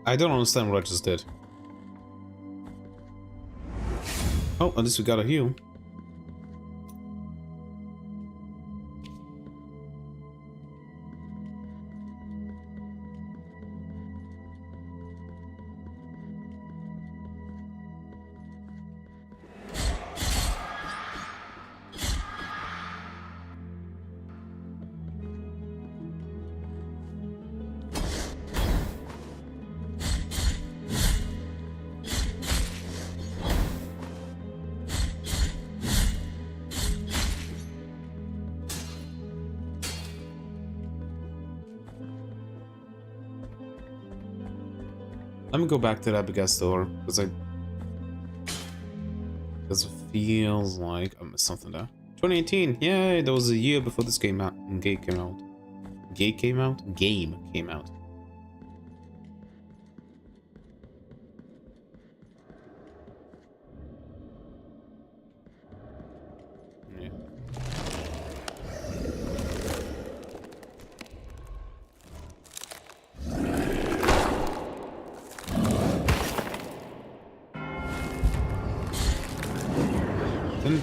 A: I don't understand what I just did. Oh, at least we got a heal. Let me go back to that Brigador because it feels like I missed something there. 2018, yay! That was a year before this game came out. Game came out. Yeah.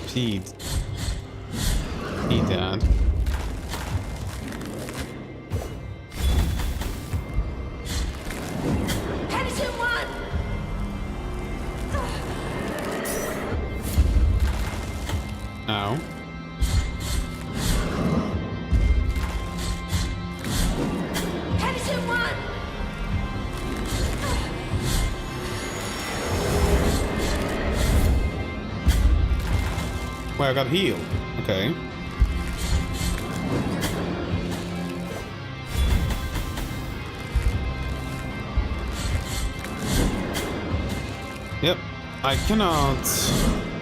A: Pete. Dad.
B: Penitent one!
A: Ow.
B: Penitent one!
A: Well, I got healed. Okay. Yep. I cannot...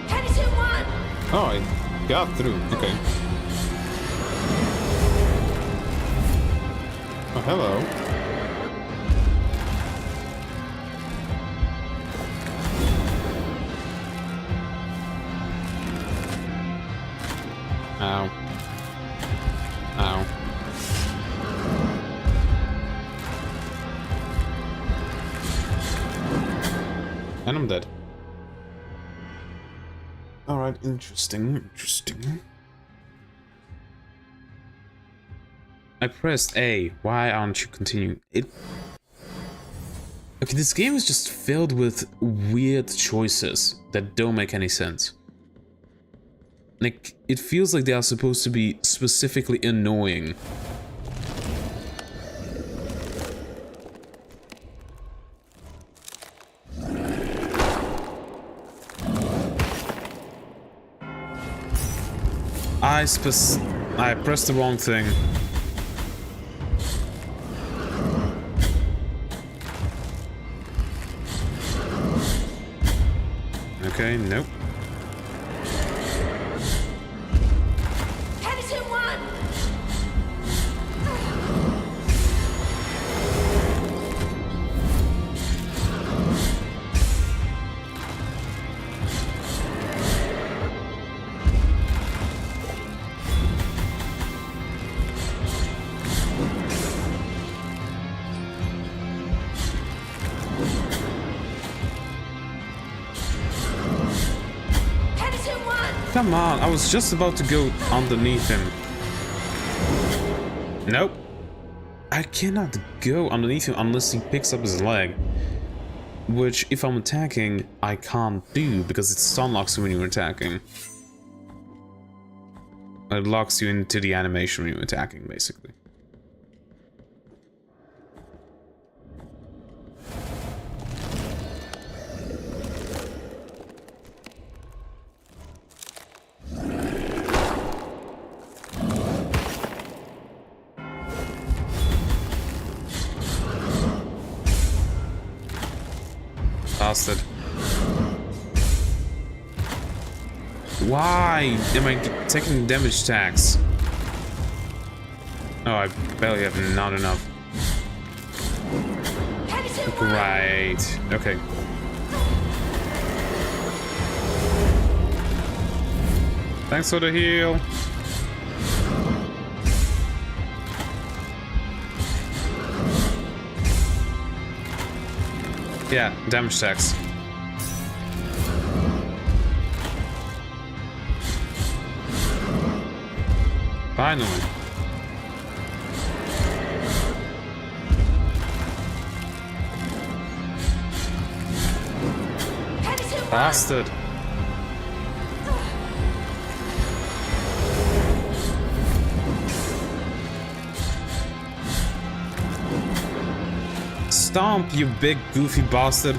B: Penitent one!
A: Oh, I got through. Okay. Oh, hello. Ow. Ow. And I'm dead. Alright, interesting. I pressed A. Why aren't you continuing? Okay, this game is just filled with weird choices that don't make any sense. Like, it feels like they are supposed to be specifically annoying. I pressed the wrong thing. Okay, nope. Come on, I was just about to go underneath him. Nope. I cannot go underneath him unless he picks up his leg. Which, if I'm attacking, I can't do because it stun locks you when you're attacking. It locks you into the animation when you're attacking, basically. Bastard. Why am I taking damage tax? Oh, I barely have not enough. Right. Okay. Thanks for the heal. Yeah, damage tax. Finally. Bastard. Stomp, you big goofy bastard.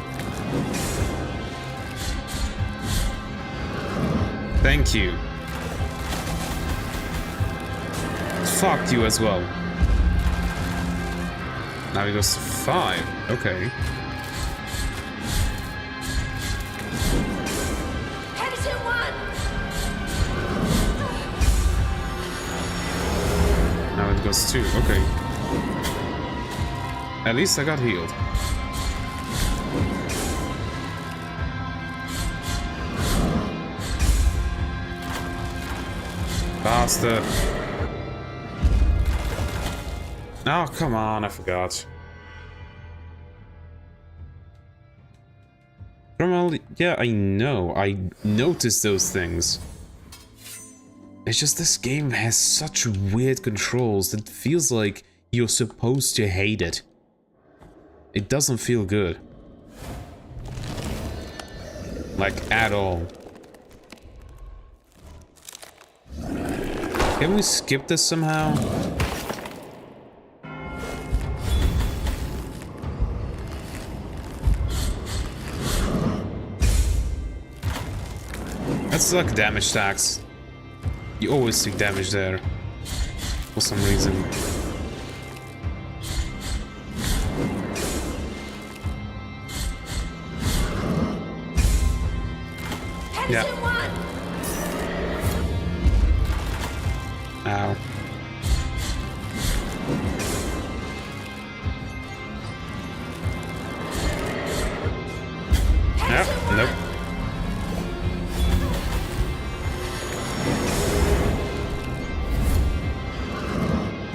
A: Thank you. Fuck you as well. Now he goes to 5. Okay. Now it goes 2. Okay. At least I got healed. Bastard. Oh, come on, I forgot. Yeah, I know. I noticed those things. It's just this game has such weird controls that it feels like you're supposed to hate it. It doesn't feel good. Like, at all. Can we skip this somehow? That's like damage tax. You always take damage there. For some reason. Yeah. Ow. Nope. Nope.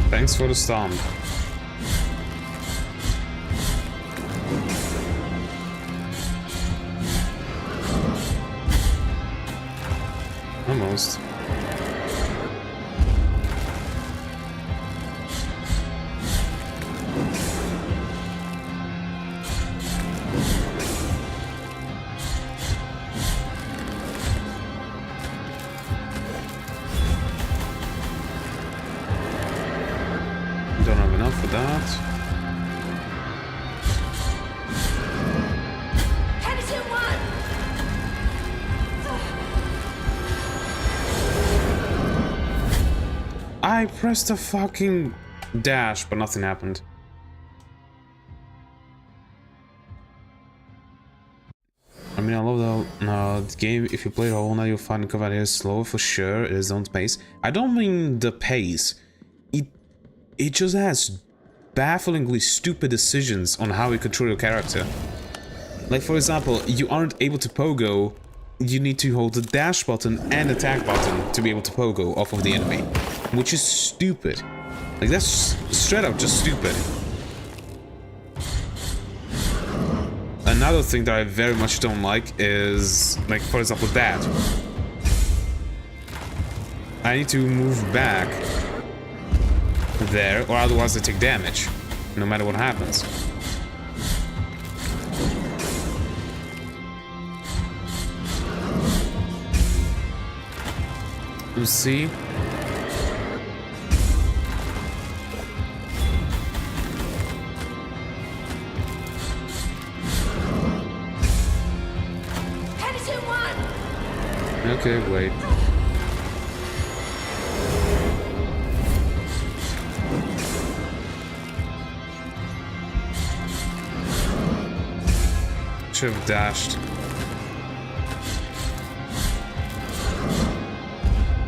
A: Thanks for the stomp. Almost. I pressed a fucking dash, but nothing happened. I mean, I love the game. If you play it all now, you'll find the combat is slow for sure. It is its own pace. I don't mean the pace. It just has bafflingly stupid decisions on how you control your character. Like, for example, you aren't able to pogo. You need to hold the dash button and attack button to be able to pogo off of the enemy, which is stupid. Like, that's straight up just stupid. Another thing that I very much don't like is, like, for example, that. I need to move back there, or otherwise I take damage, no matter what happens. You see? Okay, wait. Should have dashed.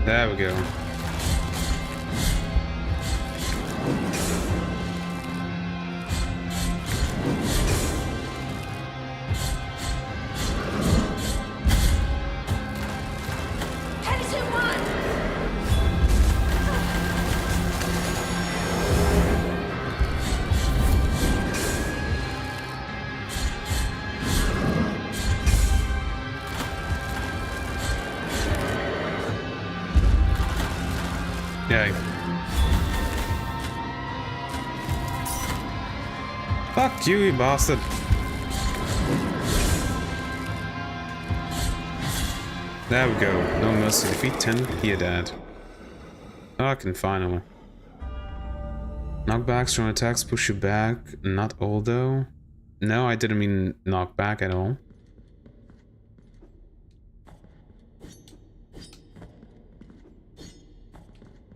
A: There we go. Okay. Fuck you, you bastard. There we go. No mercy. Defeat 10. He dead. Oh, I can finally. Knockbacks, strong attacks, push you back. Not all though. No, I didn't mean knockback at all.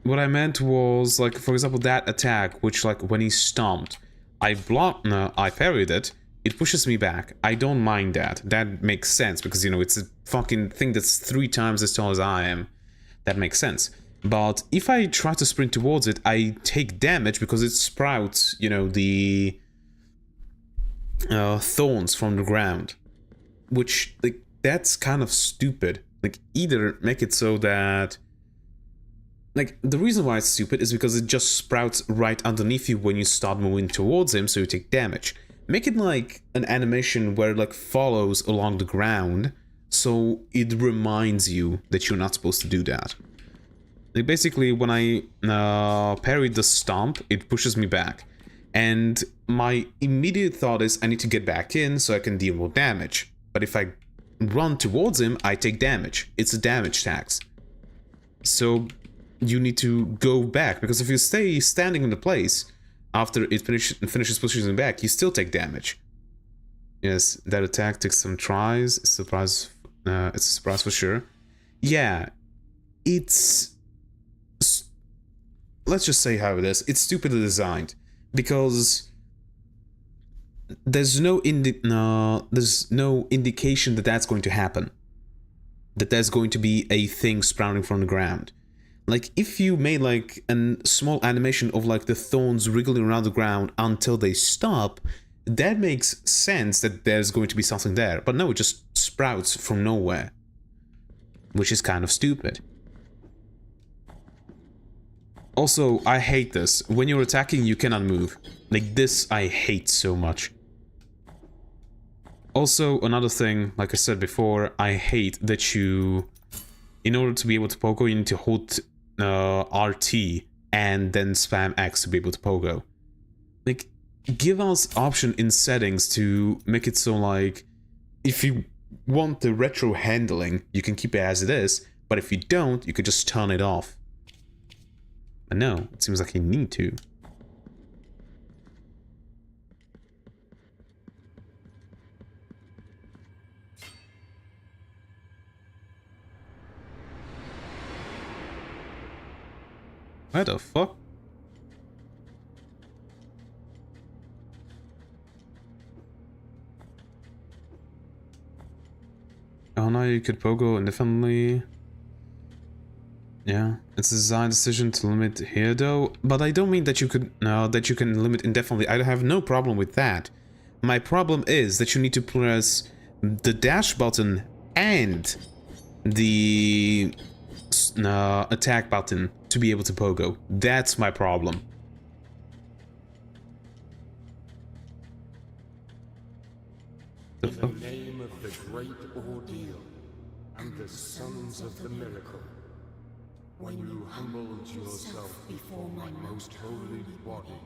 A: What I meant was, like, for example, that attack, which, like, when he stomped, I parried it, it pushes me back. I don't mind that. That makes sense, because, you know, it's a fucking thing that's 3 times as tall as I am. That makes sense. But if I try to sprint towards it, I take damage because it sprouts, you know, the thorns from the ground. Which, like, that's kind of stupid. Like, either make it so that... Like, the reason why it's stupid is because it just sprouts right underneath you when you start moving towards him, so you take damage. Make it like an animation where it, like, follows along the ground, so it reminds you that you're not supposed to do that. Like, basically, when I parried the stomp, it pushes me back. And my immediate thought is, I need to get back in so I can deal more damage. But if I run towards him, I take damage. It's a damage tax. So... you need to go back, because if you stay standing in the place after it finishes pushing you back, you still take damage. Yes, that attack takes some tries. It's a surprise for sure. Yeah, it's... let's just say how it is. It's stupidly designed, because there's no indication that that's going to happen. That there's going to be a thing sprouting from the ground. Like, if you made, like, a small animation of, like, the thorns wriggling around the ground until they stop, that makes sense that there's going to be something there. But no, it just sprouts from nowhere. Which is kind of stupid. Also, I hate this. When you're attacking, you cannot move. Like, this I hate so much. Also, another thing, like I said before, I hate that you... in order to be able to pogo, you need to hold RT and then spam X to be able to pogo. Like, give us option in settings to make it so, like, if you want the retro handling, you can keep it as it is, but if you don't, you could just turn it off. But no, it seems like you need to. Where the fuck? Oh no, you could pogo indefinitely. Yeah, it's a design decision to limit here though, but I don't mean that you could that you can limit indefinitely. I have no problem with that. My problem is that you need to press the dash button and the attack button to be able to pogo. That's my problem.
K: In the name of the great ordeal and the sons of the miracle, when you humbled yourself before my most holy body,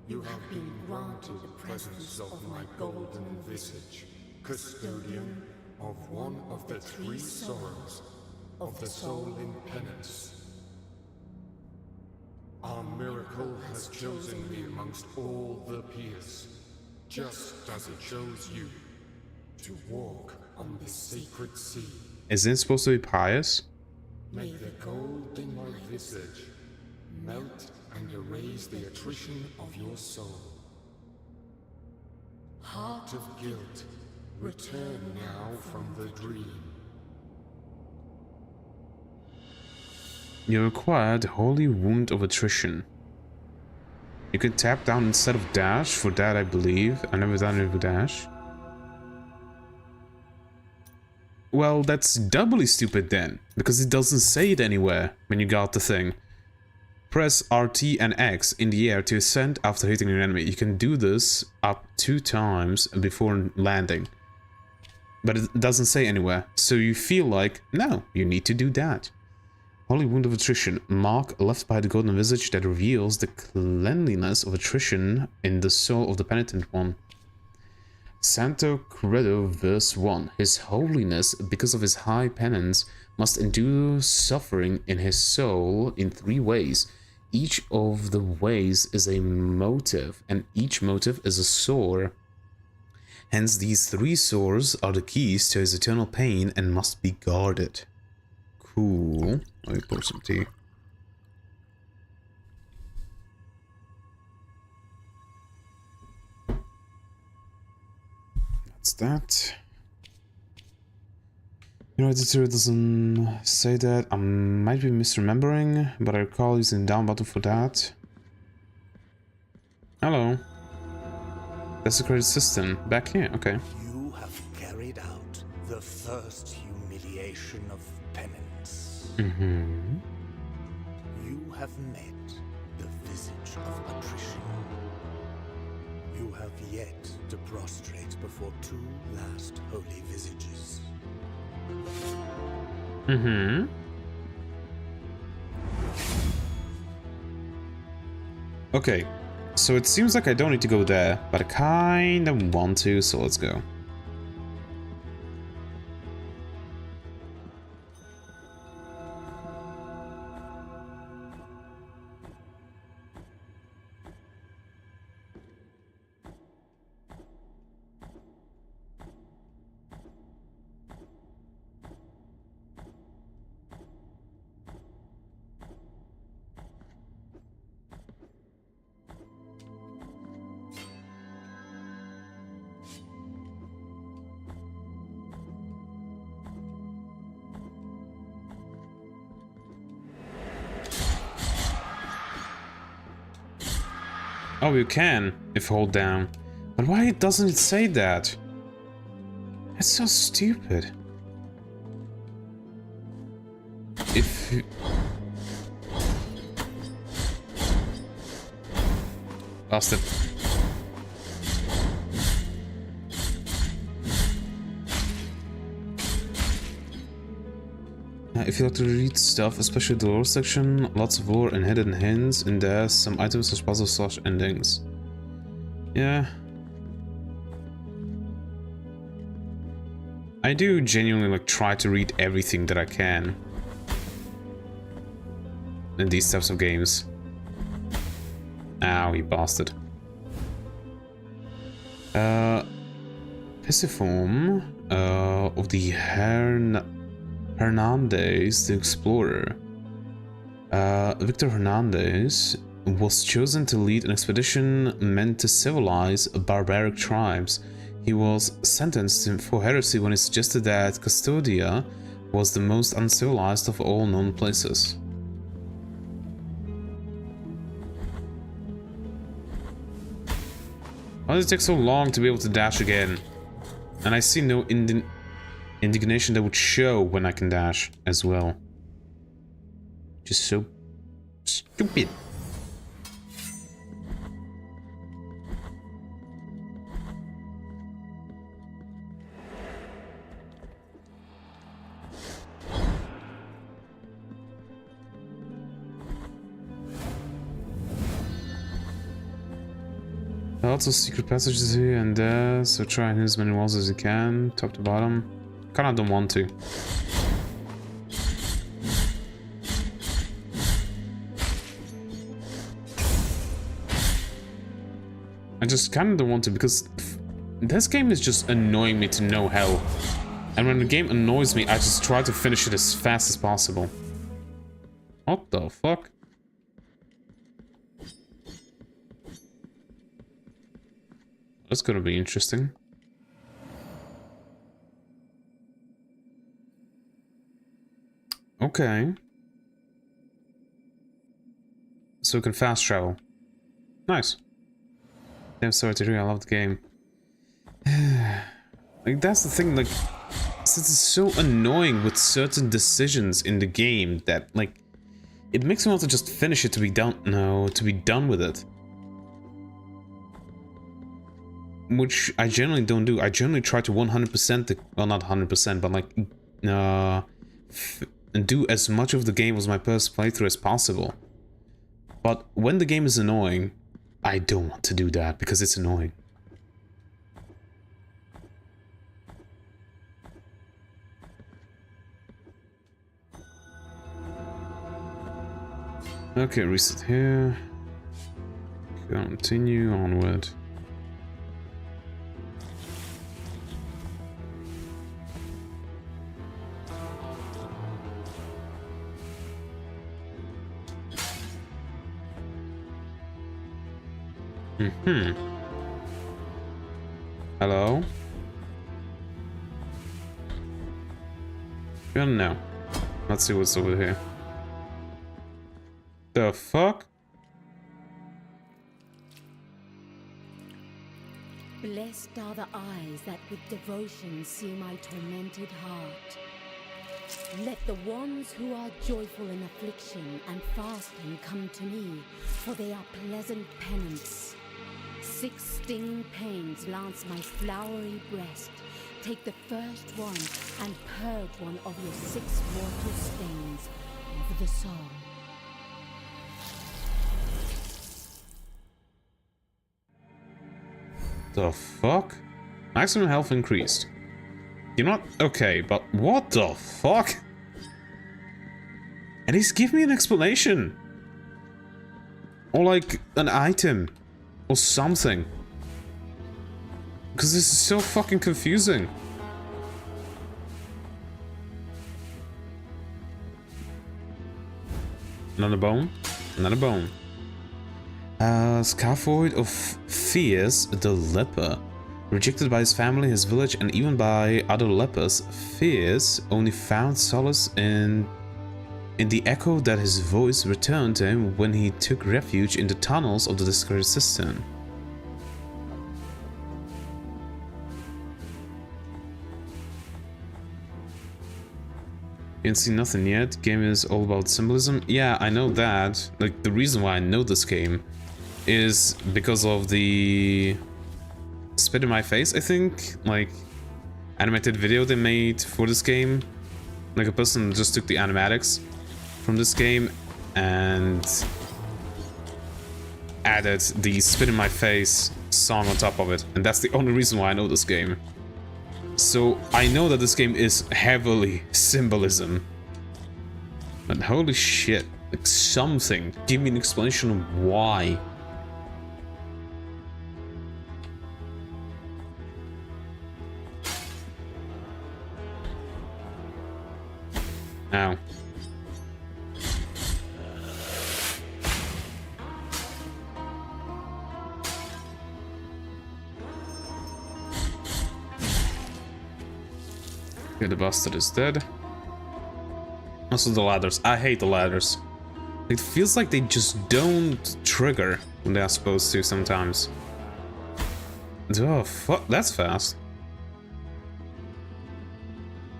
K: you have been granted the presence of my golden visage, custodian of one of the three sorrows of the soul in penance. Our miracle has chosen me amongst all the peers, just as it chose you, to walk on the sacred sea.
A: Isn't it supposed to be pious?
K: May the gold in my visage melt and erase the attrition of your soul. Heart of guilt, return now from the dream.
A: You require the Holy Wound of Attrition. You can tap down instead of dash for that, I believe. I've never done it with dash. Well, that's doubly stupid then, because it doesn't say it anywhere when you got the thing. Press RT and X in the air to ascend after hitting an enemy. You can do this up 2 times before landing. But it doesn't say anywhere, so you feel like, no, you need to do that. Holy Wound of Attrition. Mark left by the golden visage that reveals the cleanliness of attrition in the soul of the penitent one. Santo Credo verse 1. His holiness, because of his high penance, must endure suffering in his soul in 3 ways. Each of the ways is a motive, and each motive is a sore. Hence, these 3 sores are the keys to his eternal pain and must be guarded. Cool. Let me pour some tea. That's that. You know, editor doesn't say that. I might be misremembering, but I recall using the down button for that. Hello. Desecrated System. Back here, okay.
C: You have carried out the first humiliation of penance. You have met the visage of attrition. You have yet to prostrate before 2 last holy visages.
A: Okay, so it seems like I don't need to go there, but I kinda want to, so let's go. Oh, you can, if hold down. But why doesn't it say that? That's so stupid. If you... Lost it. If you like to read stuff, especially the lore section, lots of lore and hidden hints, and there's some items slash puzzles slash endings. Yeah. I do genuinely like try to read everything that I can in these types of games. Ow, you bastard. Pisiform of the Hernandez the Explorer. Victor Hernandez was chosen to lead an expedition meant to civilize barbaric tribes. He was sentenced for heresy when he suggested that Custodia was the most uncivilized of all known places. Why does it take so long to be able to dash again? And I see no indignation that would show when I can dash as well. Just so stupid. Lots of secret passages here and there, so try and hit as many walls as you can, top to bottom. Kinda don't want to. I just kinda don't want to because this game is just annoying me to no hell. And when the game annoys me, I just try to finish it as fast as possible. What the fuck? That's gonna be interesting. Okay. So we can fast travel. Nice. Damn, sorry to hear, I love the game. Like, that's the thing, like, since it's so annoying with certain decisions in the game that, like, it makes me want to just finish it to be done, no, to be done with it. Which I generally don't do. I generally try to 100%, well, not 100%, but like, do as much of the game as my first playthrough as possible. But when the game is annoying, I don't want to do that because it's annoying. Okay, reset here. Continue onward. Hello? I don't know. Let's see what's over here. The fuck?
B: Blessed are the eyes that with devotion see my tormented heart. Let the ones who are joyful in affliction and fasting come to me, for they are pleasant penance. 6 sting pains lance my flowery breast. Take the first one and purge one of your 6 mortal stains over the soul.
A: The fuck? Maximum health increased. You're not okay, but what the fuck? At least give me an explanation. Or like an item. Or something. Because this is so fucking confusing. Another bone? Another bone. Scaphoid of Fears, the leper. Rejected by his family, his village, and even by other lepers, Fears only found solace in the echo that his voice returned to him when he took refuge in the tunnels of the discarded cistern. You ain't seen nothing yet. Game is all about symbolism. Yeah, I know that. Like, the reason why I know this game is because of the spit in my face, I think, like animated video they made for this game. Like a person just took the animatics from this game and added the spit in my face song on top of it, and that's the only reason why I know this game. So I know that this game is heavily symbolism, but holy shit, like something, give me an explanation of why. Ow. Okay, the bastard is dead. Also the ladders. I hate the ladders. It feels like they just don't trigger when they are supposed to sometimes. Oh, fuck, that's fast.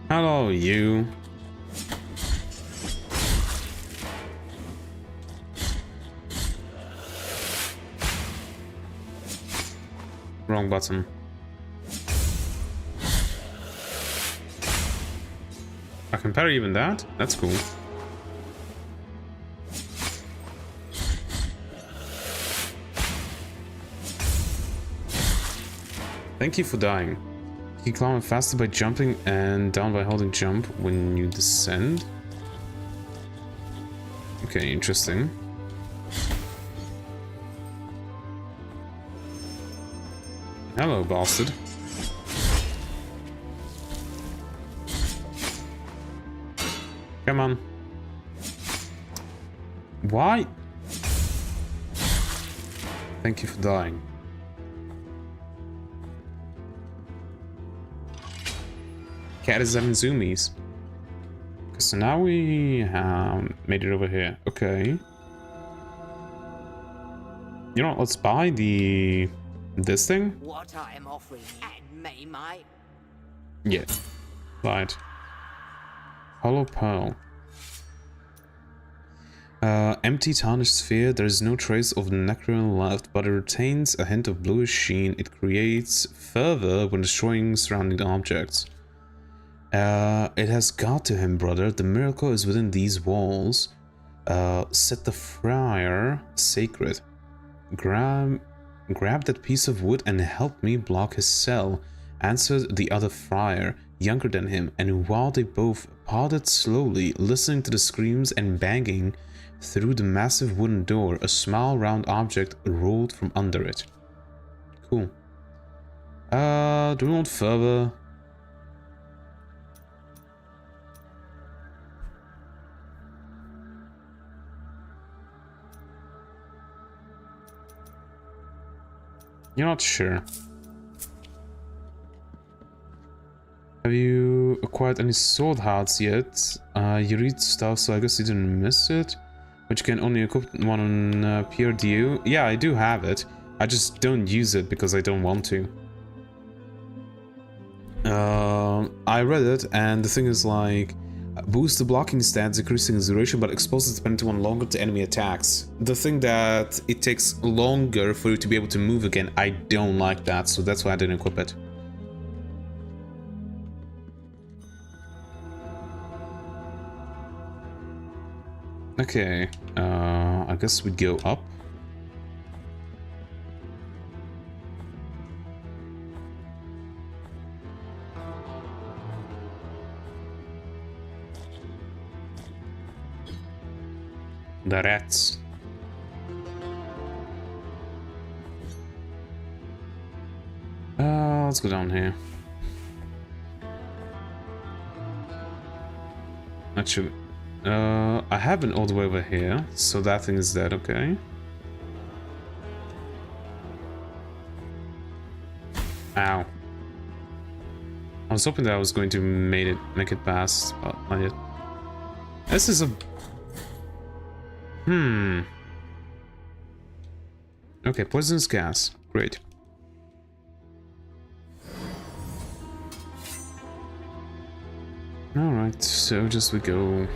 A: Hello, you. Wrong button. I can parry even that? That's cool. Thank you for dying. You can climb faster by jumping and down by holding jump when you descend. Okay, interesting. Hello, bastard. Come on. Why? Thank you for dying. Cat is having zoomies. Okay, so now we made it over here. Okay. You know what, let's buy this thing?
H: What I am offering and me, mate.
A: Yeah. Right. Hollow Pearl. Empty tarnished sphere. There is no trace of necron left, but it retains a hint of bluish sheen. It creates fervor when destroying surrounding objects. It has got to him, brother. The miracle is within these walls. Set the F.E.A.R sacred. Grab that piece of wood and help me block his cell, answered the other friar, younger than him, and while they both parted slowly, listening to the screams and banging through the massive wooden door, a small round object rolled from under it. Cool. Do we want further? You're not sure. Have you acquired any sword hearts yet? You read stuff, so I guess you didn't miss it. But you can only equip one on PRDU. Yeah, I do have it. I just don't use it because I don't want to. I read it, and the thing is like, boost the blocking stats, decreasing its duration, but exposes the penalty one longer to enemy attacks. The thing that it takes longer for you to be able to move again, I don't like that, so that's why I didn't equip it. Okay, I guess we go up. The rats. Let's go down here. Actually, I have been all the way over here, so that thing is dead, okay. Ow. I was hoping that I was going to make it past, but not yet. This is a... Okay, poisonous gas. Great. Alright, so just we go...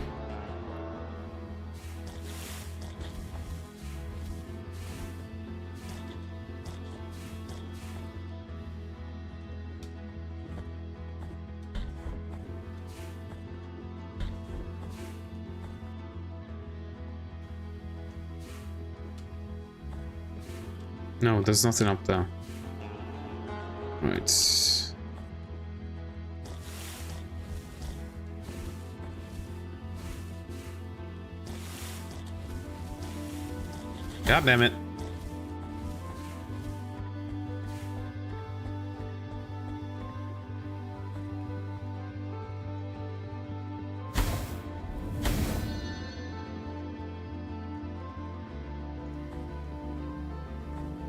A: No, there's nothing up there. Right. God damn it.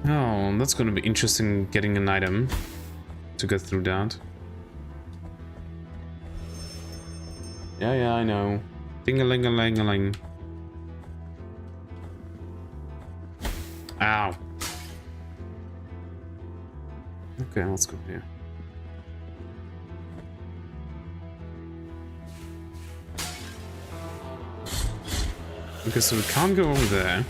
A: Oh, that's gonna be interesting getting an item to get through that. Yeah, I know. Ding-a-ling-a-ling-a-ling. Ow. Okay, let's go here. Okay, so we can't go over there.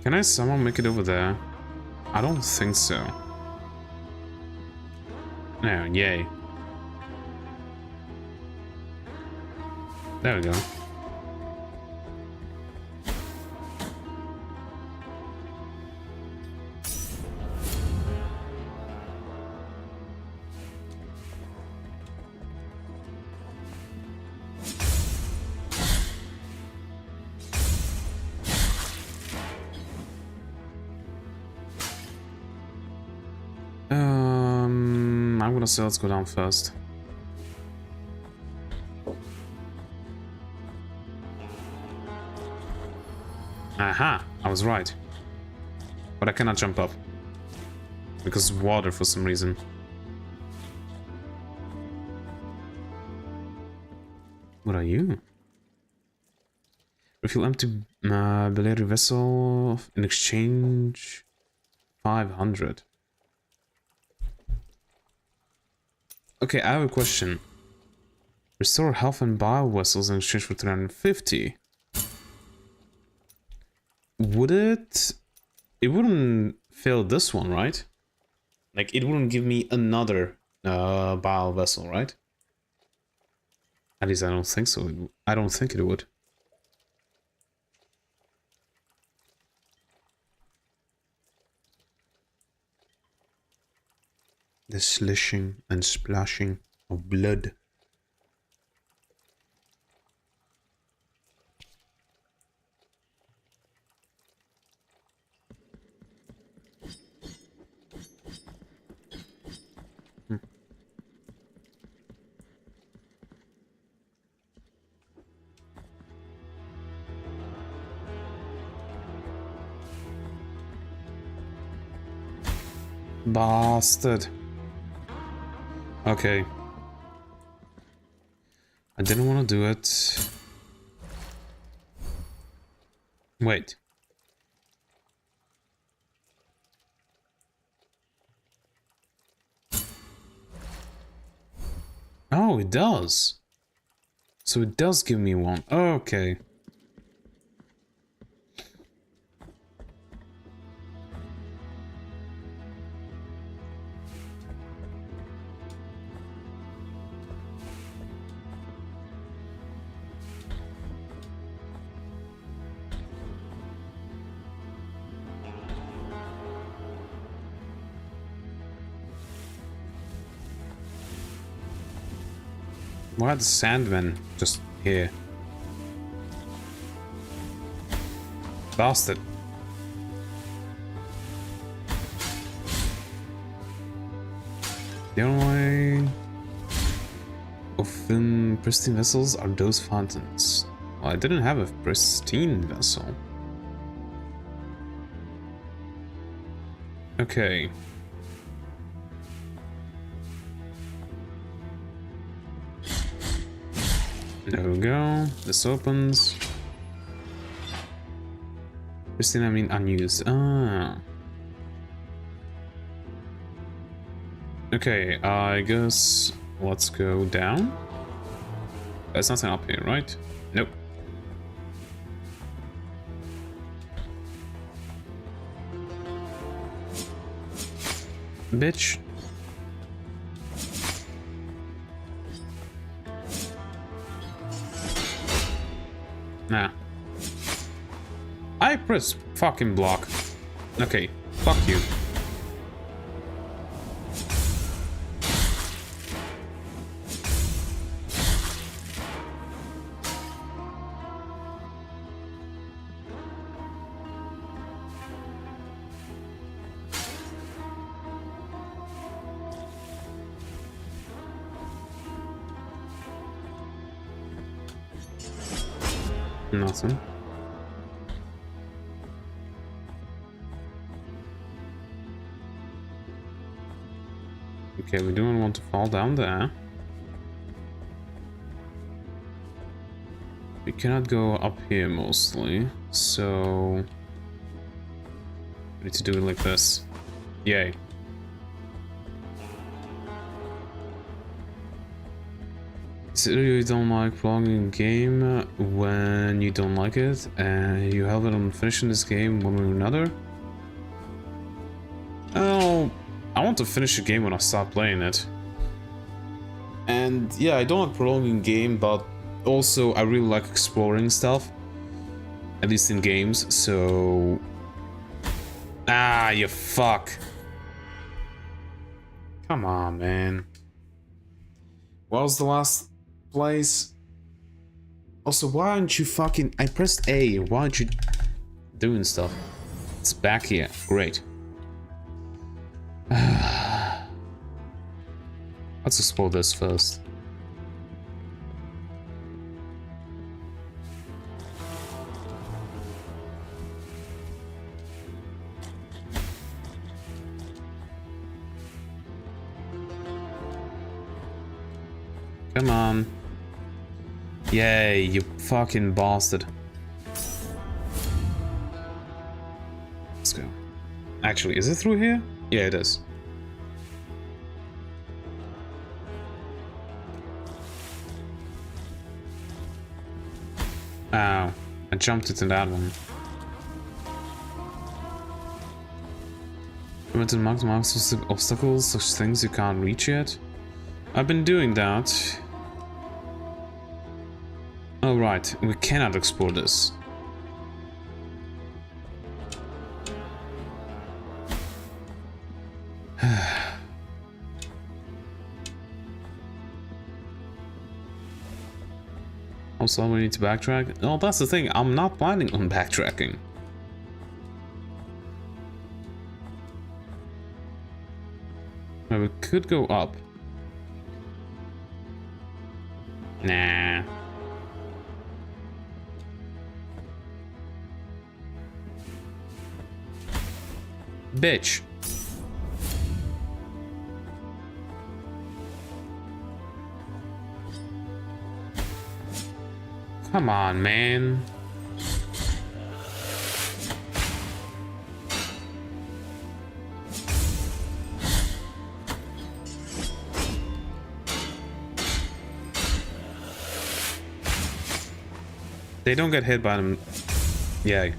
A: Can I somehow make it over there? I don't think so. No, yay. There we go. I'm gonna say let's go down first. Aha, I was right. But I cannot jump up. Because of water for some reason. What are you? Refill empty Balearic vessel in exchange 500. Okay, I have a question. Restore health and bile vessels in exchange for 350. Would it... It wouldn't fill this one, right? Like, it wouldn't give me another bile vessel, right? At least I don't think so. I don't think it would. The slishing and splashing of blood. Bastard. Okay. I didn't want to do it. Wait. Oh, it does. So it does give me one. Okay. Why are the Sandmen just here? Bastard. The only way of pristine vessels are those fountains. Well, I didn't have a pristine vessel. Okay. There we go. This opens. Pristine, I mean unused. Ah. Okay, I guess let's go down. There's nothing up here, right? Nope. Bitch. Nah. I press fucking block. Okay, fuck you. Nothing. Okay, we don't want to fall down there. We cannot go up here mostly, so we need to do it like this. Yay. So you don't like prolonging a game when you don't like it, and you have it on finishing this game one way or another? Oh, I want to finish a game when I stop playing it. And yeah, I don't like prolonging game, but also I really like exploring stuff, at least in games, so... Ah, you fuck. Come on, man. What was the last place? Also, why aren't you fucking... I pressed A, why aren't you doing stuff? It's back here, great. Let's explore this first. Come on. Yay, you fucking bastard. Let's go. Actually, is it through here? Yeah, it is. Ow. I jumped into that one. Limited marks obstacles, such things you can't reach yet. I've been doing that. Oh right, we cannot explore this. Also, we need to backtrack. Oh, that's the thing. I'm not planning on backtracking. Well, we could go up. Nah. Bitch. Come on, man. They don't get hit by them. Yay.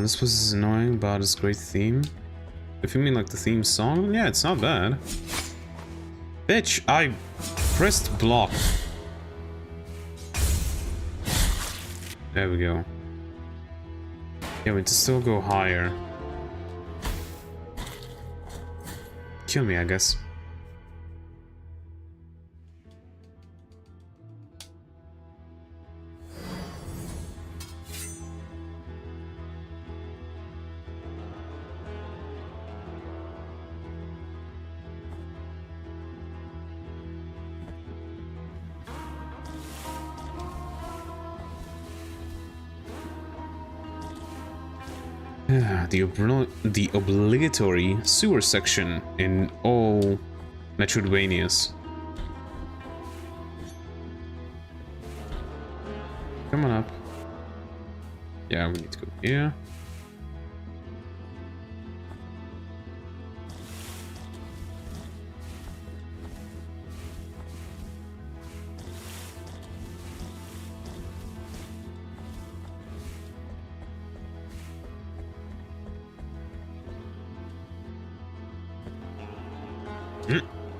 A: This was annoying, but it's a great theme. If you mean like the theme song, yeah, it's not bad. Bitch, I pressed block. There we go. Yeah, we can still go higher. Kill me, I guess. The obligatory sewer section in all Metroidvanias. Come on up. Yeah, we need to go here.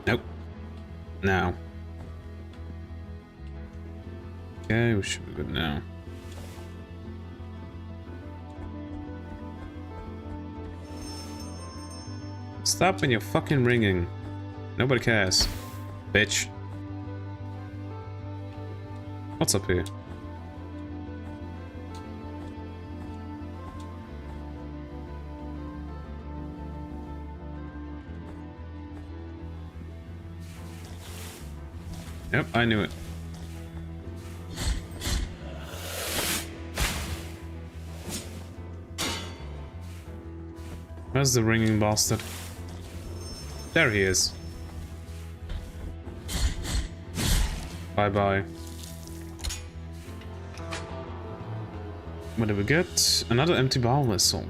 A: Nope. Now. Okay, we should be good now. Stop when you're fucking ringing. Nobody cares. Bitch. What's up here? Yep, I knew it. Where's the ringing bastard? There he is. Bye-bye. What do we get? Another empty bow vessel.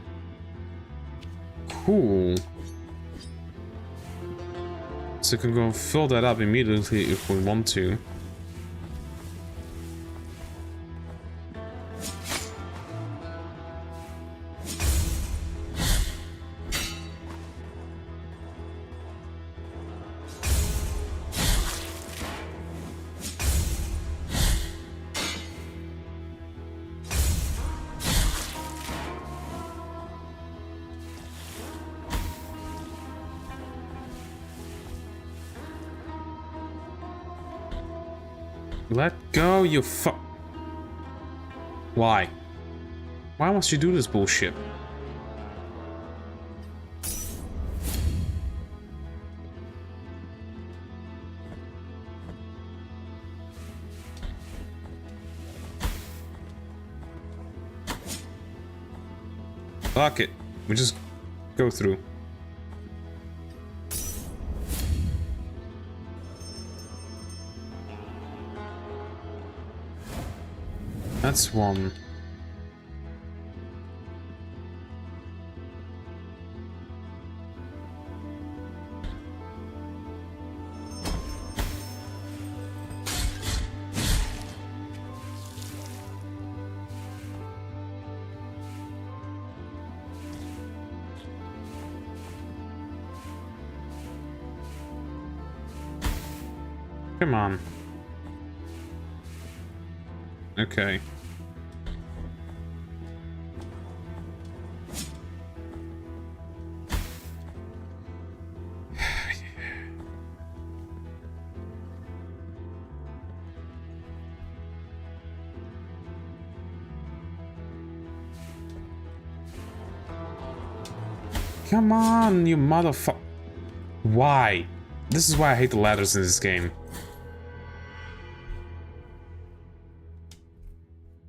A: Cool. So we can go fill that up immediately if we want to. Let go, you fuck. Why? Why must you do this bullshit? Fuck it. We just go through. That's one. Come on. Okay. Come on, you motherfucker. Why? This is why I hate the ladders in this game.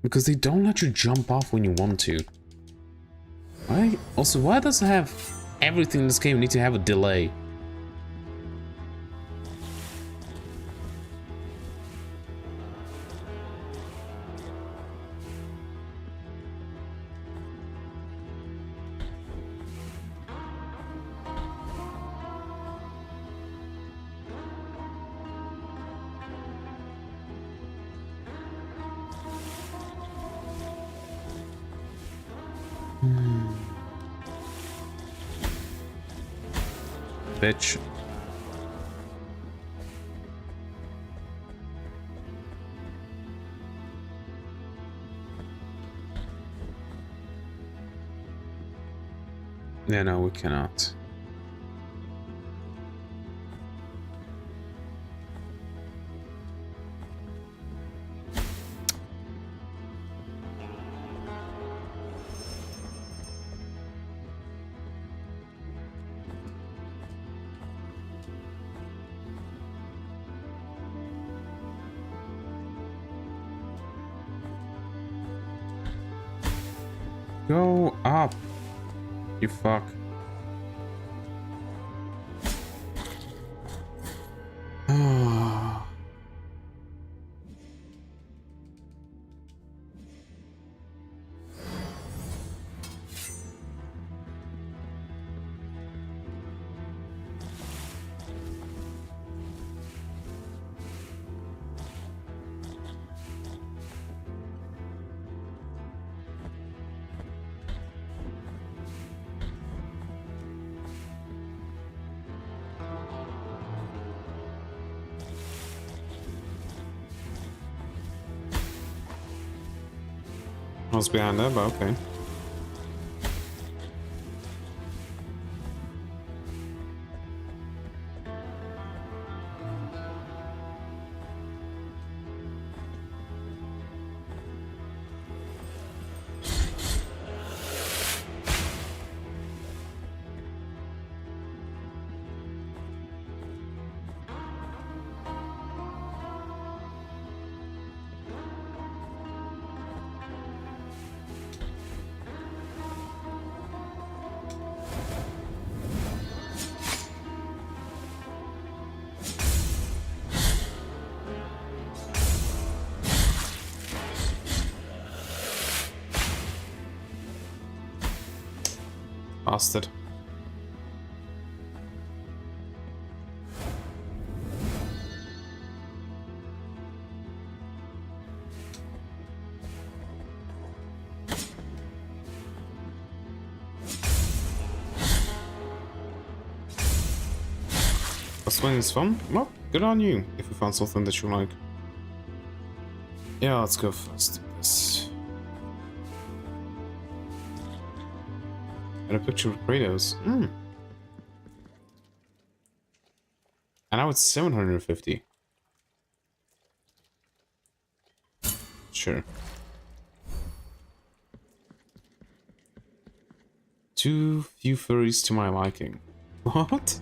A: Because they don't let you jump off when you want to. Why? Also, why does it have everything in this game need to have a delay? Bitch. Yeah, no, we cannot. Go up, you fuck. I was behind that, but okay. Bastard. Swing is fun? Well, good on you, if you found something that you like. Yeah, let's go first. Do this. And a picture of Kratos. And now it's 750. Sure. Too few furries to my liking. What?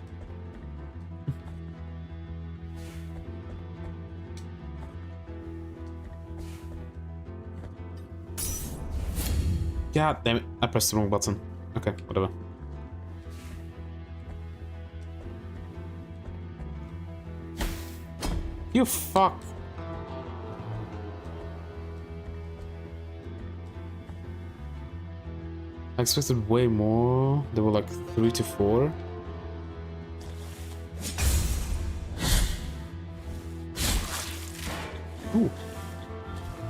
A: God damn it, I pressed the wrong button. Okay, whatever. You fuck! I expected way more. There were like 3 to 4. Ooh.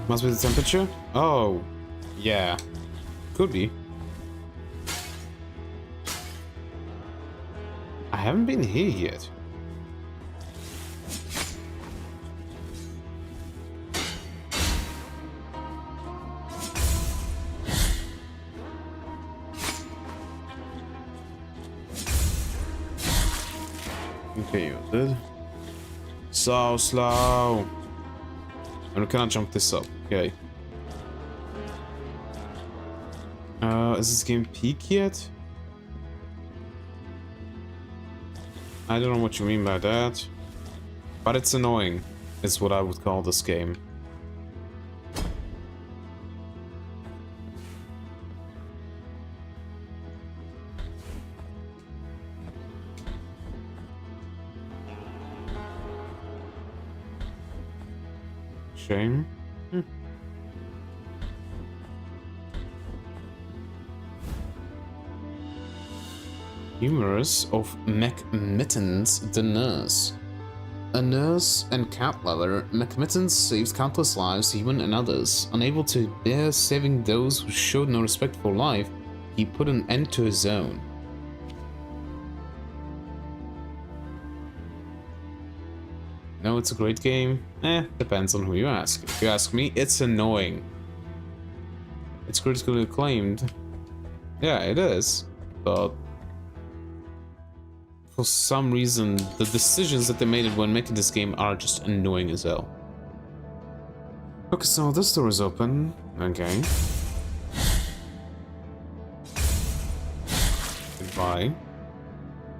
A: Must be the temperature? Oh, yeah. Could be. I haven't been here yet. Okay, you're good. So slow. And we cannot jump this up. Okay. Is this game peak yet? I don't know what you mean by that. But it's annoying, is what I would call this game. Shame. Humorous of McMittens the nurse. A nurse and cat lover, McMittens saves countless lives, human and others. Unable to bear saving those who showed no respect for life, he put an end to his own. No, it's a great game. Depends on who you ask. If you ask me, it's annoying. It's critically acclaimed. Yeah, it is. But for some reason, the decisions that they made when making this game are just annoying as hell. Okay, so this door is open. Okay. Goodbye.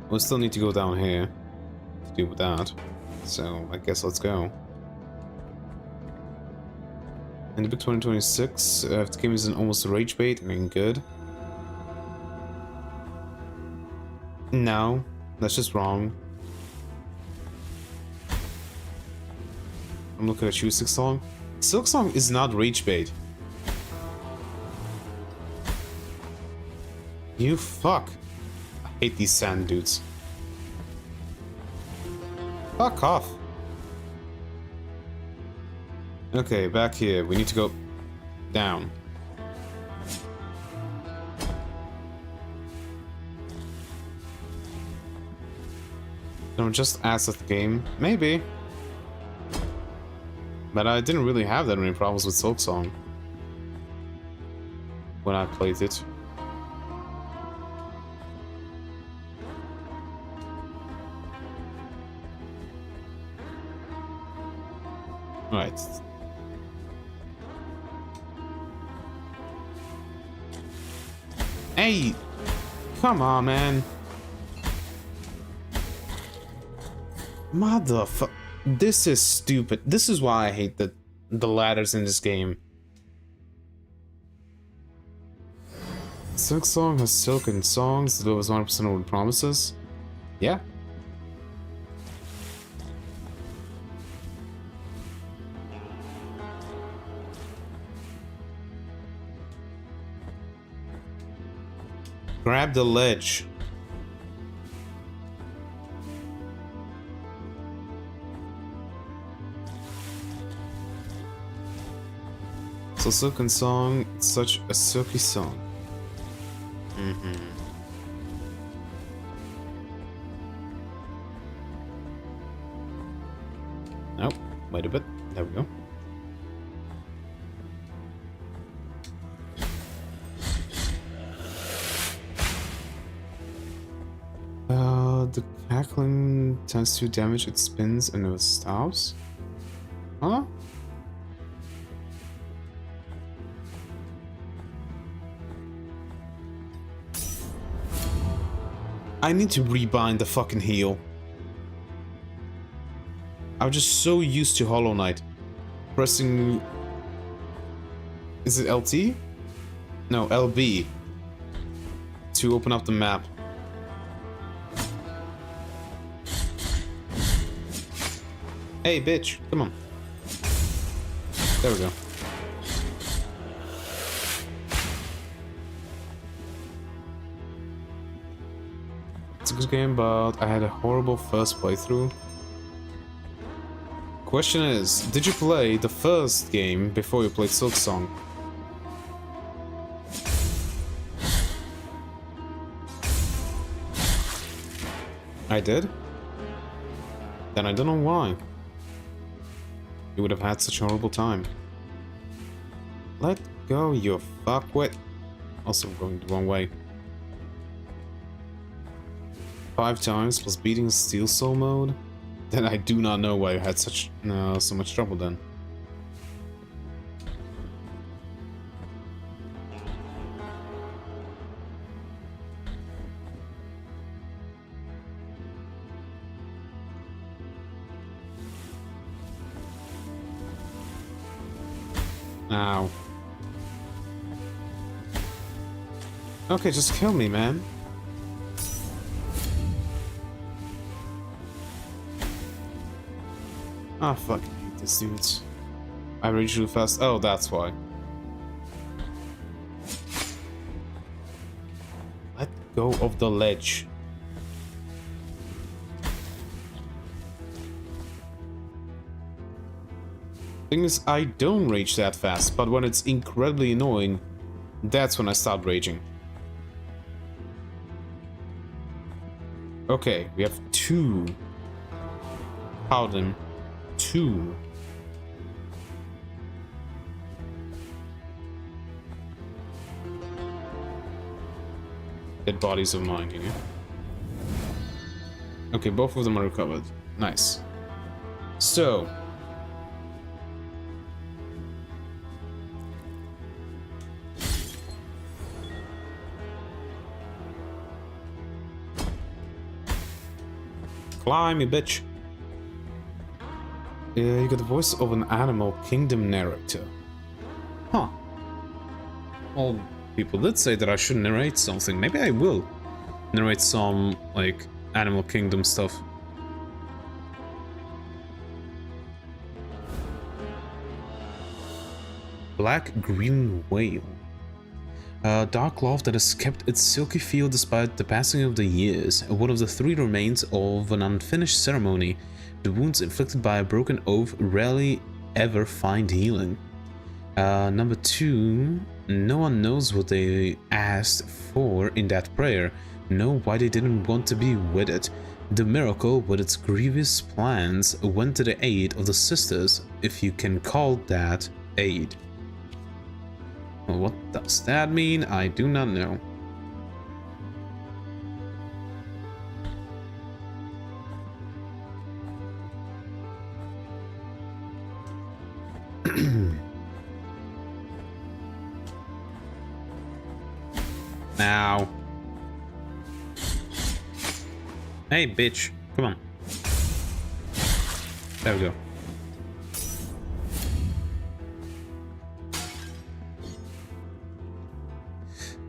A: We still need to go down here to deal with that. So, I guess let's go. In the big 2026, if the game isn't almost a rage bait, I mean, good. No. That's just wrong. I'm looking at you, Silksong. Silksong is not rage bait. You fuck. I hate these sand dudes. Fuck off. Okay, back here. We need to go down. Don't just ask at the game. Maybe. But I didn't really have that many problems with Silksong when I played it. Right. Hey! Come on, man. Motherfucker. This is stupid. This is why I hate the ladders in this game. Silksong has silken songs, delivers 100% of what it promises. Yeah. Grab the ledge. So Silken Song, it's such a silky song. Nope, wait a bit. There we go. The cackling tends to damage its spins and it stops. Huh? I need to rebind the fucking heel. I'm just so used to Hollow Knight. Pressing... Is it LT? No, LB. To open up the map. Hey, bitch, come on. There we go. It's a good game, but I had a horrible first playthrough. Question is, did you play the first game before you played Silk Song? I did? Then I don't know why. You would have had such a horrible time. Let go, you fuckwit. Also going the wrong way. 5 times plus beating Steel Soul mode? Then I do not know why I had such so much trouble then. Ow. Okay, just kill me, man. Ah, fucking hate this dudes. I rage too fast. Oh, that's why. Let go of the ledge. Thing is, I don't rage that fast, but when it's incredibly annoying, that's when I start raging. Okay, we have 2. Pardon. 2. Dead bodies of mine here. Okay, both of them are recovered. Nice. So... Climb, you bitch. You got the voice of an Animal Kingdom narrator. Huh. Well, people did say that I should narrate something. Maybe I will narrate some, like, Animal Kingdom stuff. Black-green whale. A dark love that has kept its silky feel despite the passing of the years. One of the 3 remains of an unfinished ceremony. The wounds inflicted by a broken oath rarely ever find healing. Number 2. No one knows what they asked for in that prayer. Know why they didn't want to be with it. The miracle, with its grievous plans, went to the aid of the sisters, if you can call that aid. Well, what does that mean? I do not know. Now. Hey, bitch. Come on. There we go.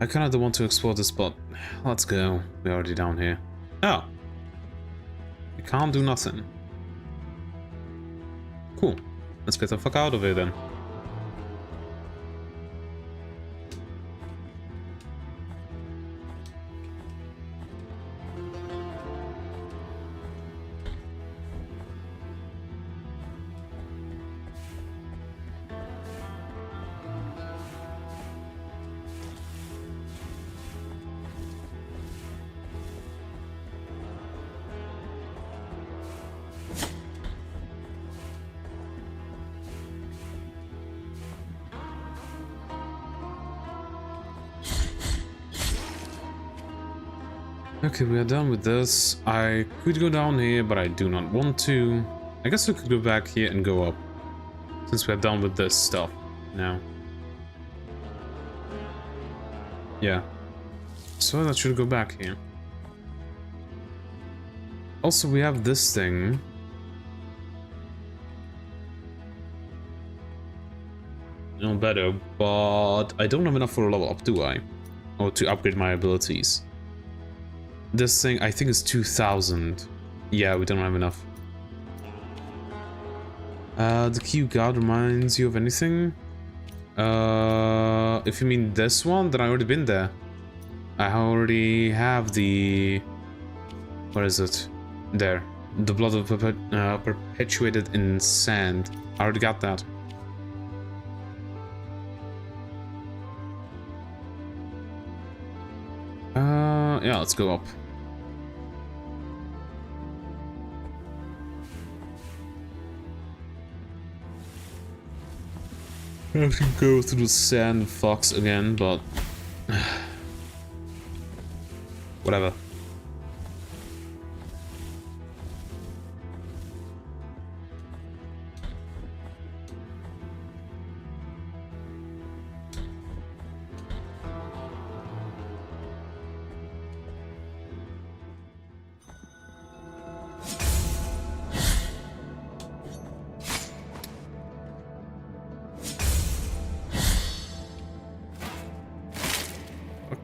A: I kinda don't want to explore this spot. Let's go. We're already down here. Oh. We can't do nothing. Cool. Let's get the fuck out of here then. Okay, we are done with this. I could go down here, but I do not want to. I guess we could go back here and go up, since we're done with this stuff now. Yeah. So that should go back here. Also, we have this thing. No better, but I don't have enough for a level up, do I? Or to upgrade my abilities. This thing, I think, is 2000. Yeah, we don't have enough. The Q guard reminds you of anything? If you mean this one, then I already been there. I already have the... What is it? There. The blood of perpetuated in sand. I already got that. Yeah, let's go up. I have to go through the sand fox again, but whatever.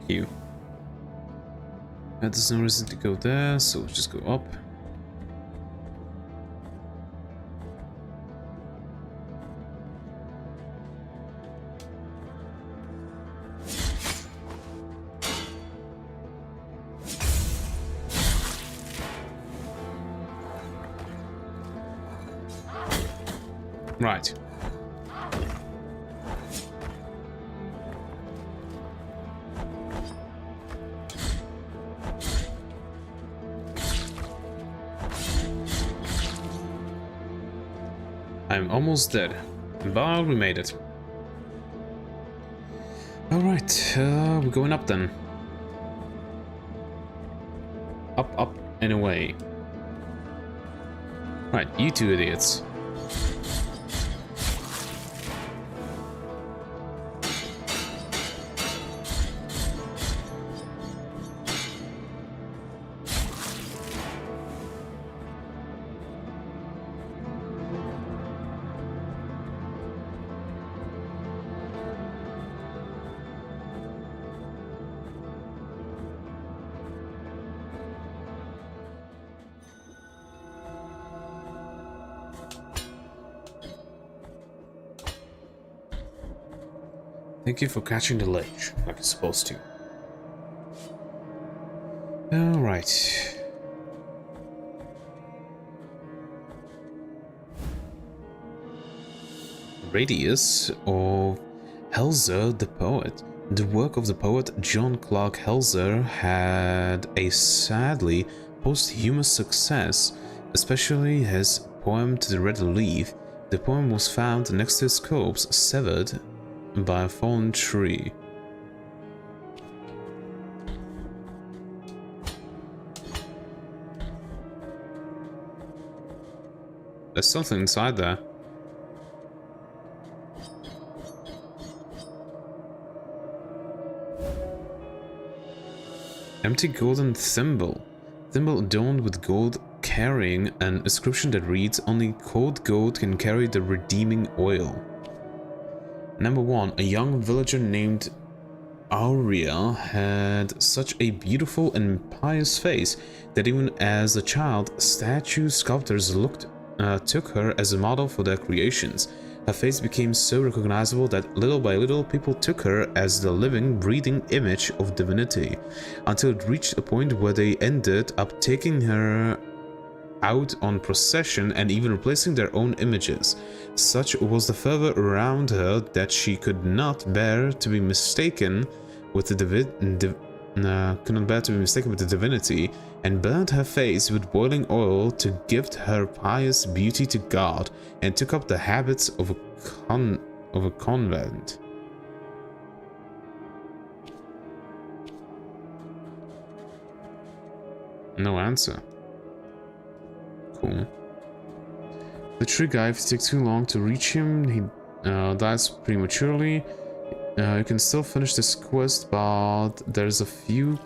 A: You. There's no reason to go there, so we'll just go up. Right. I'm almost dead, but we made it. Alright, we're going up then. Up, up, and away. Right, you two idiots. Thank you for catching the ledge, like you're supposed to. Alright. Radius of Helzer the poet. The work of the poet John Clark Helzer had a sadly posthumous success, especially his poem To the Red Leaf. The poem was found next to his corpse, severed by a fallen tree. There's something inside there. Empty golden thimble. Thimble adorned with gold, carrying an inscription that reads, "Only cold gold can carry the redeeming oil." Number 1. A young villager named Aurea had such a beautiful and pious face that even as a child, statue sculptors took her as a model for their creations. Her face became so recognizable that little by little people took her as the living, breathing image of divinity, until it reached a point where they ended up taking her out on procession and even replacing their own images. Such was the fervor around her that she could not bear to be mistaken with the divinity, and burned her face with boiling oil to gift her pious beauty to God, and took up the habits of a convent. No answer. Cool. The tree guy, if it takes too long to reach him, he dies prematurely. You can still finish this quest, but there's a few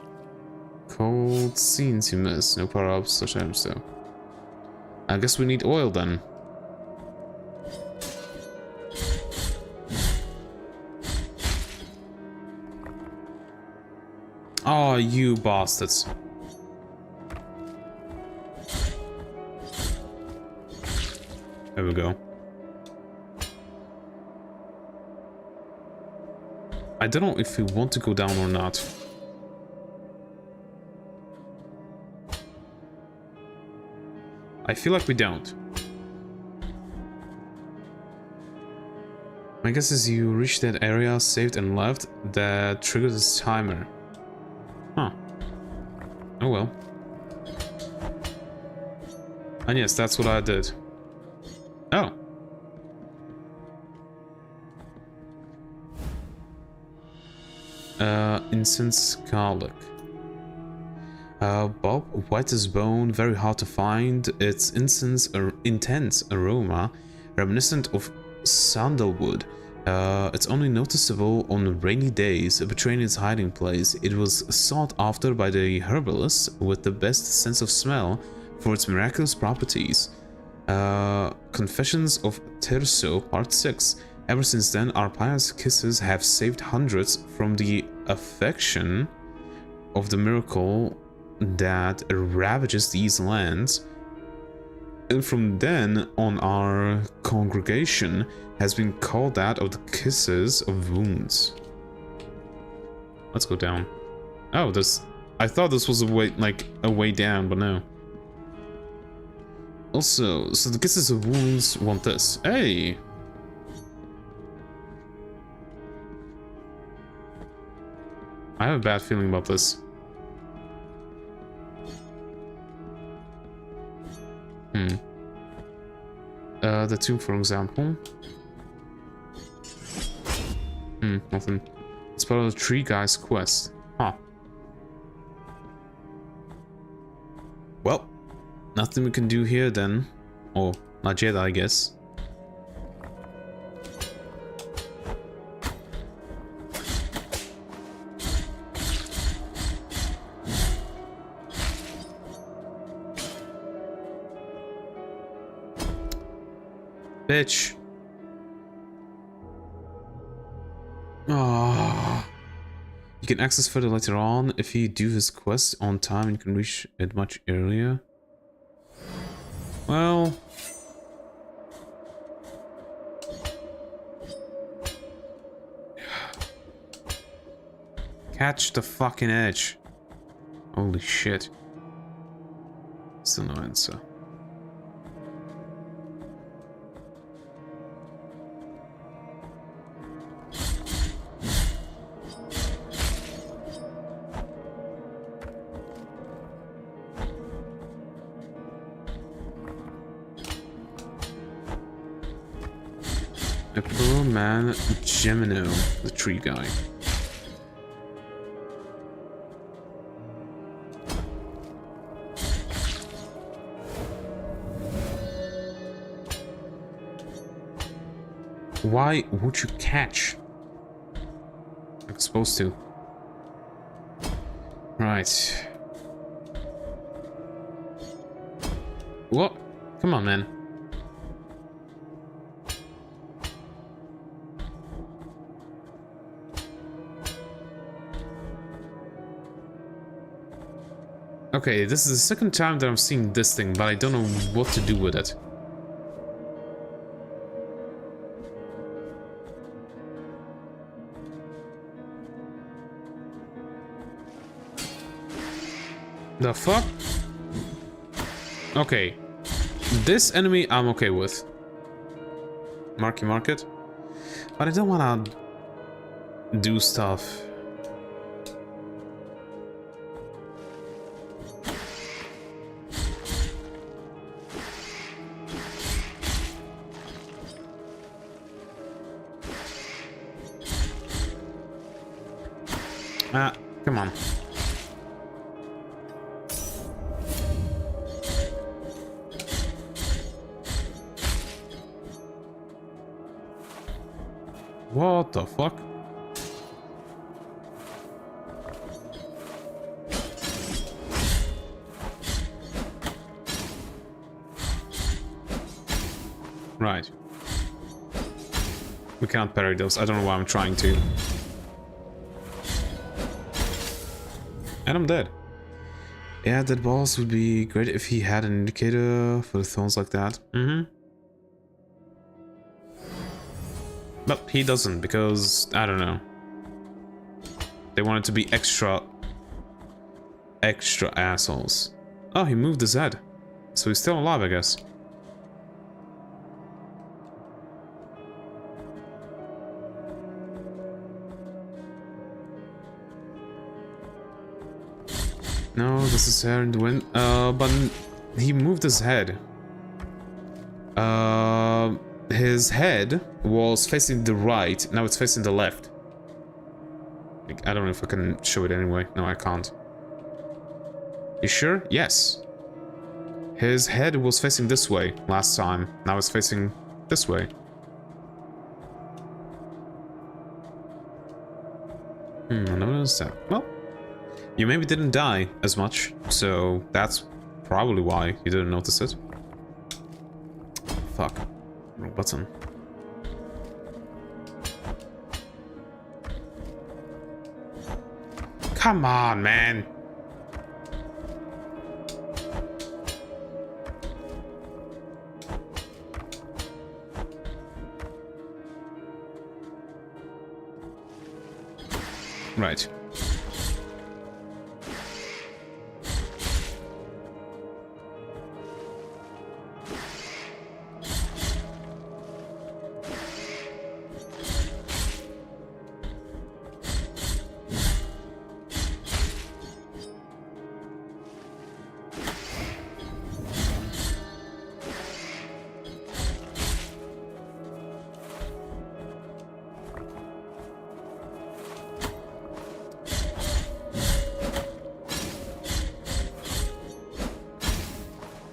A: cold scenes you miss. No power-ups, such items though. I guess we need oil then. Oh, you bastards. There we go. I don't know if we want to go down or not. I feel like we don't. My guess is you reach that area, saved and left, that triggers this timer. Huh. Oh well. And yes, that's what I did. Oh. Incense Scarlet. Bob, white as bone, very hard to find. Its intense aroma, reminiscent of sandalwood. It's only noticeable on rainy days, betraying its hiding place. It was sought after by the herbalists with the best sense of smell for its miraculous properties. Confessions of Tirso, Part 6. Ever since then, our pious kisses have saved hundreds from the affection of the miracle that ravages these lands. And from then on, our congregation has been called out of the kisses of wounds. Let's go down. Oh, this... I thought this was a way down, but no. Also, so the kisses of wounds want this. Hey! I have a bad feeling about this. The tomb, for example. Nothing. It's part of the tree guy's quest. Huh. Well, nothing we can do here then. Or not yet, I guess. Bitch. Oh. You can access further later on. If you do this quest on time, you can reach it much earlier. Well... Catch the fucking edge. Holy shit. Still no answer. A poor man, Gemino, the tree guy. Why would you catch? I'm supposed to. Right. What? Come on, man. Okay, this is the second time that I'm seeing this thing, but I don't know what to do with it. The fuck? Okay. This enemy I'm okay with. Marky market. But I don't wanna do stuff. Ah, come on. What the fuck? Right. We cannot parry those. I don't know why I'm trying to. And I'm dead. Yeah, that boss would be great if he had an indicator for the thorns like that. But he doesn't, because, I don't know. They wanted to be extra assholes. Oh, he moved his head. So he's still alive, I guess. No, this is hair in the wind. But he moved his head. His head was facing the right. Now it's facing the left. Like, I don't know if I can show it anyway. No, I can't. You sure? Yes. His head was facing this way last time. Now it's facing this way. I never noticed that. Well. You maybe didn't die as much, so that's probably why you didn't notice it. Fuck. Wrong button. Come on, man. Right.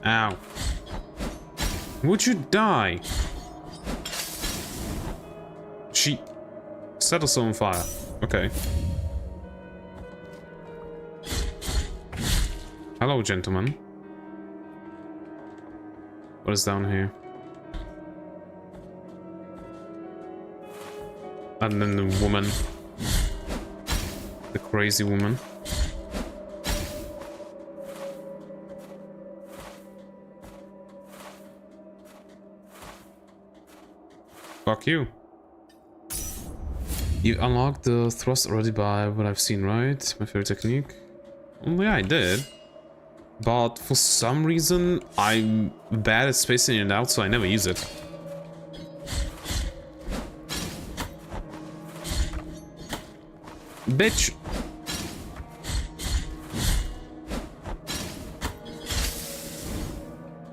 A: Ow. Would you die? She set us on fire. Okay. Hello, gentlemen. What is down here? And then the woman. The crazy woman. Fuck you. You unlocked the thrust already by what I've seen, right? My favorite technique? Well, yeah, I did. But for some reason, I'm bad at spacing it out, so I never use it. Bitch!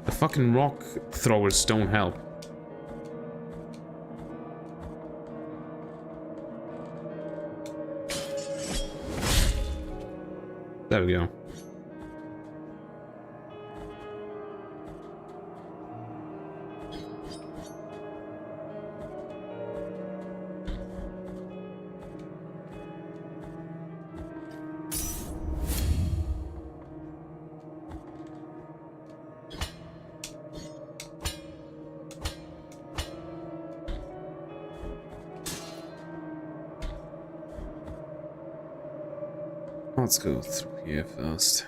A: The fucking rock throwers don't help. There we go. Let's go through here first.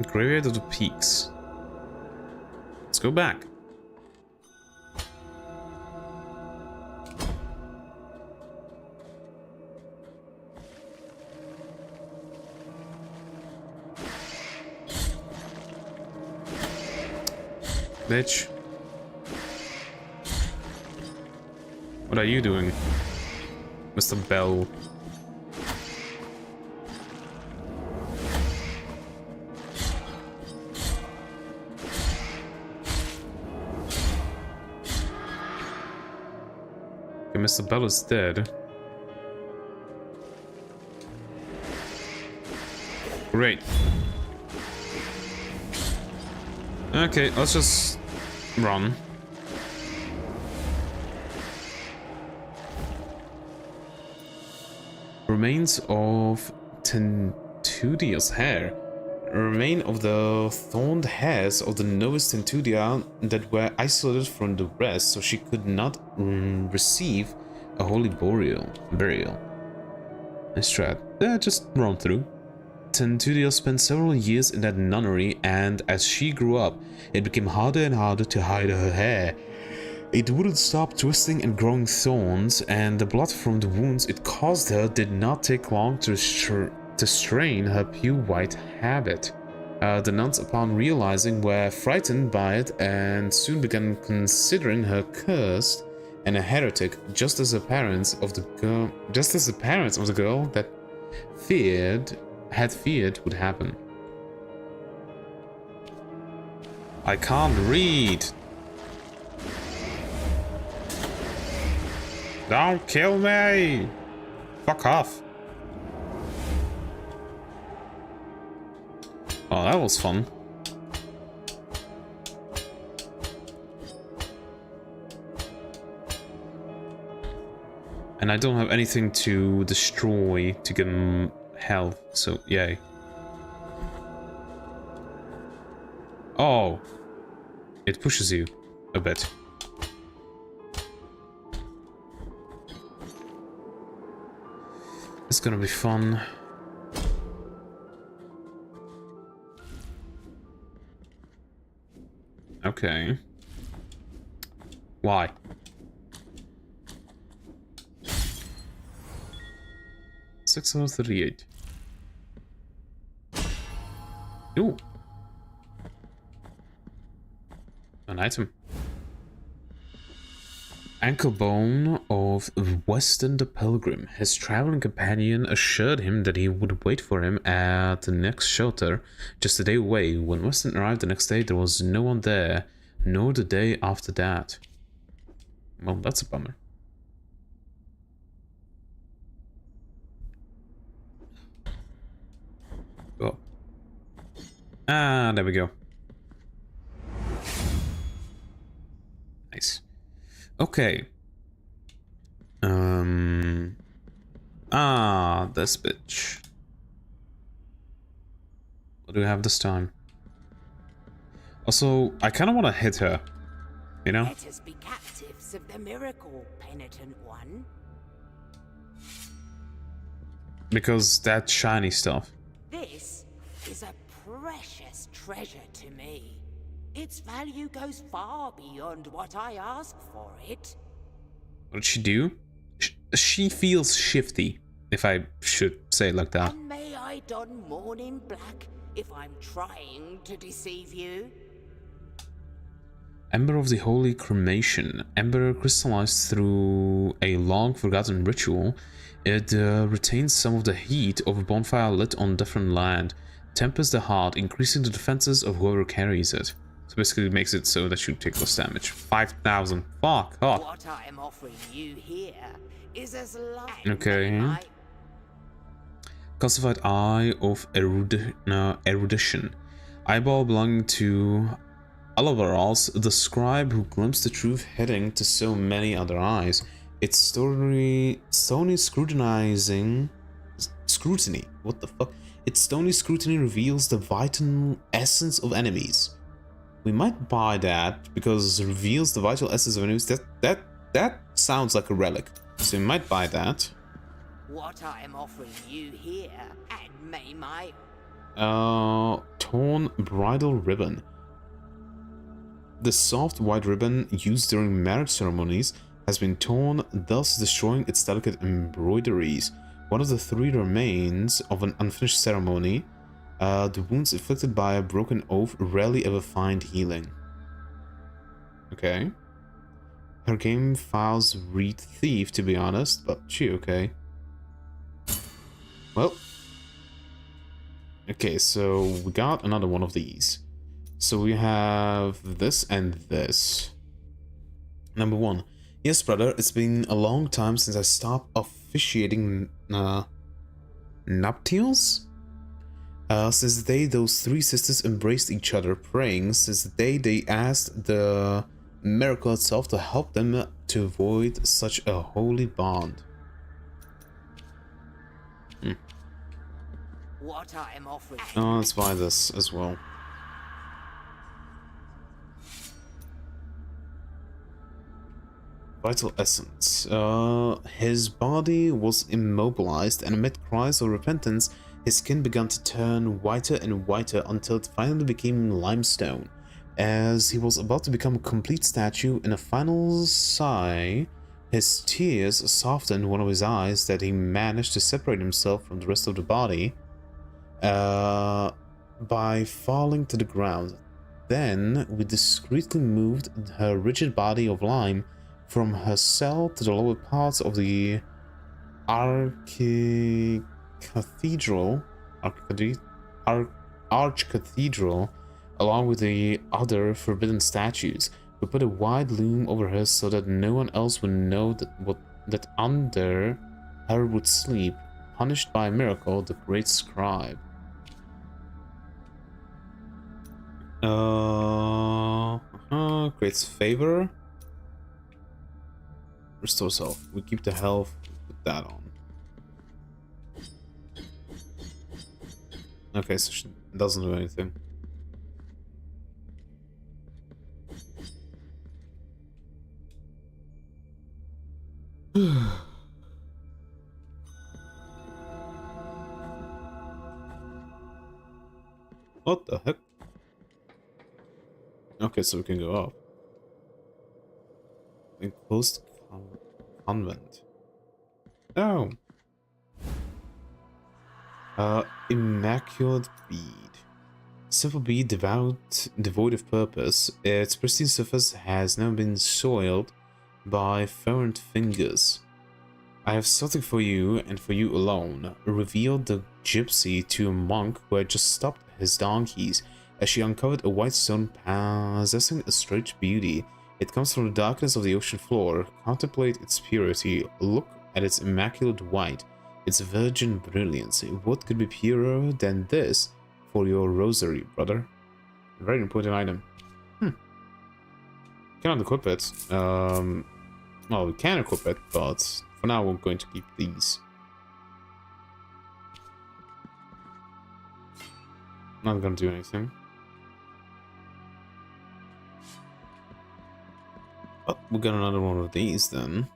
A: Graveyard of the Peaks. Let's go back. Bitch. What are you doing, Mr. Bell? Mr. Bell is dead. Great. Okay, let's just run. Remains of Tentudia's hair. Remain of the thorned hairs of the novice Tentudia that were isolated from the rest, so she could not receive a holy burial. Nice try. Just run through. Tentudia spent several years in that nunnery, and as she grew up, it became harder and harder to hide her hair. It wouldn't stop twisting and growing thorns, and the blood from the wounds it caused her did not take long to strain her pure white habit. The nuns, upon realizing, were frightened by it and soon began considering her cursed and a heretic, just as the parents of the girl that had feared would happen. I can't read. Don't kill me! Fuck off. Oh, that was fun. And I don't have anything to destroy to get health, so yay. Oh, it pushes you a bit. It's gonna be fun. Okay. Why? $638. Ooh. An item. Ankle bone of Weston the Pilgrim. His traveling companion assured him that he would wait for him at the next shelter just a day away. When Weston arrived the next day, there was no one there, nor the day after that. Well, that's a bummer. Oh. Ah, there we go. Nice. Okay. This bitch. What do we have this time? Also, I kind of want to hit her. You know?
H: Let us be captives of the miracle, penitent one.
A: Because that shiny stuff.
H: This is a precious treasure to me. Its value goes far beyond what I ask for it.
A: What did she do? She feels shifty, if I should say it like that.
H: And may I don mourning black if I'm trying to deceive you?
A: Ember of the Holy Cremation. Ember crystallized through a long-forgotten ritual. It retains some of the heat of a bonfire lit on different land. Tempers the heart, increasing the defenses of whoever carries it. So basically it makes it so that you take less damage. 5,000. Fuck off.
H: What I am offering you here is as light.
A: Okay. Calcified Eye of Erudition. Eyeball belonging to Alavarals, the scribe who glimpsed the truth heading to so many other eyes. Its stony scrutiny. What the fuck? Its stony scrutiny reveals the vital essence of enemies. We might buy that because it reveals the vital essence of enemies. That sounds like a relic. So we might buy that.
H: What I am offering you here, and may my
A: torn bridal ribbon. The soft white ribbon used during marriage ceremonies has been torn, thus destroying its delicate embroideries. One of the three remains of an unfinished ceremony. The wounds inflicted by a broken oath rarely ever find healing. Okay. Her game files read thief, to be honest, but she okay. Well. Okay, so we got another one of these. So we have this and this. Number 1. Yes, brother, it's been a long time since I stopped officiating nuptials? Since the day those three sisters embraced each other, praying, since the day they asked the miracle itself to help them to avoid such a holy bond.
H: what I am offering.
A: Oh, let's buy this as well. Vital essence. His body was immobilized, and amid cries of repentance, his skin began to turn whiter and whiter until it finally became limestone. As he was about to become a complete statue, in a final sigh, his tears softened one of his eyes that he managed to separate himself from the rest of the body by falling to the ground. Then we discreetly moved her rigid body of lime from her cell to the lower parts of the arch-cathedral, along with the other forbidden statues. We put a wide loom over her so that no one else would know that under her would sleep, punished by a miracle, the great scribe. Creates favor. Restore self. We keep the health. Put that on. Okay, so she doesn't do anything. What the heck? Okay, so we can go up. Enclosed convent. Oh. Immaculate bead. Simple bead, devoid of purpose. Its pristine surface has never been soiled by fervent fingers. I have something for you, and for you alone, revealed the gypsy to a monk who had just stopped his donkeys, as she uncovered a white stone possessing a strange beauty. It comes from the darkness of the ocean floor. Contemplate its purity. Look at its immaculate white, its virgin brilliance. What could be purer than this for your rosary, brother? Very important item. Cannot equip it. Well, we can equip it, but for now we're going to keep these. Not gonna do anything. Oh, we got another one of these then.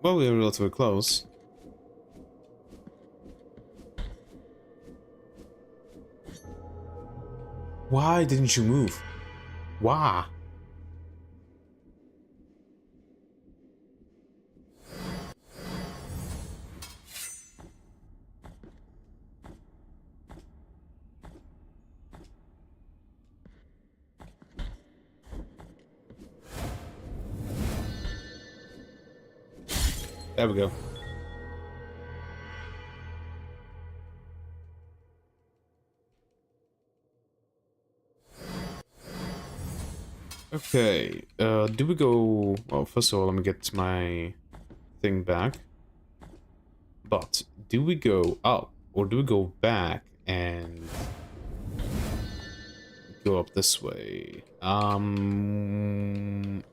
A: Well, we are relatively close. Why didn't you move? Why? There we go. Okay, do we go... Well, first of all, let me get my thing back. But, do we go up, or do we go back and go up this way?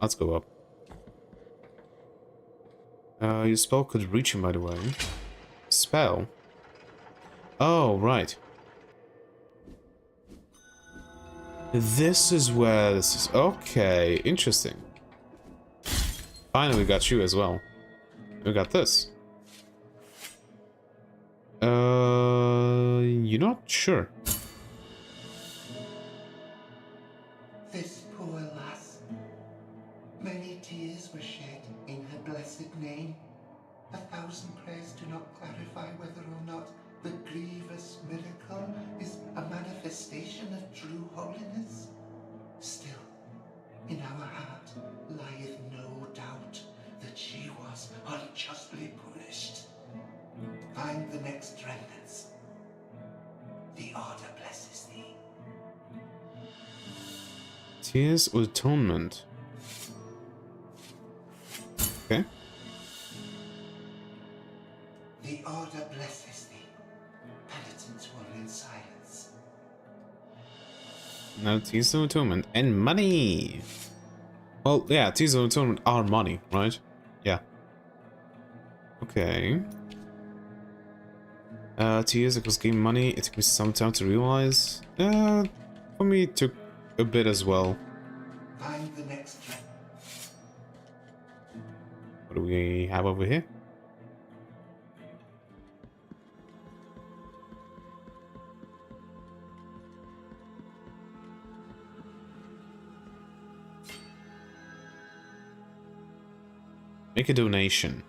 A: Let's go up. Your spell could reach him, by the way. Spell? Oh, right. This is where this is. Okay, interesting. Finally, we got you as well. We got this. You're not sure.
L: This poor lass. Many tears were shed in her blessed name. 1,000 prayers do not clarify whether or not the grievous miracle is a manifestation of true holiness. Still, in our heart lieth no doubt that she was unjustly punished. Find the next remnants. The Order blesses thee.
A: Tears of Atonement. Okay.
L: The Order blesses thee, penitent one in silence.
A: Now, Tears of Atonement and money. Well, yeah, Tears of Atonement are money, right? Yeah. Okay. Tears equals game money. It took me some time to realize. For me, it took a bit as well.
L: Find the next one.
A: What do we have over here? Make a donation.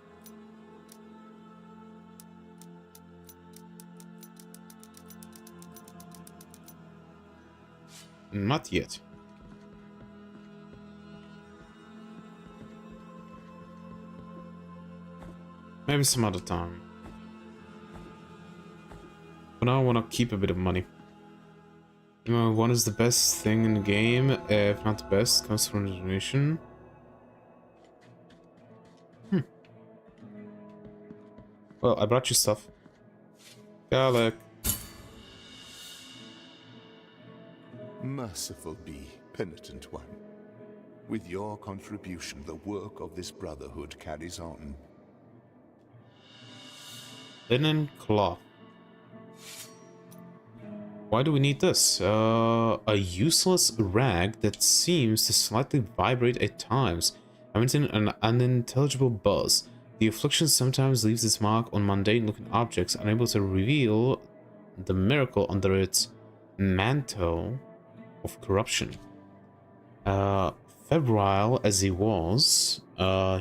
A: Not yet. Maybe some other time. For now, I want to keep a bit of money. One is the best thing in the game, if not the best, comes from the donation. Well, I brought you stuff. Garlic.
M: Merciful be, penitent one. With your contribution, the work of this brotherhood carries on.
A: Linen cloth. Why do we need this? A useless rag that seems to slightly vibrate at times, emitting an unintelligible buzz. The affliction sometimes leaves its mark on mundane-looking objects, unable to reveal the miracle under its mantle of corruption. Febrile as he was,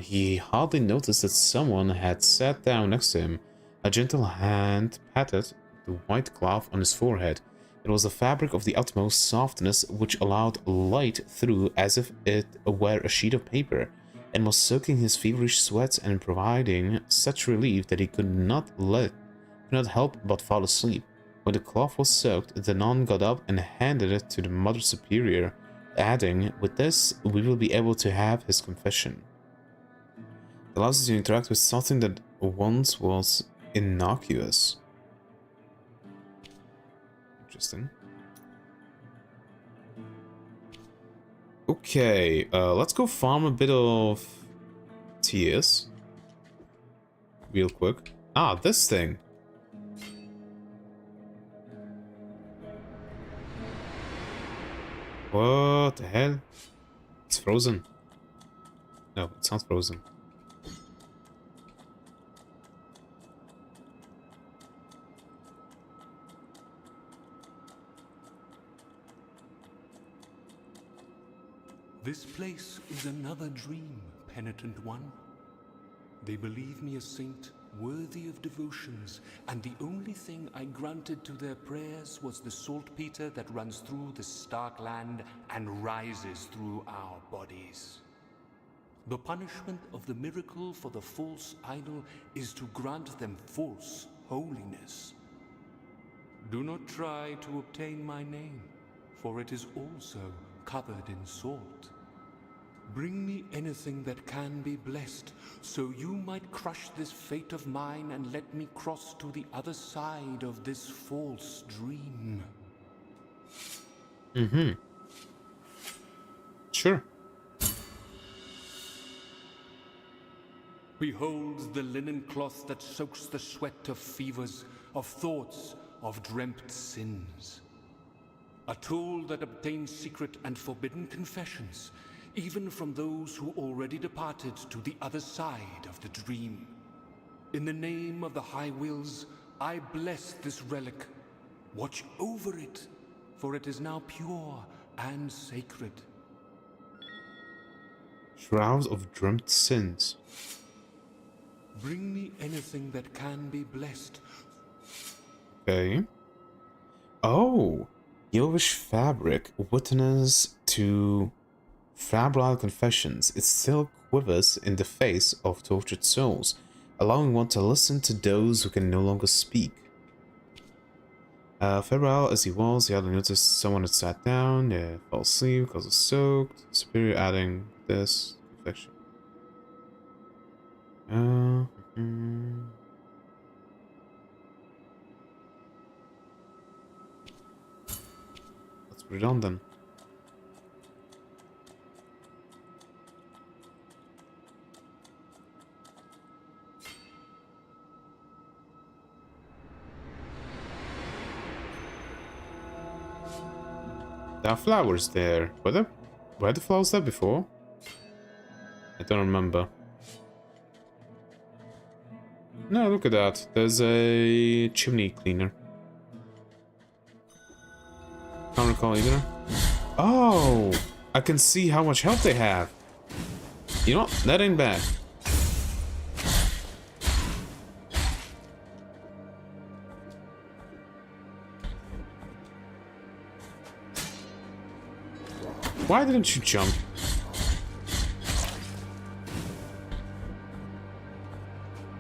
A: he hardly noticed that someone had sat down next to him. A gentle hand patted the white cloth on his forehead. It was a fabric of the utmost softness which allowed light through as if it were a sheet of paper, and was soaking his feverish sweats and providing such relief that he could not help but fall asleep. When the cloth was soaked, the nun got up and handed it to the Mother Superior, adding, "With this, we will be able to have his confession." It allows us to interact with something that once was innocuous. Interesting. Okay, let's go farm a bit of tears. Real quick. Ah, this thing. What the hell? It's frozen. No, it's not frozen.
N: This place is another dream, penitent one. They believe me a saint worthy of devotions, and the only thing I granted to their prayers was the saltpeter that runs through the stark land and rises through our bodies. The punishment of the miracle for the false idol is to grant them false holiness. Do not try to obtain my name, for it is also covered in salt. Bring me anything that can be blessed, so you might crush this fate of mine and let me cross to the other side of this false dream.
A: Sure.
N: Behold the linen cloth that soaks the sweat of fevers, of thoughts, of dreamt sins. A tool that obtains secret and forbidden confessions, even from those who already departed to the other side of the dream. In the name of the High Wills, I bless this relic. Watch over it, for it is now pure and sacred.
A: Shrouds of dreamt sins.
N: Bring me anything that can be blessed.
A: Okay. Oh, yellowish fabric witness to febrile confessions. It still quivers in the face of tortured souls, allowing one to listen to those who can no longer speak. Febrile as he was, he had noticed someone had sat down, they fell asleep because it's soaked. Superior adding this confession. Let's put it on then. There are flowers there. Were the flowers there before? I don't remember. No, look at that. There's a chimney cleaner. Can't recall either. Oh! I can see how much health they have. You know what? That ain't bad. Why didn't you jump?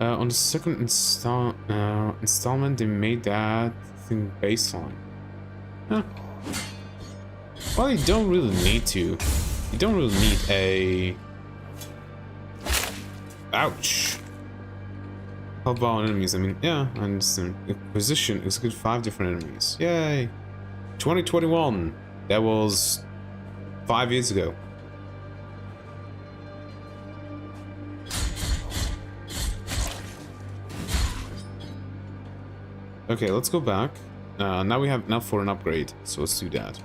A: On the second installment, they made that thing baseline. Huh. Well, you don't really need to. You don't really need a... Ouch. Help out enemies. I mean, yeah, I understand. Acquisition execute 5 different enemies. Yay! 2021. That was 5 years ago. Okay, let's go back. Now we have enough for an upgrade, so let's do that.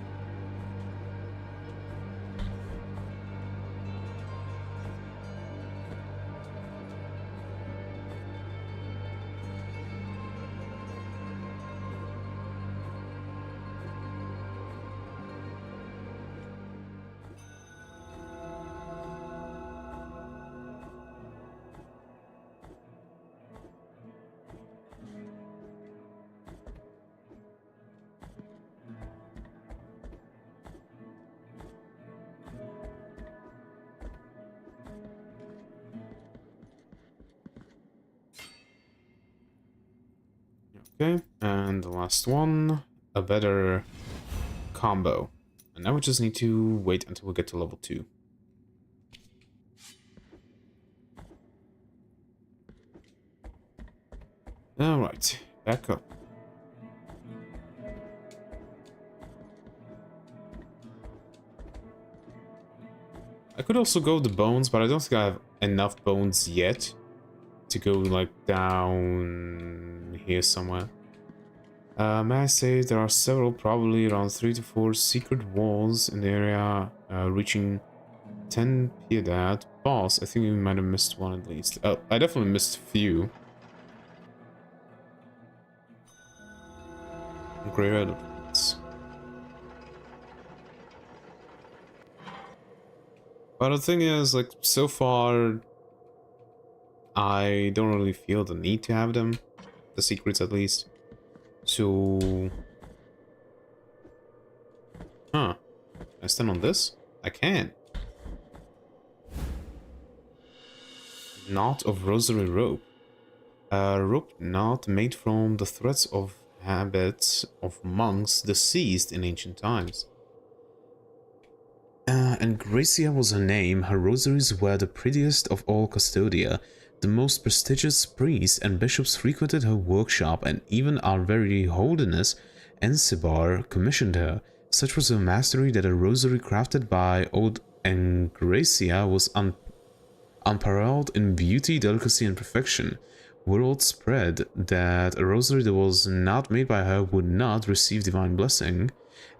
A: Okay, and the last one, a better combo. And now we just need to wait until we get to level 2. Alright, back up. I could also go the bones, but I don't think I have enough bones yet to go like down here somewhere. May I say there are several, probably around 3 to 4 secret walls in the area, reaching 10 Piedad. Boss, I think we might have missed one at least. I definitely missed a few. Great elements. But the thing is, like, so far, I don't really feel the need to have them. The secrets, at least. So... Huh. Can I stand on this? I can. Knot of Rosary Rope. A rope knot made from the threads of habits of monks deceased in ancient times. And Gracia was her name. Her rosaries were the prettiest of all custodia. The most prestigious priests and bishops frequented her workshop, and even our very holiness S.T.A.L.K.E.R commissioned her. Such was her mastery that a rosary crafted by old Gracia was unparalleled in beauty, delicacy, and perfection. Word spread that a rosary that was not made by her would not receive divine blessing,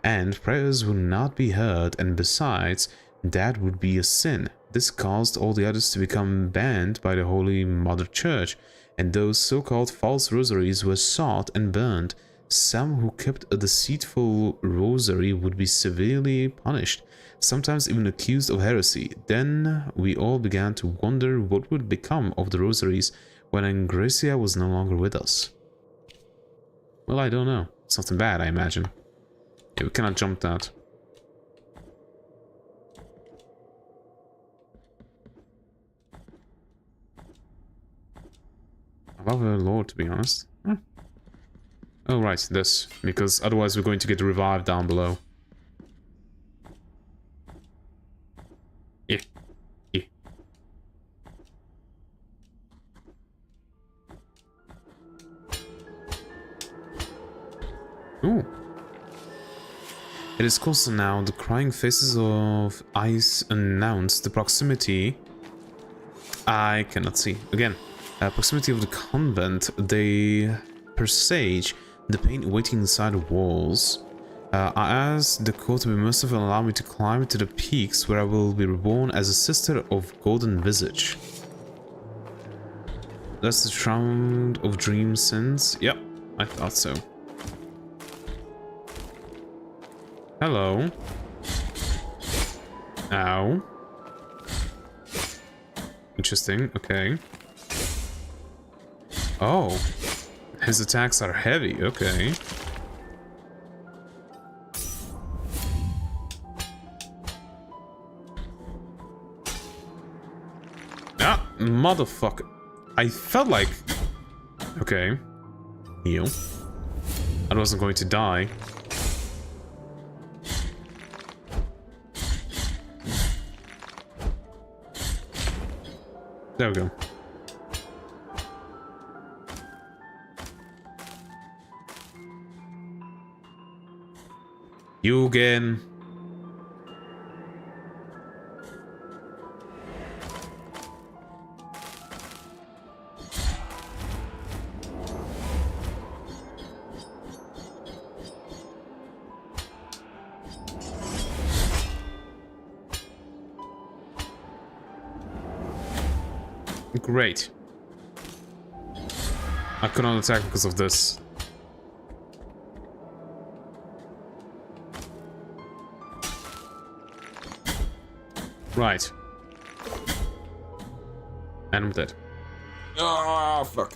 A: and prayers would not be heard, and besides, that would be a sin. This caused all the others to become banned by the Holy Mother Church, and those so-called false rosaries were sought and burned. Some who kept a deceitful rosary would be severely punished, sometimes even accused of heresy. Then we all began to wonder what would become of the rosaries when Gracia was no longer with us. Well, I don't know. Something bad, I imagine. Yeah, we cannot jump that. I love her lord, to be honest. Huh. Oh, right, this. Because otherwise we're going to get revived down below. Yeah. Yeah. Ooh. It is closer now. The crying faces of ice announce the proximity. I cannot see. Again. Proximity of the convent. They presage the pain waiting inside the walls. I asked the code to be merciful and allow me to climb to the peaks where I will be reborn as a sister of Golden Visage. That's the Shroud of Dream Sins. Yep, I thought so. Hello. Ow. Interesting, okay. Oh. His attacks are heavy, okay. Ah, motherfucker. I felt like... Okay. Heal. I wasn't going to die. There we go. You again. Great. I could not attack because of this. Right. And I'm dead. Oh, fuck.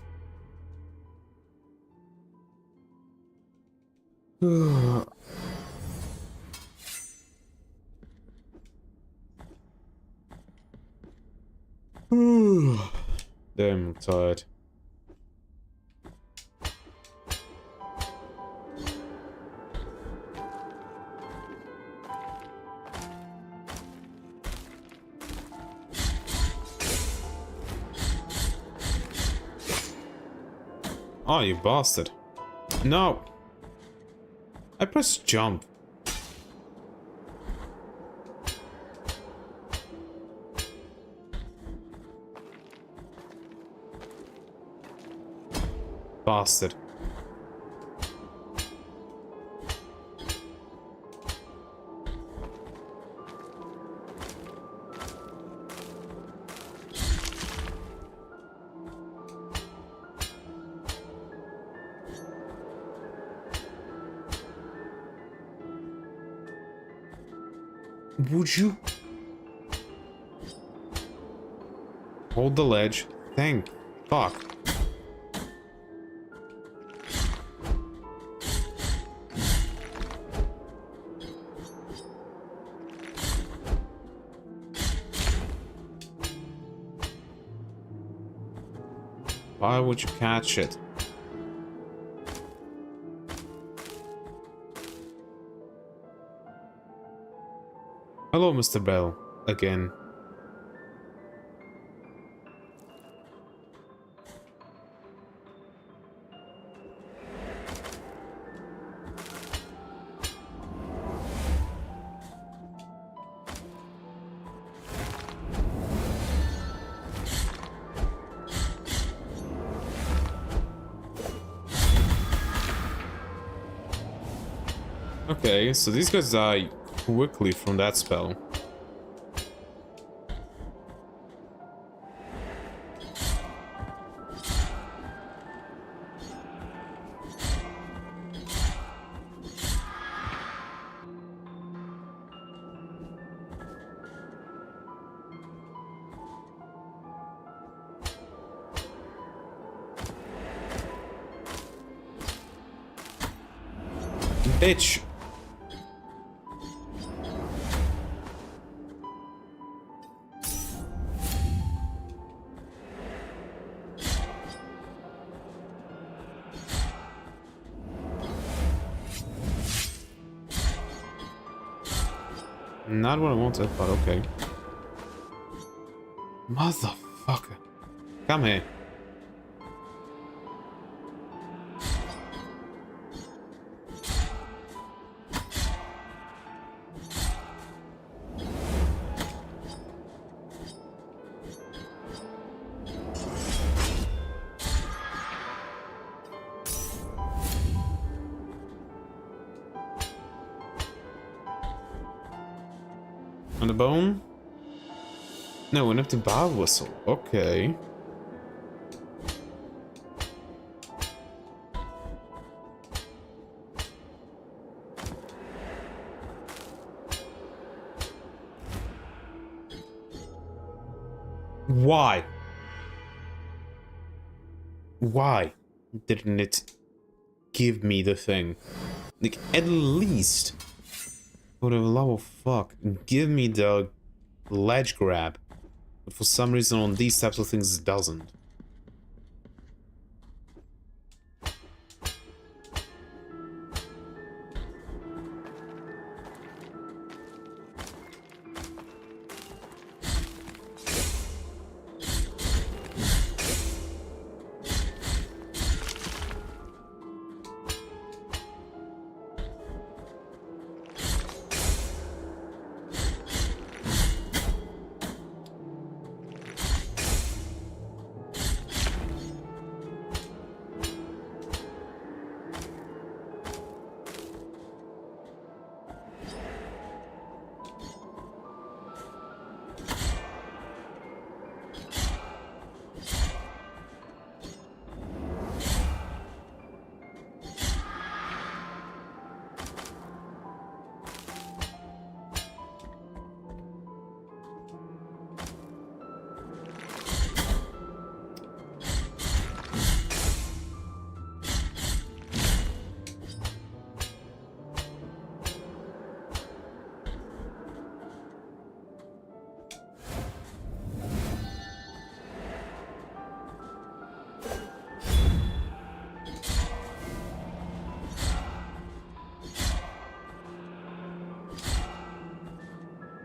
A: Damn, I'm tired. Oh, you bastard. No. I pressed jump. Bastard. Would you hold the ledge? Thank fuck. Why would you catch it? Hello, Mr. Bell, again. Okay, so these guys die quickly from that spell. Bitch! Not what I wanted, but okay. Motherfucker. Come here. On the bone? No, an empty bar whistle. Okay. Why? Why didn't it give me the thing? Like, at least, for the love of fuck, give me the ledge grab. But for some reason on these types of things it doesn't.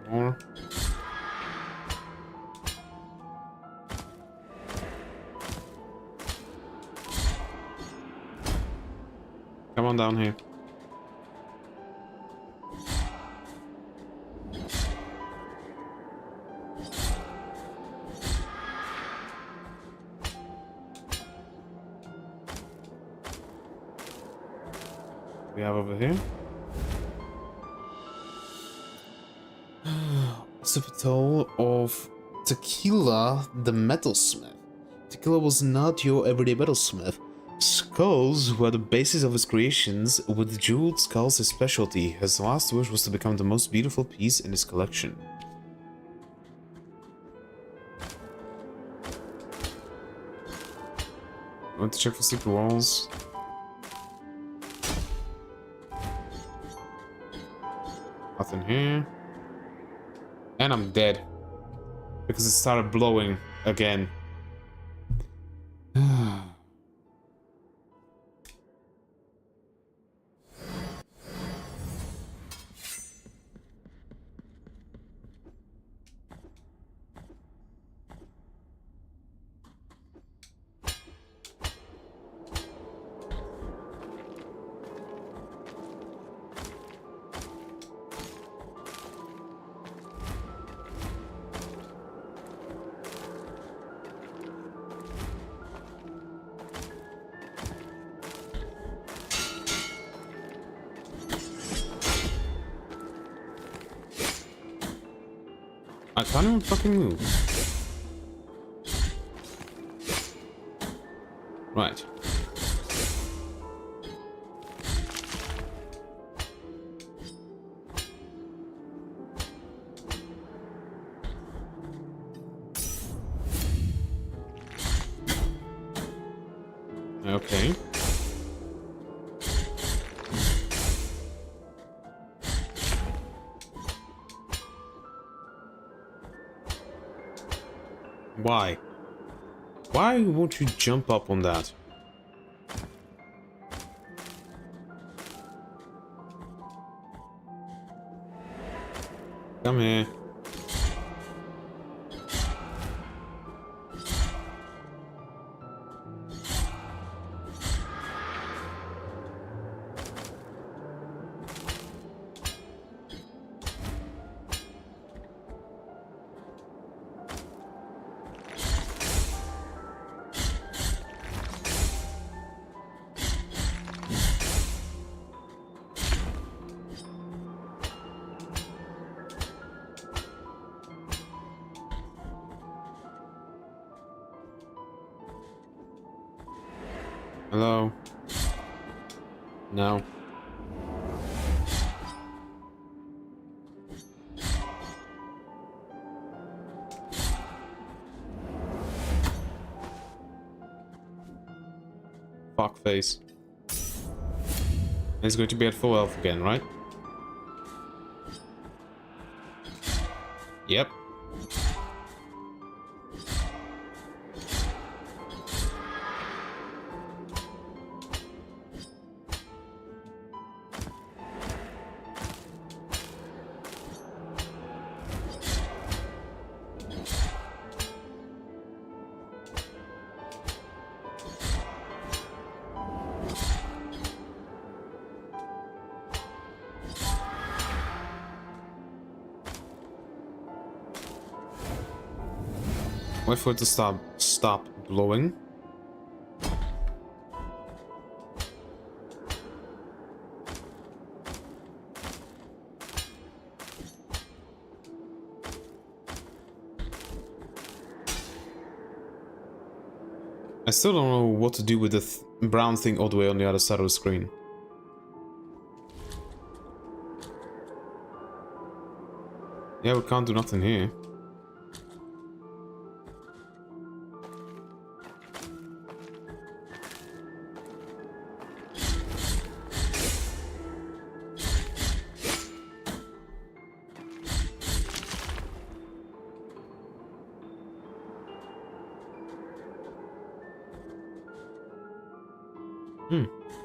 A: More. Come on down here. We have over here. Hospital of Tequila, the metalsmith. Tequila was not your everyday metalsmith. Skulls were the basis of his creations, with jeweled skulls his specialty. His last wish was to become the most beautiful piece in his collection. I want to check for secret walls. Nothing here. And I'm dead. Because it started blowing again. I can't even fucking move. Right. Okay. Why? Why won't you jump up on that? Come here. Hello? No. Fuck face. It's going to be at full health again, right? Yep. Wait for it to stop blowing. I still don't know what to do with the brown thing all the way on the other side of the screen. Yeah, we can't do nothing here.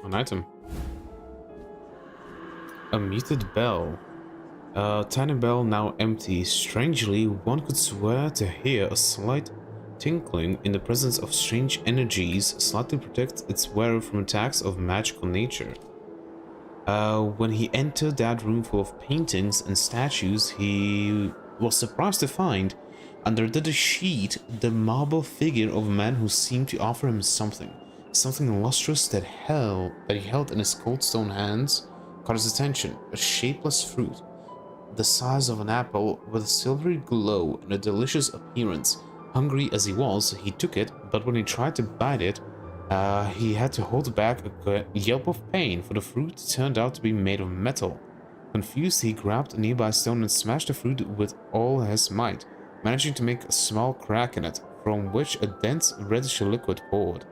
A: An item. A muted bell. A tiny bell now empty. Strangely, one could swear to hear a slight tinkling in the presence of strange energies slightly protect its wearer from attacks of magical nature. When he entered that room full of paintings and statues, he was surprised to find, under the sheet, the marble figure of a man who seemed to offer him something lustrous that he held in his cold stone hands caught his attention. A shapeless fruit, the size of an apple, with a silvery glow and a delicious appearance. Hungry as he was, he took it, but when he tried to bite it, he had to hold back a yelp of pain, for the fruit turned out to be made of metal. Confused, he grabbed a nearby stone and smashed the fruit with all his might, managing to make a small crack in it, from which a dense reddish liquid poured.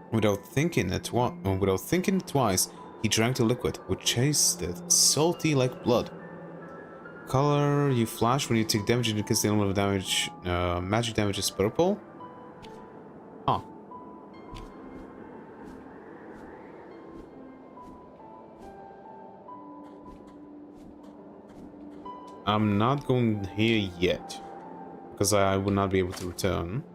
A: Without thinking it twice, he drank the liquid, which tasted salty like blood. Color you flash when you take damage indicates the element of damage. Magic damage is purple. Huh. I'm not going here yet, because I would not be able to return.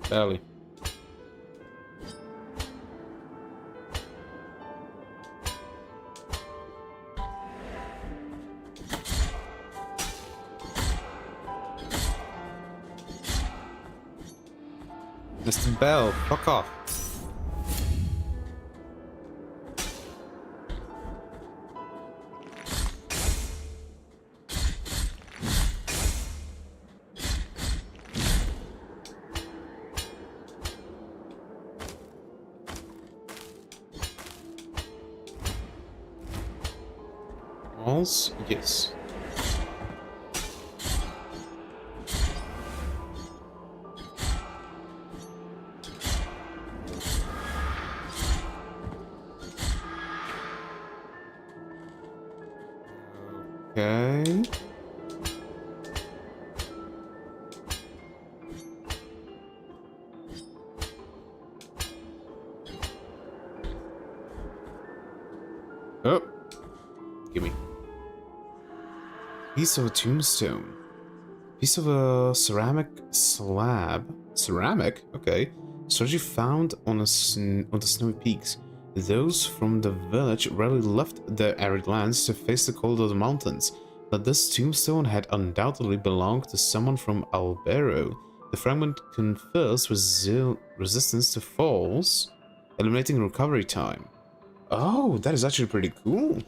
A: Barely. Mr. Bell, fuck off. Walls? Yes. Okay. Oh. Gimme. Piece of a tombstone. Piece of a ceramic slab. Ceramic? Okay. Strategy found on the snowy peaks. Those from the village rarely left their arid lands to face the cold of the mountains, but this tombstone had undoubtedly belonged to someone from Albero. The fragment confers resistance to falls, eliminating recovery time. Oh, that is actually pretty cool.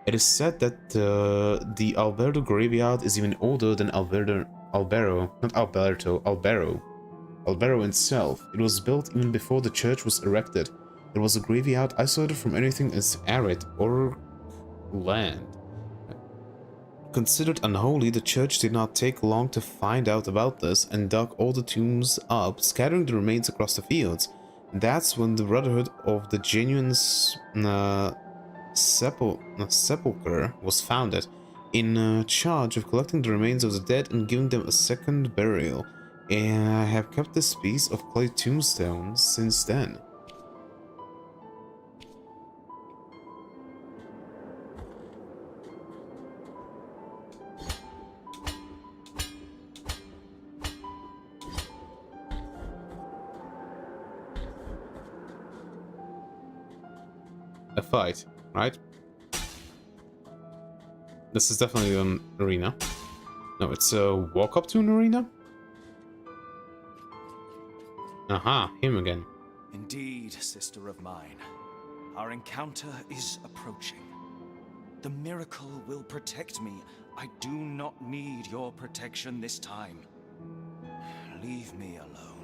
A: It is said that the Albero graveyard is even older than Albero itself. It was built even before the church was erected. It was a graveyard isolated from anything as arid or land. Considered unholy, the church did not take long to find out about this and dug all the tombs up, scattering the remains across the fields. That's when the Brotherhood of the Genuine Sepulchre was founded, in charge of collecting the remains of the dead and giving them a second burial. And I have kept this piece of clay tombstone since then. A fight, right? This is definitely an arena. No, it's a walk up to an arena? Aha, him again.
G: Indeed, sister of mine. Our encounter is approaching. The miracle will protect me. I do not need your protection this time. Leave me alone.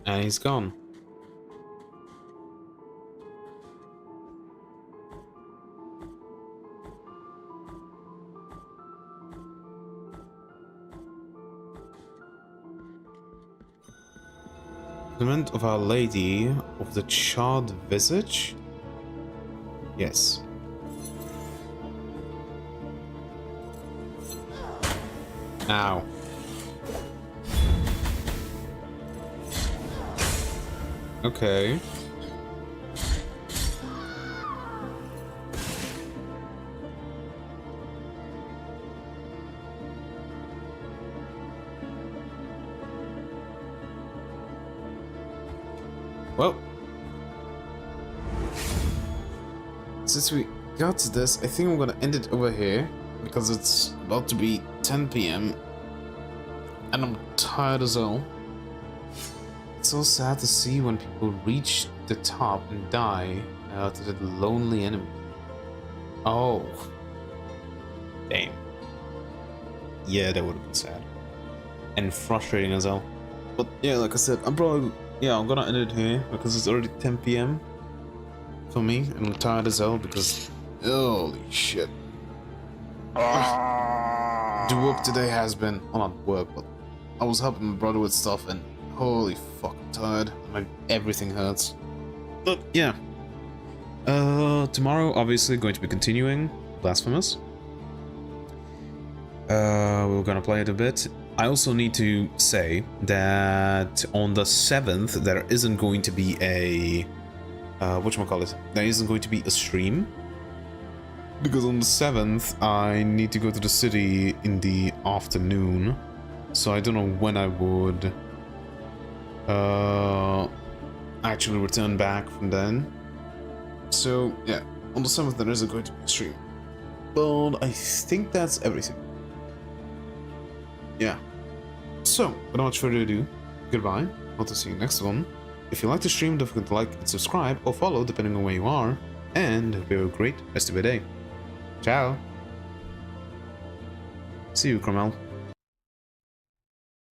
A: And he's gone. Monument of Our Lady of the Charred Visage? Yes. Ow. Okay. Well, since we got to this, I think I'm gonna end it over here because it's about to be 10 p.m. and I'm tired as hell. It's so sad to see when people reach the top and die to the lonely enemy. Oh. Damn. Yeah, that would have been sad. And frustrating as hell. But yeah, like I said, I'm gonna end it here because it's already 10 p.m. for me, and I'm tired as hell because holy shit. The work today has been, well, not work, but I was helping my brother with stuff and holy fuck, I'm tired. Everything hurts. But yeah. Tomorrow, obviously, going to be continuing Blasphemous. We're gonna play it a bit. I also need to say that on the 7th, there isn't going to be a... whatchamacallit? There isn't going to be a stream. Because on the 7th, I need to go to the city in the afternoon. So I don't know when I would... actually return back from then. So yeah, on the 7th there isn't going to be a stream. But I think that's everything. Yeah. So, without much further ado, goodbye. Hope to see you next one. If you like the stream, don't forget to like and subscribe or follow depending on where you are. And hope you have a great rest of your day. Ciao. See you, Cromwell.